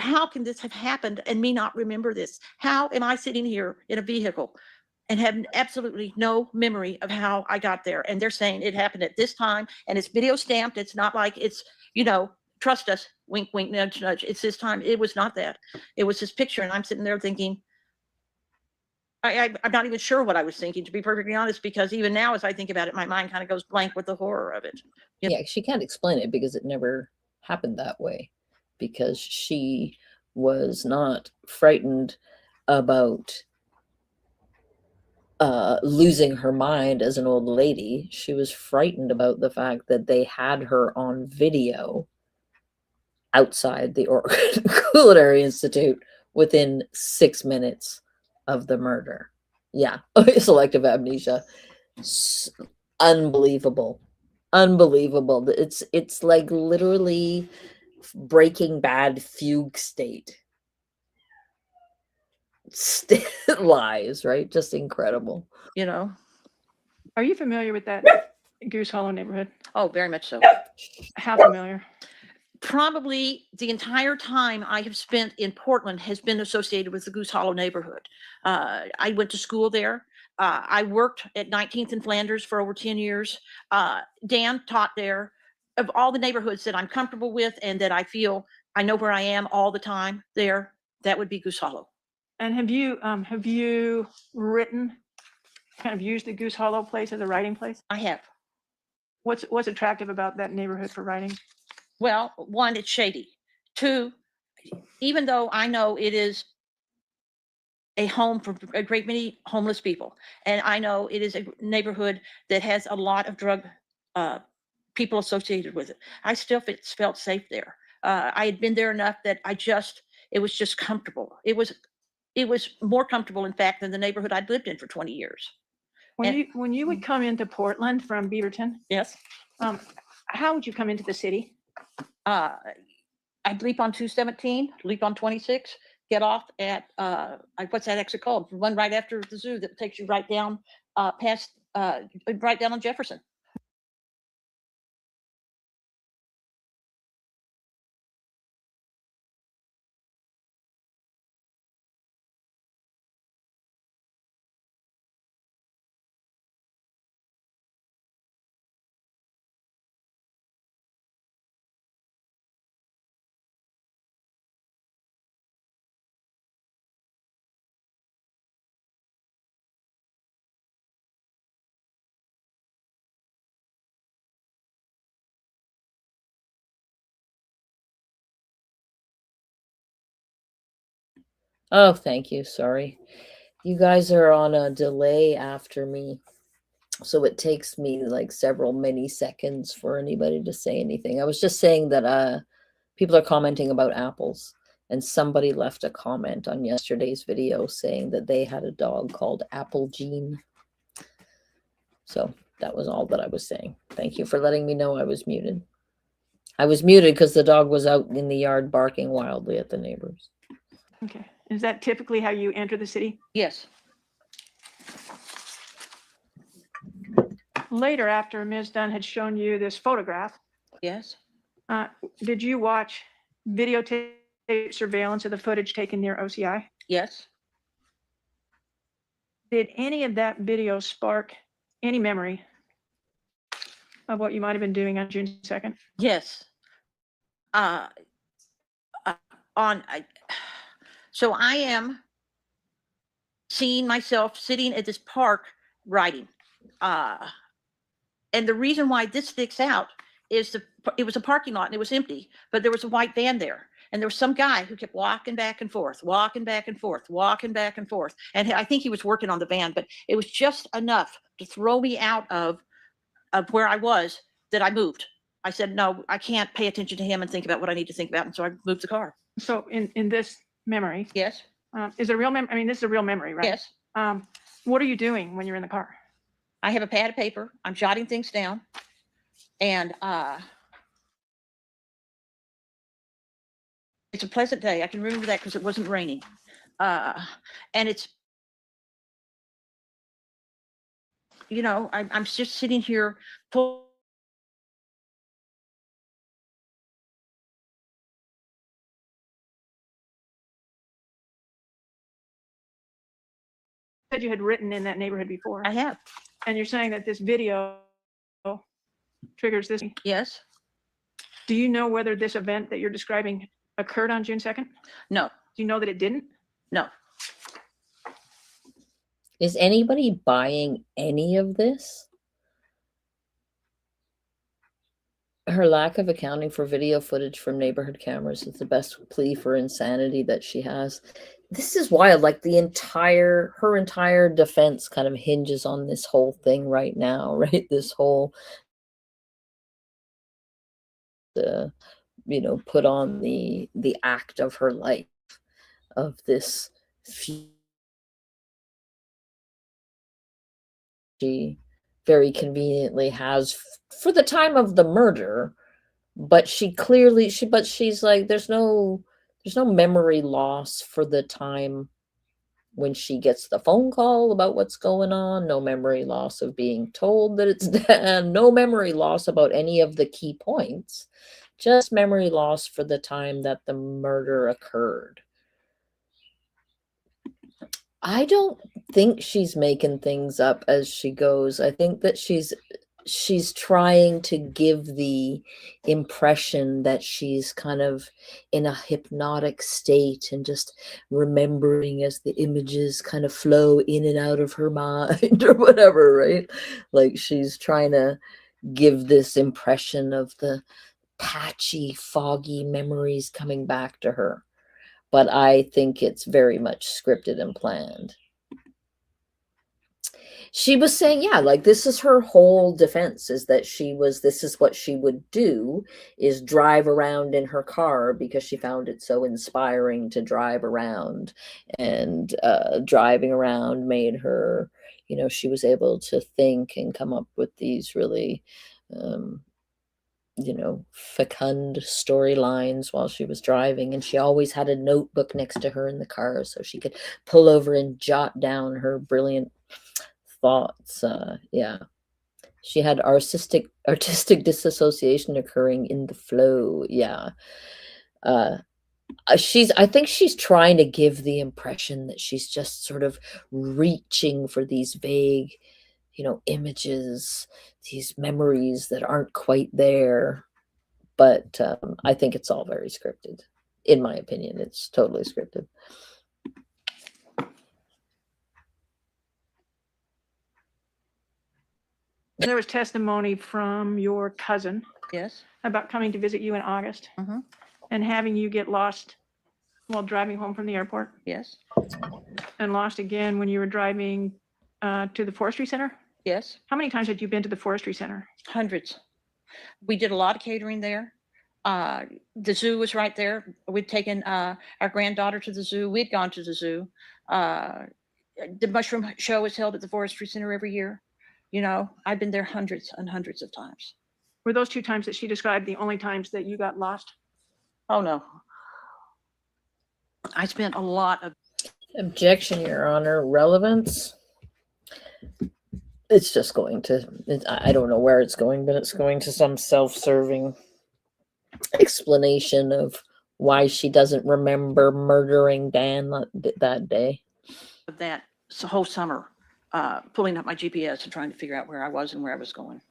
how can this have happened and me not remember this? How am I sitting here in a vehicle and have absolutely no memory of how I got there? And they're saying it happened at this time and it's video stamped. It's not like it's, trust us, wink, wink, nudge, nudge. It's this time. It was not that. It was this picture. And I'm sitting there thinking, I'm not even sure what I was thinking, to be perfectly honest, because even now, as I think about it, my mind kind of goes blank with the horror of it. Yeah, she can't explain it because it never happened that way. Because she was not frightened about losing her mind as an old lady. She was frightened about the fact that they had her on video outside the Oregon Culinary Institute within 6 minutes of the murder. Yeah, selective amnesia. Unbelievable. Unbelievable. It's like literally Breaking Bad fugue state. Lies, right? Just incredible. Are you familiar with that Goose Hollow neighborhood? Oh, very much so. How familiar? Probably the entire time I have spent in Portland has been associated with the Goose Hollow neighborhood. I went to school there. I worked at 19th and Flanders for over 10 years. Dan taught there. Of all the neighborhoods that I'm comfortable with and that I feel I know where I am all the time there, that would be Goose Hollow. And have you written, kind of used the Goose Hollow place as a writing place? I have. What's attractive about that neighborhood for writing? Well, one, it's shady. Two, even though I know it is a home for a great many homeless people, and I know it is a neighborhood that has a lot of drug people associated with it, I still felt safe there. I had been there enough that it was just comfortable. It was it was more comfortable, in fact, than the neighborhood I'd lived in for 20 years. When you would come into Portland from Beaverton, Yes. how would you come into the city? I'd leap on 217, leap on 26, get off at, what's that exit called? One right after the zoo that takes you right down, past, right down on Jefferson. Oh, thank you. Sorry. You guys are on a delay after me. So it takes me like several many seconds for anybody to say anything. I was just saying that people are commenting about apples, and somebody left a comment on yesterday's video saying that they had a dog called Apple Jean. So that was all that I was saying. Thank you for letting me know I was muted. I was muted because the dog was out in the yard barking wildly at the neighbors. Okay. Is that typically how you enter the city? Yes. Later, after Ms. Dunn had shown you this photograph, Yes. did you watch videotape surveillance of the footage taken near OCI? Yes. Did any of that video spark any memory of what you might have been doing on June 2nd? Yes. So I am seeing myself sitting at this park writing. And the reason why this sticks out is it was a parking lot and it was empty, but there was a white van there. And there was some guy who kept walking back and forth, walking back and forth, walking back and forth. And I think he was working on the van, but it was just enough to throw me out of where I was that I moved. I said, no, I can't pay attention to him and think about what I need to think about. And so I moved the car. So in this memory, Yes. is it a real memory? I mean, this is a real memory, right? Yes. What are you doing when you're in the car? I have a pad of paper. I'm jotting things down. And it's a pleasant day. I can remember that because it wasn't raining. And it's, you know, I'm just sitting here full. Said you had written in that neighborhood before, I have. and you're saying that this video triggers this. Yes. Do you know whether this event that you're describing occurred on June 2nd? No. Do you know that it didn't? No. Is anybody buying any of this? Her lack of accounting for video footage from neighborhood cameras is the best plea for insanity that she has. This is wild. Like her entire defense kind of hinges on this whole thing right now, right? This whole, put on the act of her life, of this. She very conveniently has for the time of the murder, but she's like, there's no memory loss for the time when she gets the phone call about what's going on, no memory loss of being told that it's dead, no memory loss about any of the key points, just memory loss for the time that the murder occurred. I don't think she's making things up as she goes. I think that she's trying to give the impression that she's kind of in a hypnotic state and just remembering as the images kind of flow in and out of her mind or whatever, right? Like she's trying to give this impression of the patchy, foggy memories coming back to her. But I think it's very much scripted and planned. She was saying, yeah, like this is her whole defense, is that this is what she would do, is drive around in her car because she found it so inspiring to drive around. And driving around made her, she was able to think and come up with these really, fecund storylines while she was driving. And she always had a notebook next to her in the car so she could pull over and jot down her brilliant thoughts. Yeah, she had artistic disassociation occurring in the flow. Yeah. uh I think she's trying to give the impression that she's just sort of reaching for these vague, images, these memories that aren't quite there. But I think it's all very scripted. In my opinion, it's totally scripted. There was testimony from your cousin Yes. about coming to visit you in August Mhm. and having you get lost while driving home from the airport, Yes. and lost again when you were driving to the forestry center. Yes. How many times had you been to the forestry center? Hundreds. We did a lot of catering there. The zoo was right there. We'd taken our granddaughter to the zoo. We'd gone to the zoo. The mushroom show is held at the forestry center every year. I've been there hundreds and hundreds of times. Were those 2 times that she described the only times that you got lost? Oh no. I spent a lot of Objection, Your Honor. Relevance. It's just going to, I don't know where it's going, but it's going to some self-serving explanation of why she doesn't remember murdering Dan that day. that whole summer, pulling up my GPS and trying to figure out where I was and where I was going.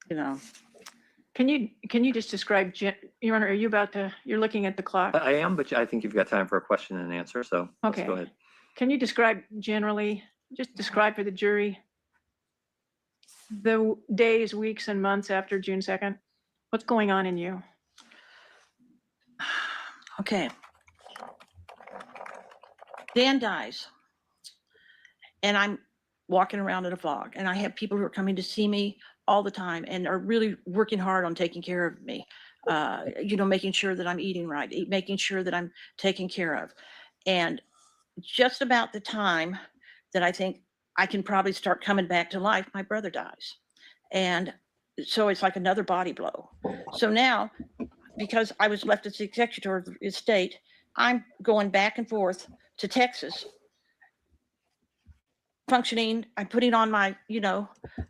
Can you just describe, Your Honor, you're looking at the clock? I am, but I think you've got time for a question and answer, so Okay. let's go ahead. Can you describe generally, just describe for the jury, the days, weeks, and months after June 2nd? What's going on in you? Okay. Dan dies. And I'm walking around in a fog. And I have people who are coming to see me all the time and are really working hard on taking care of me. Making sure that I'm eating right, making sure that I'm taken care of. And just about the time that I think I can probably start coming back to life, my brother dies. And so it's like another body blow. So now, because I was left as the executor of the estate, I'm going back and forth to Texas, functioning. I'm putting on my,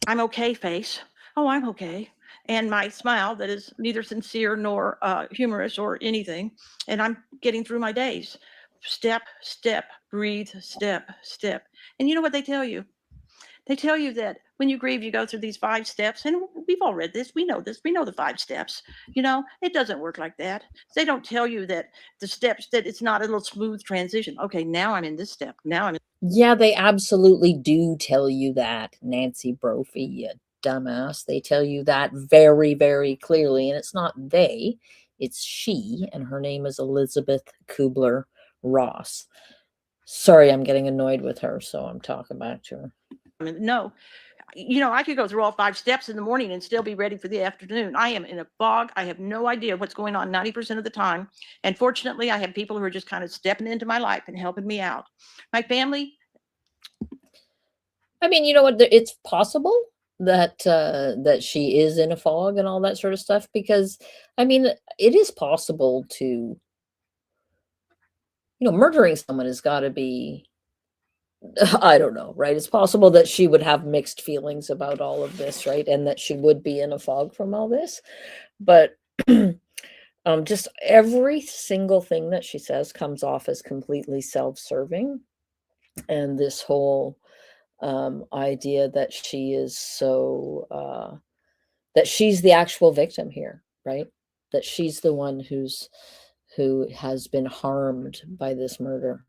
I'm okay face. Oh, I'm okay. And my smile that is neither sincere nor humorous or anything. And I'm getting through my days. Step, step, breathe, step, step. And you know what they tell you? They tell you that when you grieve, you go through these 5 steps. And we've all read this. We know this. We know the 5 steps. It doesn't work like that. They don't tell you that the steps, that it's not a little smooth transition. Okay, now I'm in this step. Now I'm in. Yeah, they absolutely do tell you that, Nancy Brophy, you dumbass. They tell you that very, very clearly. And it's not they, it's she. And her name is Elizabeth Kubler-Ross. Sorry, I'm getting annoyed with her, so I'm talking back to her. No, I could go through all 5 steps in the morning and still be ready for the afternoon. I am in a fog. I have no idea what's going on 90% of the time. And fortunately, I have people who are just kind of stepping into my life and helping me out. My family. I mean, you know what? It's possible that she is in a fog and all that sort of stuff, because, I mean, it is possible to, murdering someone has got to be, I don't know, right? It's possible that she would have mixed feelings about all of this, right? And that she would be in a fog from all this. But just every single thing that she says comes off as completely self-serving. And this whole idea that she is that she's the actual victim here, right? That she's the one who has been harmed by this murder.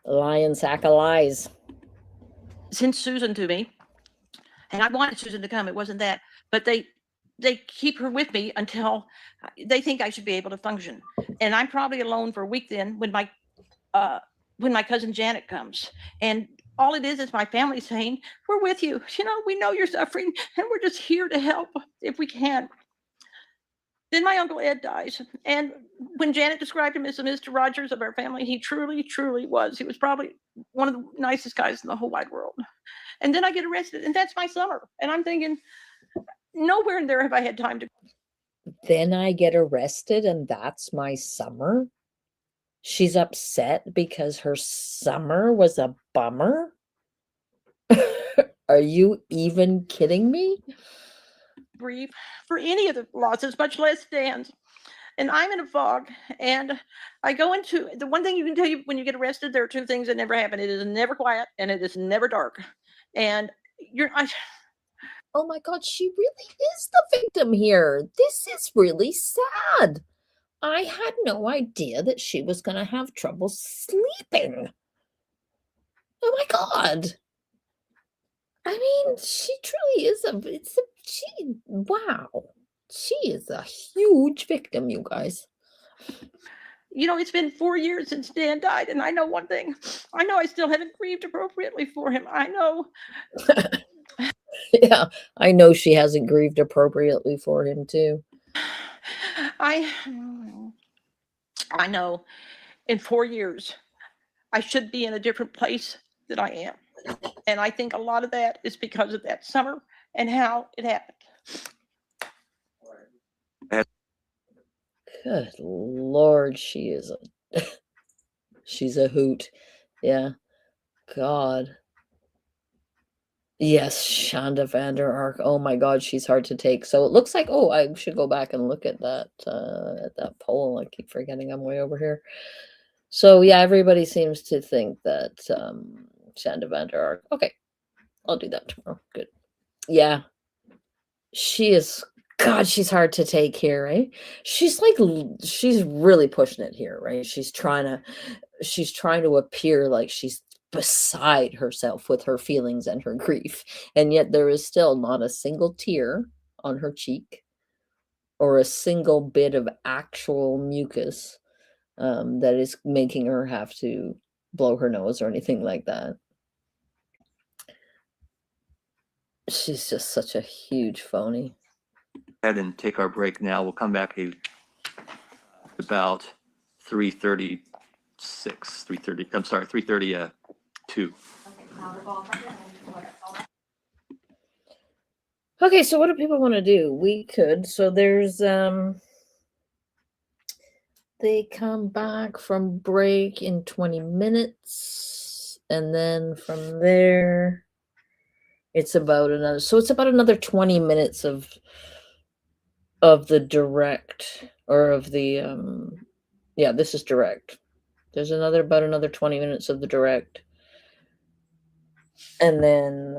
Lion sack of lies. Sent Susan to me, and I wanted Susan to come. It wasn't that, but they keep her with me until they think I should be able to function. And I'm probably alone for a week then when my when my cousin Janet comes, and all it is my family saying, we're with you. We know you're suffering and we're just here to help if we can. Then my Uncle Ed dies. And when Janet described him as the Mr. Rogers of our family, he truly, truly was. He was probably one of the nicest guys in the whole wide world. And then I get arrested, and that's my summer. And I'm thinking, nowhere in there have I had time to. Then I get arrested, and that's my summer? She's upset because her summer was a bummer? Are you even kidding me? Grieve for any of the losses, much less Dan's. And I'm in a fog, and I go into the one thing you can tell you when you get arrested. There are two things that never happen. It is never quiet, and it is never dark. And oh my God, she really is the victim here. This is really sad. I had no idea that she was going to have trouble sleeping. Oh my God. I mean, she truly is wow. She is a huge victim, you guys. It's been 4 years since Dan died, and I know one thing. I know I still haven't grieved appropriately for him. I know. Yeah, I know she hasn't grieved appropriately for him too. I know in 4 years, I should be in a different place than I am. And I think a lot of that is because of that summer and how it happened. Good Lord, she's a hoot. Yeah. God. Yes, Shonda Vander Ark. Oh my God, she's hard to take. So it looks like, I should go back and look at that poll. I keep forgetting I'm way over here. So yeah, everybody seems to think that Shonda Vander Ark. Okay, I'll do that tomorrow. Good. Yeah, she is. God, she's hard to take here, right? She's really pushing it here, right? She's trying to appear like she's beside herself with her feelings and her grief, and yet there is still not a single tear on her cheek or a single bit of actual mucus that is making her have to blow her nose or anything like that. She's just such a huge phony. Ahead and take our break now. We'll come back about 3:36, 3:30. I'm sorry, 3:32. Okay, so what do people want to do? We could. So there's they come back from break in 20 minutes, and then from there it's about another 20 minutes of the direct, or of the yeah, this is direct. There's about another 20 minutes of the direct, and then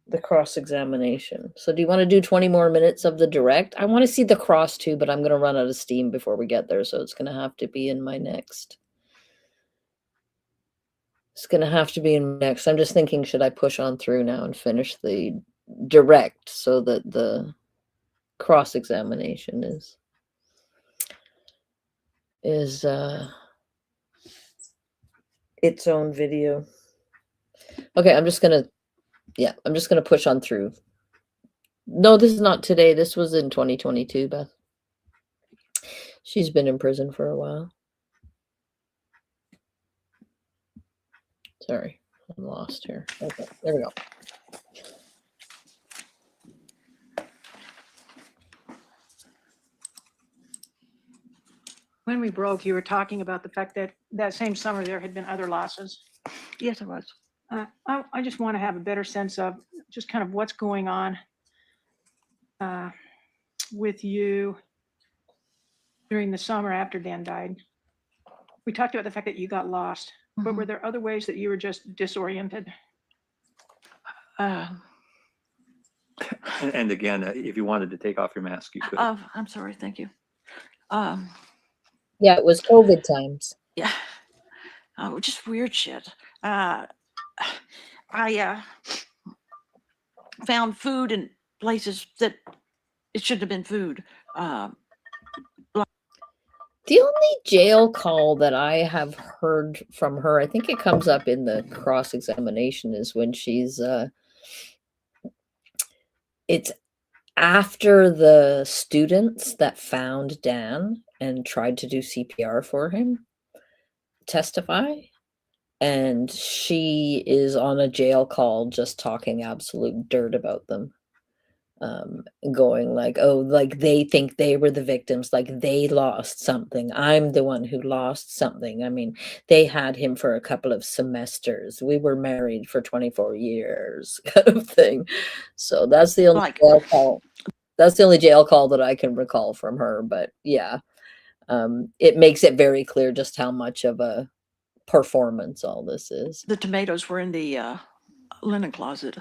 the cross-examination. So do you want to do 20 more minutes of the direct? I want to see the cross too, but I'm going to run out of steam before we get there, so it's going to have to be in my next. I'm just thinking, should I push on through now and finish the direct so that the cross-examination is its own video. Okay, I'm just gonna push on through. No, this is not today. This was in 2022, Beth. She's been in prison for a while. Sorry, I'm lost here. Okay, there we go. When we broke, you were talking about the fact that that same summer there had been other losses. Yes, it was. I just want to have a better sense of just kind of what's going on with you during the summer after Dan died. We talked about the fact that you got lost, but were there other ways that you were just disoriented? And again, if you wanted to take off your mask, you could. I'm sorry. Thank you. Yeah, it was COVID times. Yeah. Oh, just weird shit. I found food in places that it shouldn't have been food. The only jail call that I have heard from her, I think it comes up in the cross examination, is when it's after the students that found Dan and tried to do CPR for him testify. And she is on a jail call just talking absolute dirt about them. Going like, oh, like they think they were the victims, like they lost something. I'm the one who lost something. I mean, they had him for a couple of semesters. We were married for 24 years, kind of thing. So that's the only Like, jail call. That's the only jail call that I can recall from her. But yeah, it makes it very clear just how much of a performance all this is. the tomatoes were in the linen closet.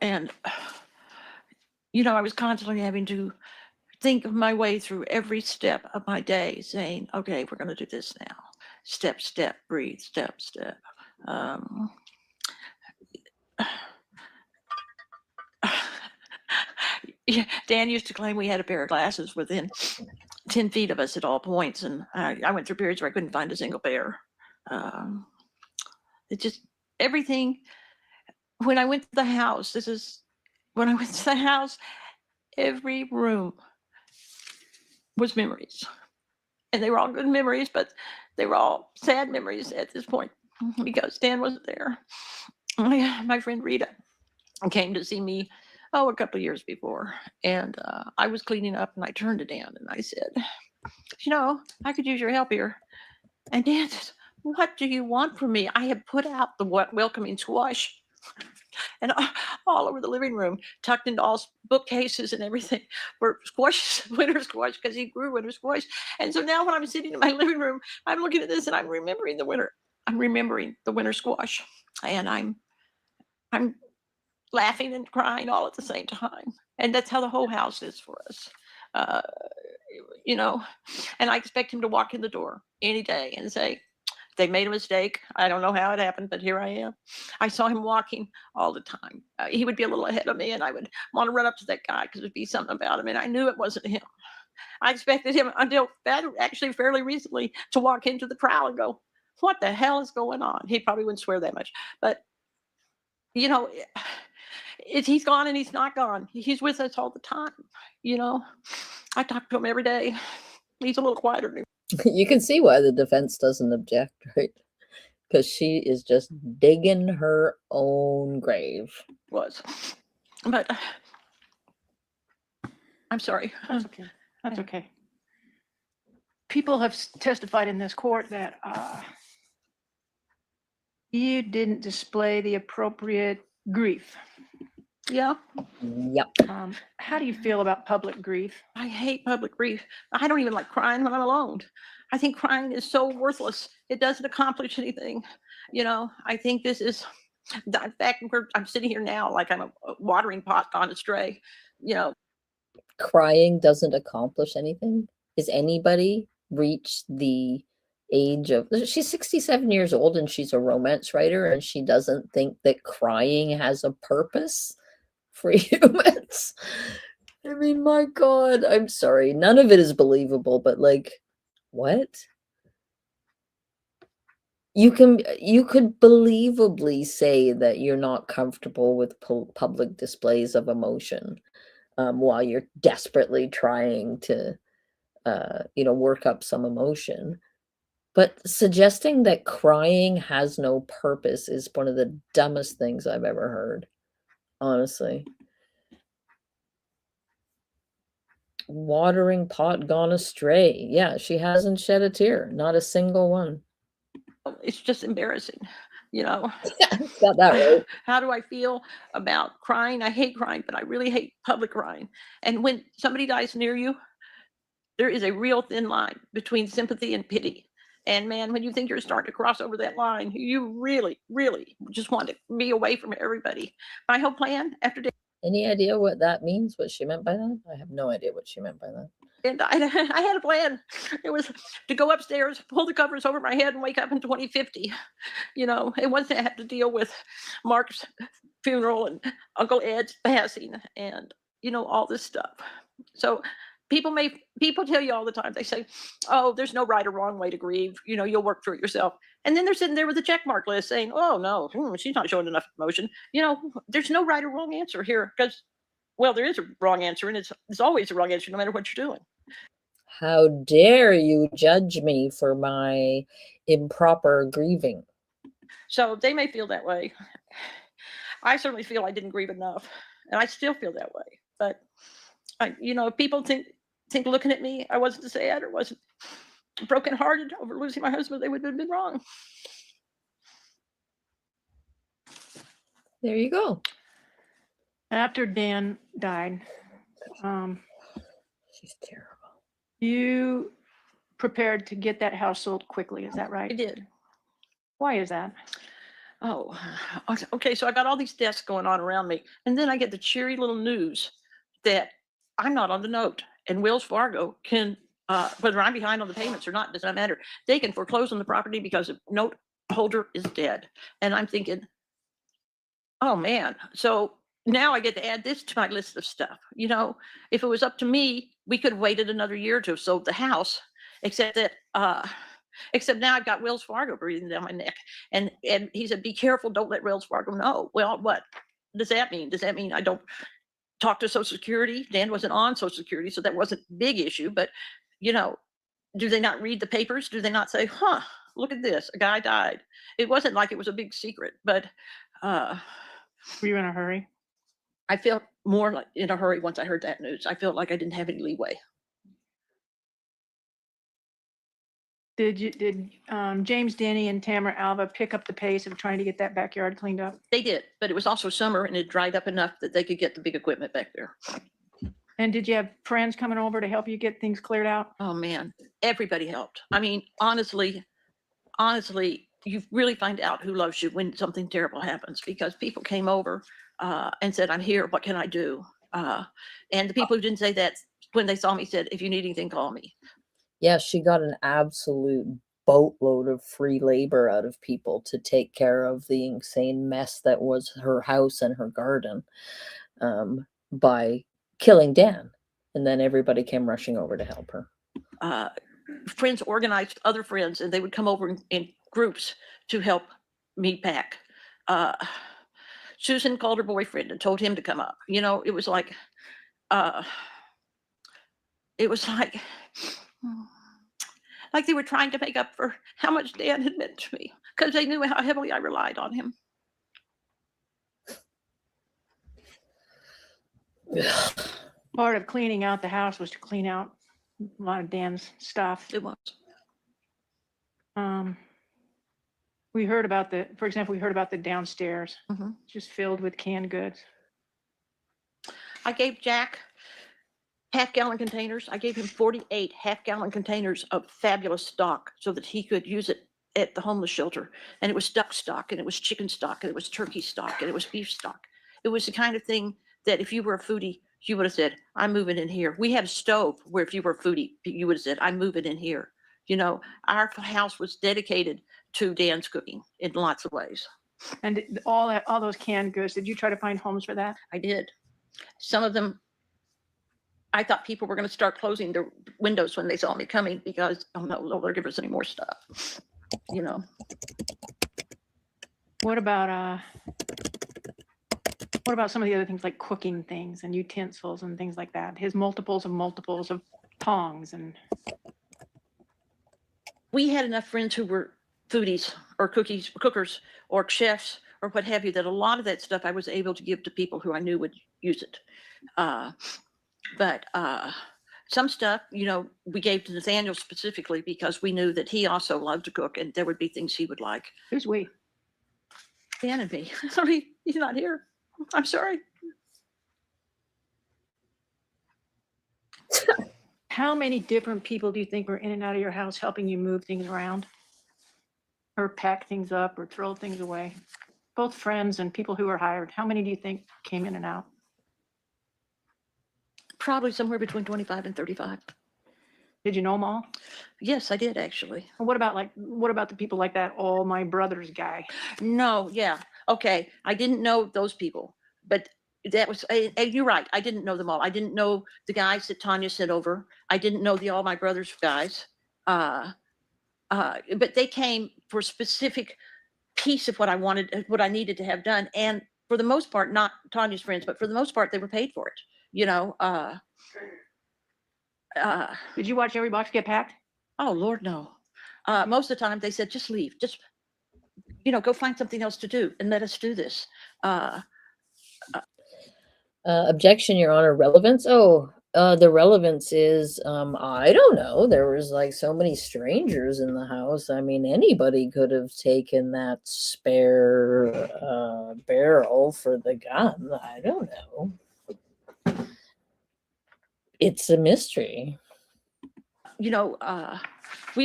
And, you know, I was constantly having to think of my way through every step of my day, saying, okay, we're going to do this now. Step, step, breathe, step, step. Yeah, Dan used to claim we had a pair of glasses within 10 feet of us at all points. And I went through periods where I couldn't find a single pair. It just, everything. When I went to the house, when I went to the house, every room was memories. And they were all good memories, but they were all sad memories at this point because Dan wasn't there. My friend Rita came to see me, a couple of years before. And I was cleaning up and I turned to Dan and I said, you know, I could use your help here. And Dan says, what do you want from me? I had put out the welcoming squash and all over the living room, tucked into all bookcases and everything were squashes, winter squash, because he grew winter squash. And so now when I'm sitting in my living room, I'm looking at this and I'm remembering the winter. I'm remembering the winter squash, and I'm laughing and crying all at the same time. And that's how the whole house is for us. Uh, you know, and I expect him to walk in the door any day and say, they made a mistake. I don't know how it happened, but here I am. I saw him walking all the time. He would be a little ahead of me, and I would want to run up to that guy because there'd be something about him, and I knew it wasn't him. I expected him until actually fairly recently to walk into the trial and go, what the hell is going on? He probably wouldn't swear that much, but you know, he's gone and he's not gone. He's with us all the time. You know, I talk to him every day. He's a little quieter than You can see why the defense doesn't object, right? Because she is just digging her own grave. was. But I'm sorry. That's okay. That's okay. People have testified in this court that you didn't display the appropriate grief. Yeah, Yep. How do you feel about public grief? I hate public grief. I don't even like crying when I'm alone. I think crying is so worthless. It doesn't accomplish anything. You know, I think this is, in fact, I'm sitting here now like I'm a watering pot gone astray. You know, Crying doesn't accomplish anything. Has anybody reached the age of, she's 67 years old and she's a romance writer, and she doesn't think that crying has a purpose for humans? I mean, my God, I'm sorry. None of it is believable, but like, what? You could believably say that you're not comfortable with public displays of emotion while you're desperately trying to, work up some emotion. But suggesting that crying has no purpose is one of the dumbest things I've ever heard, honestly. Watering pot gone astray. Yeah, she hasn't shed a tear, not a single one. it's just embarrassing. You know, Got that right. how do I feel about crying? I hate crying, but I really hate public crying. And when somebody dies near you, there is a real thin line between sympathy and pity. And man, when you think you're starting to cross over that line, you really, really just want to be away from everybody. My whole plan after Any idea what that means? What she meant by that? I have no idea what she meant by that. and I had a plan. It was to go upstairs, pull the covers over my head, and wake up in 2050. You know, it wasn't to have to deal with Mark's funeral and Uncle Ed's passing and, you know, all this stuff. So people tell you all the time, they say, oh, there's no right or wrong way to grieve. You'll work through it yourself. And then they're sitting there with a check mark list saying, oh no, she's not showing enough emotion. There's no right or wrong answer here because, well, there is a wrong answer, and it's always a wrong answer no matter what you're doing. How dare you judge me for my improper grieving? So they may feel that way. I certainly feel I didn't grieve enough, and I still feel that way. But if people think looking at me, I wasn't sad or wasn't brokenhearted over losing my husband, they would have been wrong. There you go. After Dan died, She's terrible. you prepared to get that house sold quickly. Is that I right? did. Why is that? Oh, okay. So I got all these deaths going on around me. And then I get the cheery little news that I'm not on the note. And Wells Fargo can, whether I'm behind on the payments or not, does not matter. They can foreclose on the property because the note holder is dead. And I'm thinking, oh man. So now I get to add this to my list of stuff. If it was up to me, we could have waited another year to have sold the house, except now I've got Wells Fargo breathing down my neck. And he said, be careful, don't let Wells Fargo know. Well, what does that mean? Does that mean I don't talk to Social Security? Dan wasn't on Social Security, so that wasn't a big issue. But, do they not read the papers? Do they not say, look at this, a guy died? It wasn't like it was a big secret, but Were you in a hurry? I felt more like in a hurry once I heard that news. I felt like I didn't have any leeway. Did James Denny and Tamara Alva pick up the pace of trying to get that backyard cleaned up? They did, but it was also summer and it dried up enough that they could get the big equipment back there. And did you have friends coming over to help you get things cleared out? Oh man, everybody helped. I mean, honestly, you really find out who loves you when something terrible happens, because people came over and said, I'm here, what can I do? And the people who didn't say that, when they saw me, said, if you need anything, call me. Yeah, she got an absolute boatload of free labor out of people to take care of the insane mess that was her house and her garden, by killing Dan. And then everybody came rushing over to help her. Friends organized other friends, and they would come over in groups to help me pack. Susan called her boyfriend and told him to come up. It was like, like they were trying to make up for how much Dan had meant to me, because they knew how heavily I relied on him. Part of cleaning out the house was to clean out a lot of Dan's stuff. It was. We heard about for example, we heard about the downstairs, just filled with canned goods. I gave Jack half-gallon containers. I gave him 48 half-gallon containers of fabulous stock so that he could use it at the homeless shelter. And it was duck stock, and it was chicken stock, and it was turkey stock, and it was beef stock. It was the kind of thing that if you were a foodie, you would have said, I'm moving in here. We had a stove where if you were a foodie, you would have said, I'm moving in here. Our house was dedicated to Dan's cooking in lots of ways. And all those canned goods, did you try to find homes for that? I did. Some of them, I thought people were going to start closing their windows when they saw me coming because, oh no, they'll give us any more stuff. What about some of the other things like cooking things and utensils and things like that? His multiples of tongs and. We had enough friends who were foodies or cookers or chefs or what have you, that a lot of that stuff I was able to give to people who I knew would use it. But some stuff, we gave to Nathaniel specifically because we knew that he also loved to cook and there would be things he would like. Who's we? Dan and me. Sorry, he's not here. I'm sorry. How many different people do you think were in and out of your house helping you move things around? Or pack things up or throw things away? Both friends and people who were hired. How many do you think came in and out? Probably somewhere between 25 and 35. Did you know them all? Yes, I did actually. What about the people like that, oh, my brother's guy? No, yeah. Okay. I didn't know those people, but That was, and you're right. I didn't know them all. I didn't know the guys that Tanya sent over. I didn't know All My Brothers guys. But they came for a specific piece of what I wanted, what I needed to have done. And for the most part, not Tanya's friends, but for the most part, they were paid for it. Did you watch every box get packed? Oh, Lord, no. Most of the time they said, just leave, just, go find something else to do and let us do this. Objection, Your Honor. Relevance? Oh, the relevance is, I don't know. There was like so many strangers in the house. I mean, anybody could have taken that spare barrel for the gun. I don't know. It's a mystery. We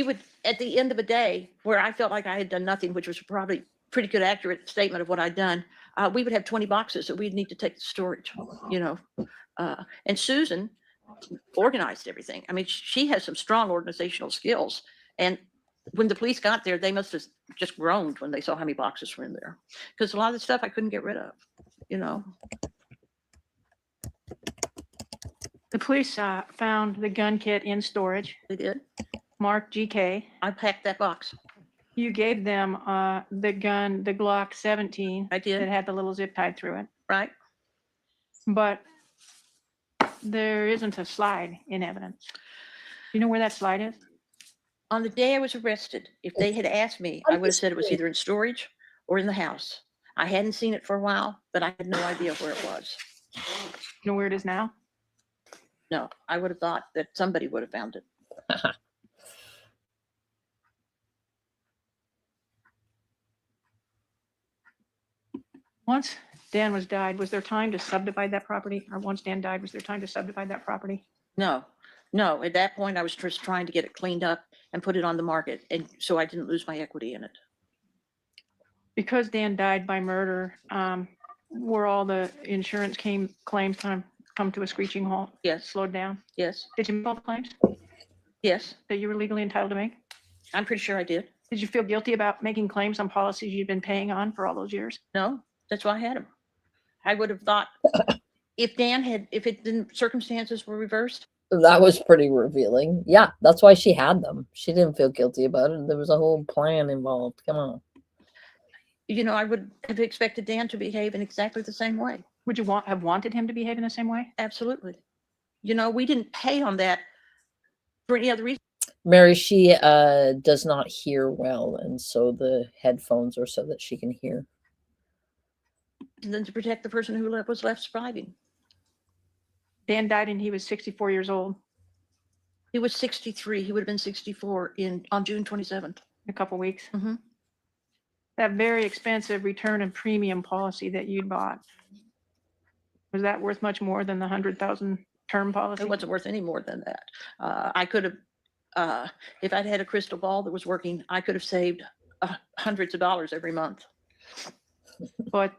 would, at the end of a day, where I felt like I had done nothing, which was probably pretty good, accurate statement of what I'd done, we would have 20 boxes that we'd need to take to storage, and Susan organized everything. I mean, she has some strong organizational skills. And when the police got there, they must have just groaned when they saw how many boxes were in there. Because a lot of the stuff I couldn't get rid of, The police found the gun kit in storage, They did. marked GK. I packed that box. You gave them the gun, the Glock 17. I did. That had the little zip tied through it. Right? But there isn't a slide in evidence. You know where that slide is? On the day I was arrested, if they had asked me, I would have said it was either in storage or in the house. I hadn't seen it for a while, but I had no idea where it was. You know where it is now? No, I would have thought that somebody would have found it. Once Dan was there time to subdivide that property? Or once Dan died, was there time to subdivide that property? No. At that point, I was just trying to get it cleaned up and put it on the market, and so I didn't lose my equity in it. Because Dan died by murder, were all the insurance claims come to a screeching halt? Yes. Slowed down? Yes. Did you make all the claims Yes. that you were legally entitled to make? I'm pretty sure I did. Did you feel guilty about making claims on policies you've been paying on for all those years? No, that's why I had him. I would have thought if the circumstances were reversed. That was pretty revealing. Yeah, that's why she had them. She didn't feel guilty about it. There was a whole plan involved. Come on. I would have expected Dan to behave in exactly the same way. Would you have wanted him to behave in the same way? Absolutely. We didn't pay on that for any other reason. Mary, she does not hear well, and so the headphones are so that she can hear. Than to protect the person who was left surviving. Dan died and he was 64 years old. He was 63. He would have been 64 on June 27th. In a couple weeks. Mhm. That very expensive return and premium policy that you'd bought, was that worth much more than the 100,000 term policy? It wasn't worth any more than that. I could have, if I'd had a crystal ball that was working, I could have saved hundreds of dollars every month. But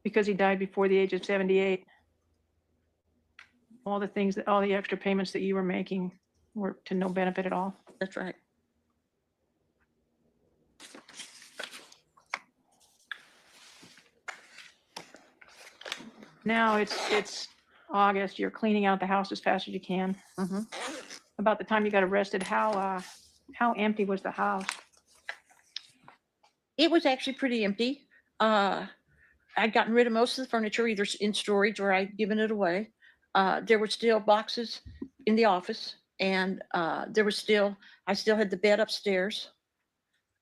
because he died before the age of 78, all the extra payments that you were making were to no benefit at all. That's right. Now it's August. You're cleaning out the house as fast as you can. Mhm. About the time you got arrested, how empty was the house? It was actually pretty empty. I'd gotten rid of most of the furniture, either in storage or I'd given it away. There were still boxes in the office, and I still had the bed upstairs.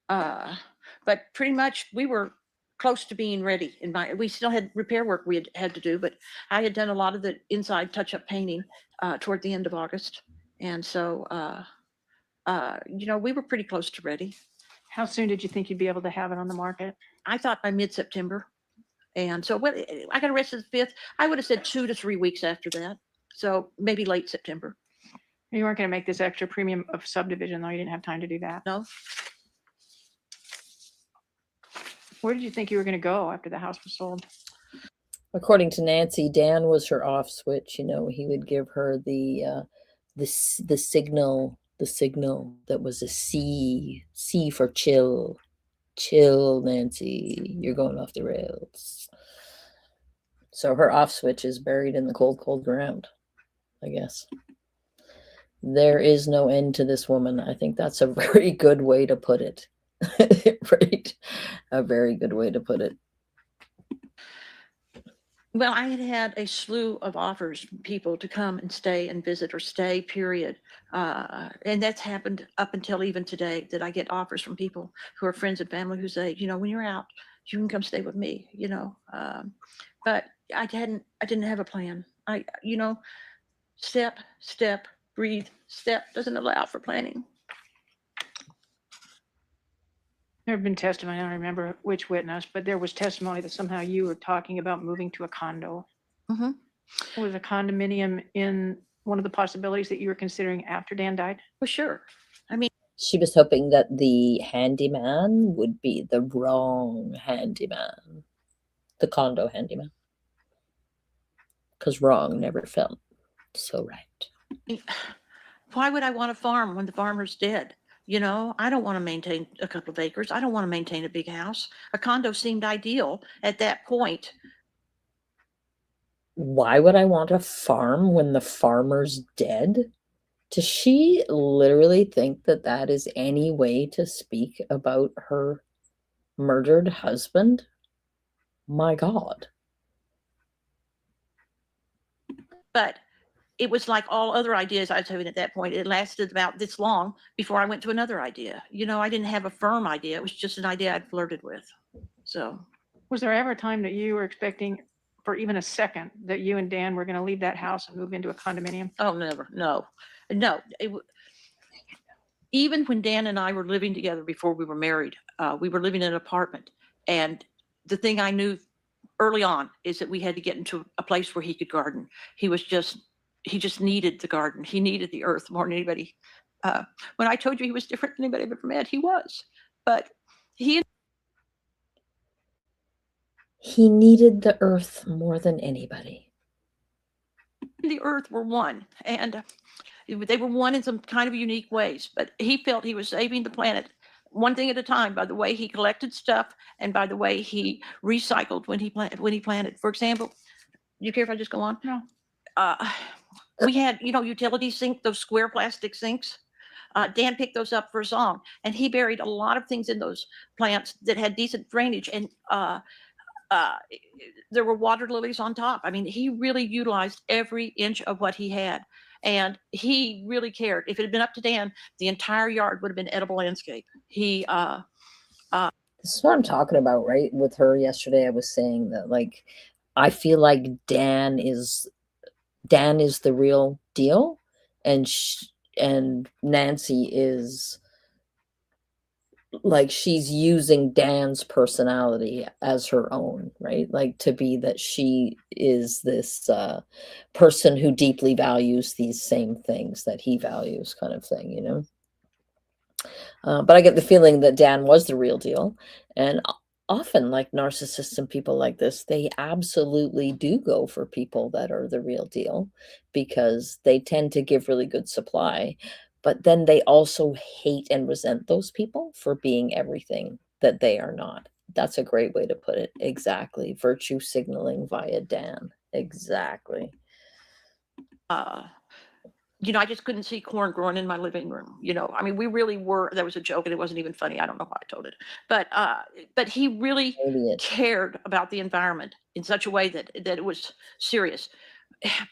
But pretty much we were close to being ready. We still had repair work we had to do, but I had done a lot of the inside touch-up painting toward the end of August. And so, we were pretty close to ready. How soon did you think you'd be able to have it on the market? I thought by mid-September. And so I got arrested the 5th. I would have said 2 to 3 weeks after that. So maybe late September. You weren't going to make this extra premium of subdivision, though. You didn't have time to do that. No. Where did you think you were going to go after the house was sold? According to Nancy, Dan was her off switch. He would give her the signal that was a C for chill, Nancy, you're going off the rails. So her off switch is buried in the cold, cold ground, I guess. There is no end to this woman. I think that's a very good way to put it. Right? A very good way to put it. Well, I had had a slew of offers from people to come and stay and visit or stay, period. And that's happened up until even today, that I get offers from people who are friends and family who say, when you're out, you can come stay with me, But I didn't have a plan. Step, breathe, step doesn't allow for planning. There have been testimony, I don't remember which witness, but there was testimony that somehow you were talking about moving to a condo. Mhm. Was a condominium in one of the possibilities that you were considering after Dan died? Well, sure. She was hoping that the handyman would be the wrong handyman, the condo handyman. Because wrong never felt so right. Why would I want a farm when the farmer's dead? I don't want to maintain a couple of acres. I don't want to maintain a big house. A condo seemed ideal at that point. Why would I want a farm when the farmer's dead? Does she literally think that that is any way to speak about her murdered husband? My God. But it was like all other ideas I was having at that point. It lasted about this long before I went to another idea. I didn't have a firm idea. It was just an idea I'd flirted with. So, Was there ever a time that you were expecting for even a second that you and Dan were going to leave that house and move into a condominium? oh, never. No. Even when Dan and I were living together before we were married, we were living in an apartment. And the thing I knew early on is that we had to get into a place where he could garden. He just needed the garden. He needed the earth more than anybody. When I told you he was different than anybody I've ever met, he was. But he needed the earth more than anybody. and the earth were one. And they were one in some kind of unique ways. But he felt he was saving the planet one thing at a time by the way he collected stuff and by the way he recycled when he planted. For example, you care if I just go on? No. We had, utility sink, those square plastic sinks. Dan picked those up for a song, and he buried a lot of things in those plants that had decent drainage, and there were water lilies on top. I mean, he really utilized every inch of what he had, and he really cared. If it had been up to Dan, the entire yard would have been edible landscape. This is what I'm talking about, right? With her yesterday, I was saying that, like, I feel like Dan is the real deal, and Nancy is like, she's using Dan's personality as her own, right? Like, to be that she is this person who deeply values these same things that he values, kind of thing, But I get the feeling that Dan was the real deal, and often, like, narcissists and people like this, they absolutely do go for people that are the real deal because they tend to give really good supply, but then they also hate and resent those people for being everything that they are not. That's a great way to put it. Exactly. Virtue signaling via Dan. Exactly. I just couldn't see corn growing in my living room. I mean, we really were. That was a joke, and it wasn't even funny. I don't know why I told it, but he really Idiot. cared about the environment in such a way that it was serious.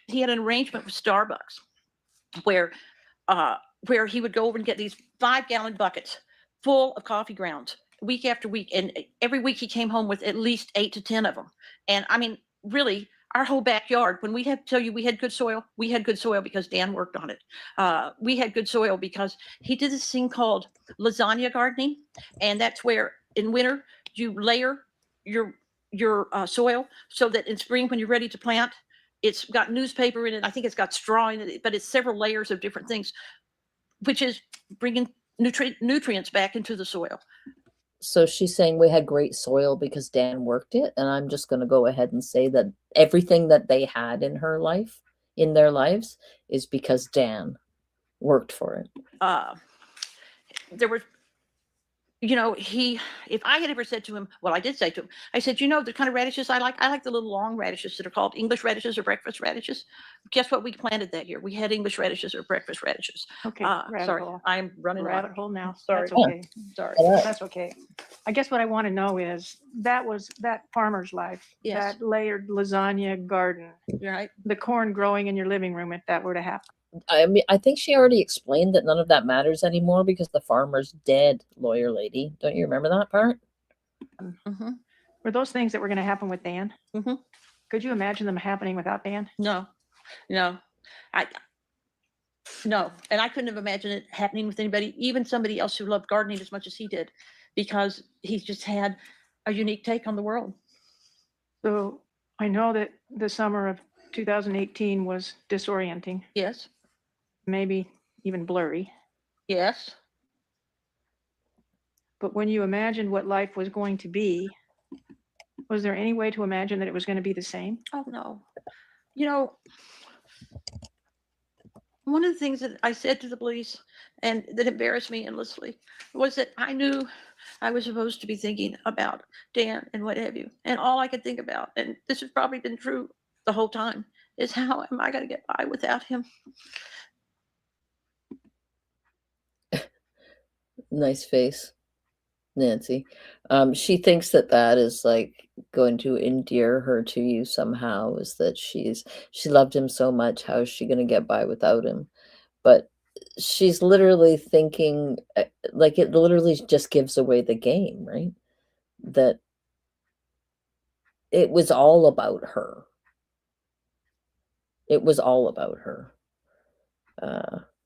He had an arrangement with Starbucks where he would go over and get these 5-gallon buckets full of coffee grounds week after week, and every week he came home with at least 8 to 10 of them. And I mean, really, our whole backyard, when we had to tell you we had good soil because Dan worked on it. We had good soil because he did this thing called lasagna gardening. And that's where in winter you layer your soil so that in spring, when you're ready to plant, it's got newspaper in it. I think it's got straw in it, but it's several layers of different things, which is bringing nutrients back into the soil. So she's saying we had great soil because Dan worked it, and I'm just going to go ahead and say that everything that they had in their lives, is because Dan worked for it. There were You know, if I had ever said to him, well, I did say to him, I said, you know, the kind of radishes I like the little long radishes that are called English radishes or breakfast radishes. Guess what we planted that year? We had English radishes or breakfast radishes. Okay, Sorry, hole. I'm running Rabbit hole now. Sorry. That's okay. Sorry. That's okay. I guess what I want to know is that was that farmer's life, Yes. that layered lasagna garden, You're right. the corn growing in your living room if that were to happen. I mean, I think she already explained that none of that matters anymore because the farmer's dead, lawyer lady. Don't you remember that part? Mm-hmm. Were those things that were going to happen with Dan? Mhm. Could you imagine them happening without Dan? No, no, and I couldn't have imagined it happening with anybody, even somebody else who loved gardening as much as he did, because he's just had a unique take on the world. So I know that the summer of 2018 was disorienting, Yes, maybe even blurry. yes. But when you imagined what life was going to be, was there any way to imagine that it was going to be the same? Oh, no. You know, one of the things that I said to the police and that embarrassed me endlessly was that I knew I was supposed to be thinking about Dan and what have you. And all I could think about, and this has probably been true the whole time, is how am I going to get by without him? Nice face, Nancy. She thinks that that is like going to endear her to you somehow, is that she loved him so much. How is she going to get by without him? But she's literally thinking like it literally just gives away the game, right? That it was all about her. It was all about her.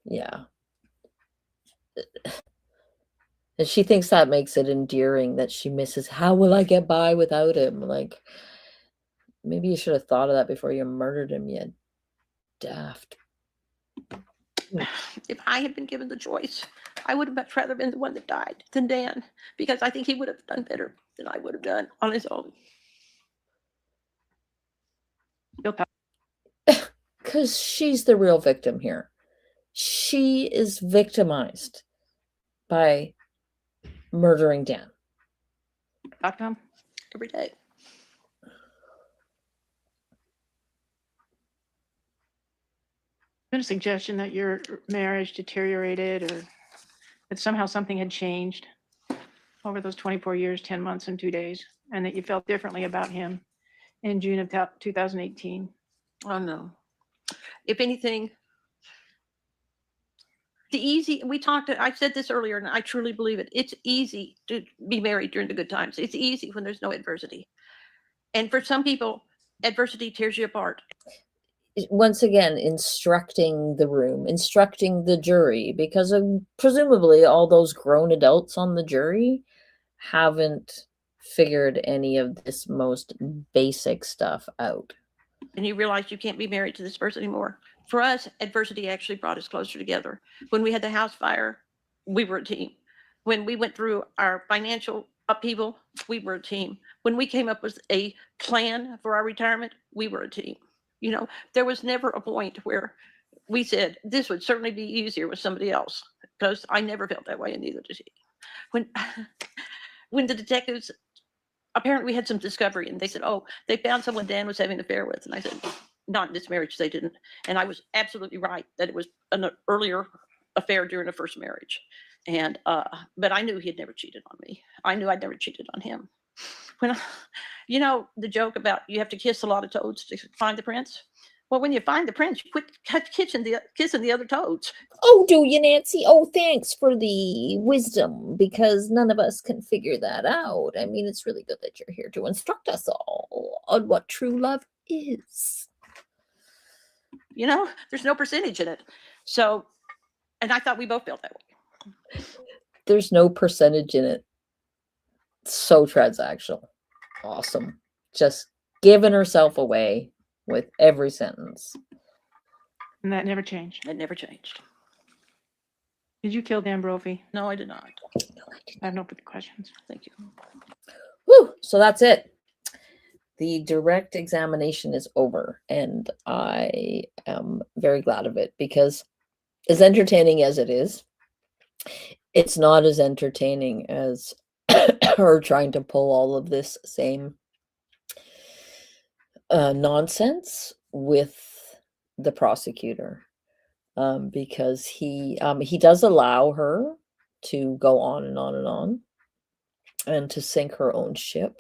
Yeah. And she thinks that makes it endearing that she misses. How will I get by without him? Like, maybe you should have thought of that before you murdered him, you daft. If I had been given the choice, I would have much rather been the one that died than Dan, because I think he would have done better than I would have done on his own. Because she's the real victim here. She is victimized by murdering Dan. Outcome? Every day. Been a suggestion that your marriage deteriorated or that somehow something had changed over those 24 years, 10 months, and 2 days, and that you felt differently about him in June of 2018. Oh, no. If anything, I said this earlier, and I truly believe it. It's easy to be married during the good times. It's easy when there's no adversity. And for some people, adversity tears you apart. Once again, instructing the room, instructing the jury, because presumably all those grown adults on the jury haven't figured any of this most basic stuff out. And you realize you can't be married to this person anymore. For us, adversity actually brought us closer together. When we had the house fire, we were a team. When we went through our financial upheaval, we were a team. When we came up with a plan for our retirement, we were a team. You know, there was never a point where we said this would certainly be easier with somebody else, because I never felt that way, and neither did he. When the detectives, apparently we had some discovery, and they said, oh, they found someone Dan was having an affair with. And I said, not in this marriage, they didn't. And I was absolutely right that it was an earlier affair during a first marriage. And, but I knew he had never cheated on me. I knew I'd never cheated on him. When, you know, the joke about you have to kiss a lot of toads to find the prince. Well, when you find the prince, you quit kissing the other toads. Oh, do you, Nancy? Oh, thanks for the wisdom, because none of us can figure that out. I mean, it's really good that you're here to instruct us all on what true love is. You know, there's no percentage in it. So, and I thought we both felt that way. There's no percentage in it. So transactional. Awesome. Just giving herself away with every sentence. And that never changed. It never changed. Did you kill Dan Brophy? No, I did not. I have no further questions. Thank you. Woo! So that's it. The direct examination is over, and I am very glad of it, because as entertaining as it is, it's not as entertaining as her trying to pull all of this same nonsense with the prosecutor, because he does allow her to go on and on and on and to sink her own ship.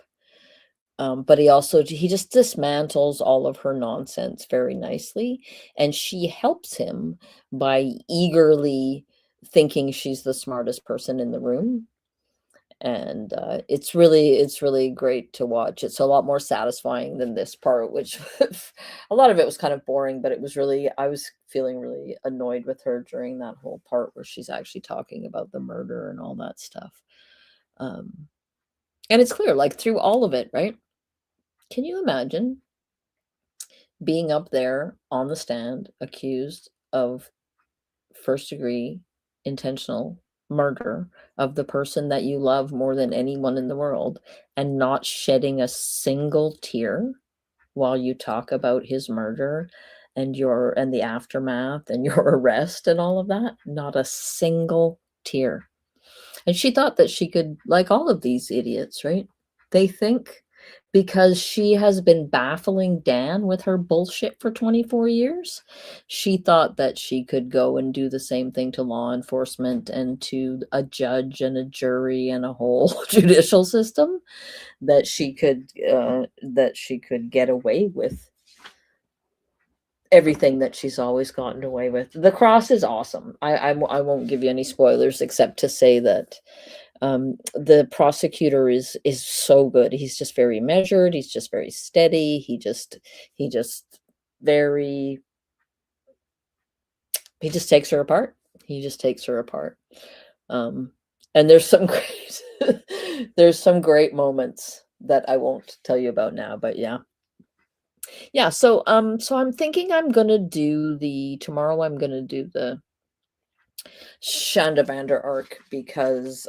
But he just dismantles all of her nonsense very nicely, and she helps him by eagerly thinking she's the smartest person in the room. And it's really great to watch. It's a lot more satisfying than this part, which a lot of it was kind of boring, but I was feeling really annoyed with her during that whole part where she's actually talking about the murder and all that stuff. And it's clear, like through all of it, right? Can you imagine being up there on the stand accused of first degree intentional murder of the person that you love more than anyone in the world and not shedding a single tear while you talk about his murder and the aftermath and your arrest and all of that? Not a single tear. And she thought that she could, like all of these idiots, right? They think because she has been baffling Dan with her bullshit for 24 years, she thought that she could go and do the same thing to law enforcement and to a judge and a jury and a whole judicial system, that she could get away with everything that she's always gotten away with. The Cross is awesome. I won't give you any spoilers except to say that the prosecutor is so good. He's just very measured. He's just very steady. He just very he just takes her apart. He just takes her apart. And there's some great moments that I won't tell you about now, but yeah. So I'm thinking I'm gonna do tomorrow I'm gonna do the Shandavander arc because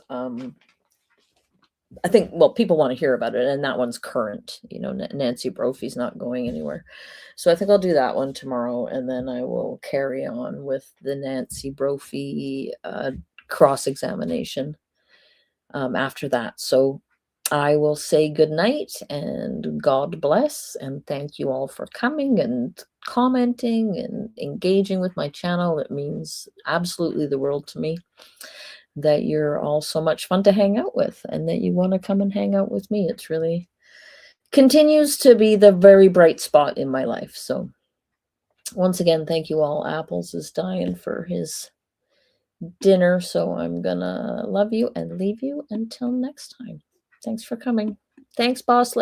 I think, well, people want to hear about it, and that one's current. Nancy Brophy's not going anywhere. So I think I'll do that one tomorrow, and then I will carry on with the Nancy Brophy cross-examination after that. So I will say good night and God bless, and thank you all for coming and commenting and engaging with my channel. It means absolutely the world to me that you're all so much fun to hang out with and that you want to come and hang out with me. It's really continues to be the very bright spot in my life. So once again, thank you all. Apples is dying for his dinner, so I'm gonna love you and leave you until next time. Thanks for coming. Thanks, boss.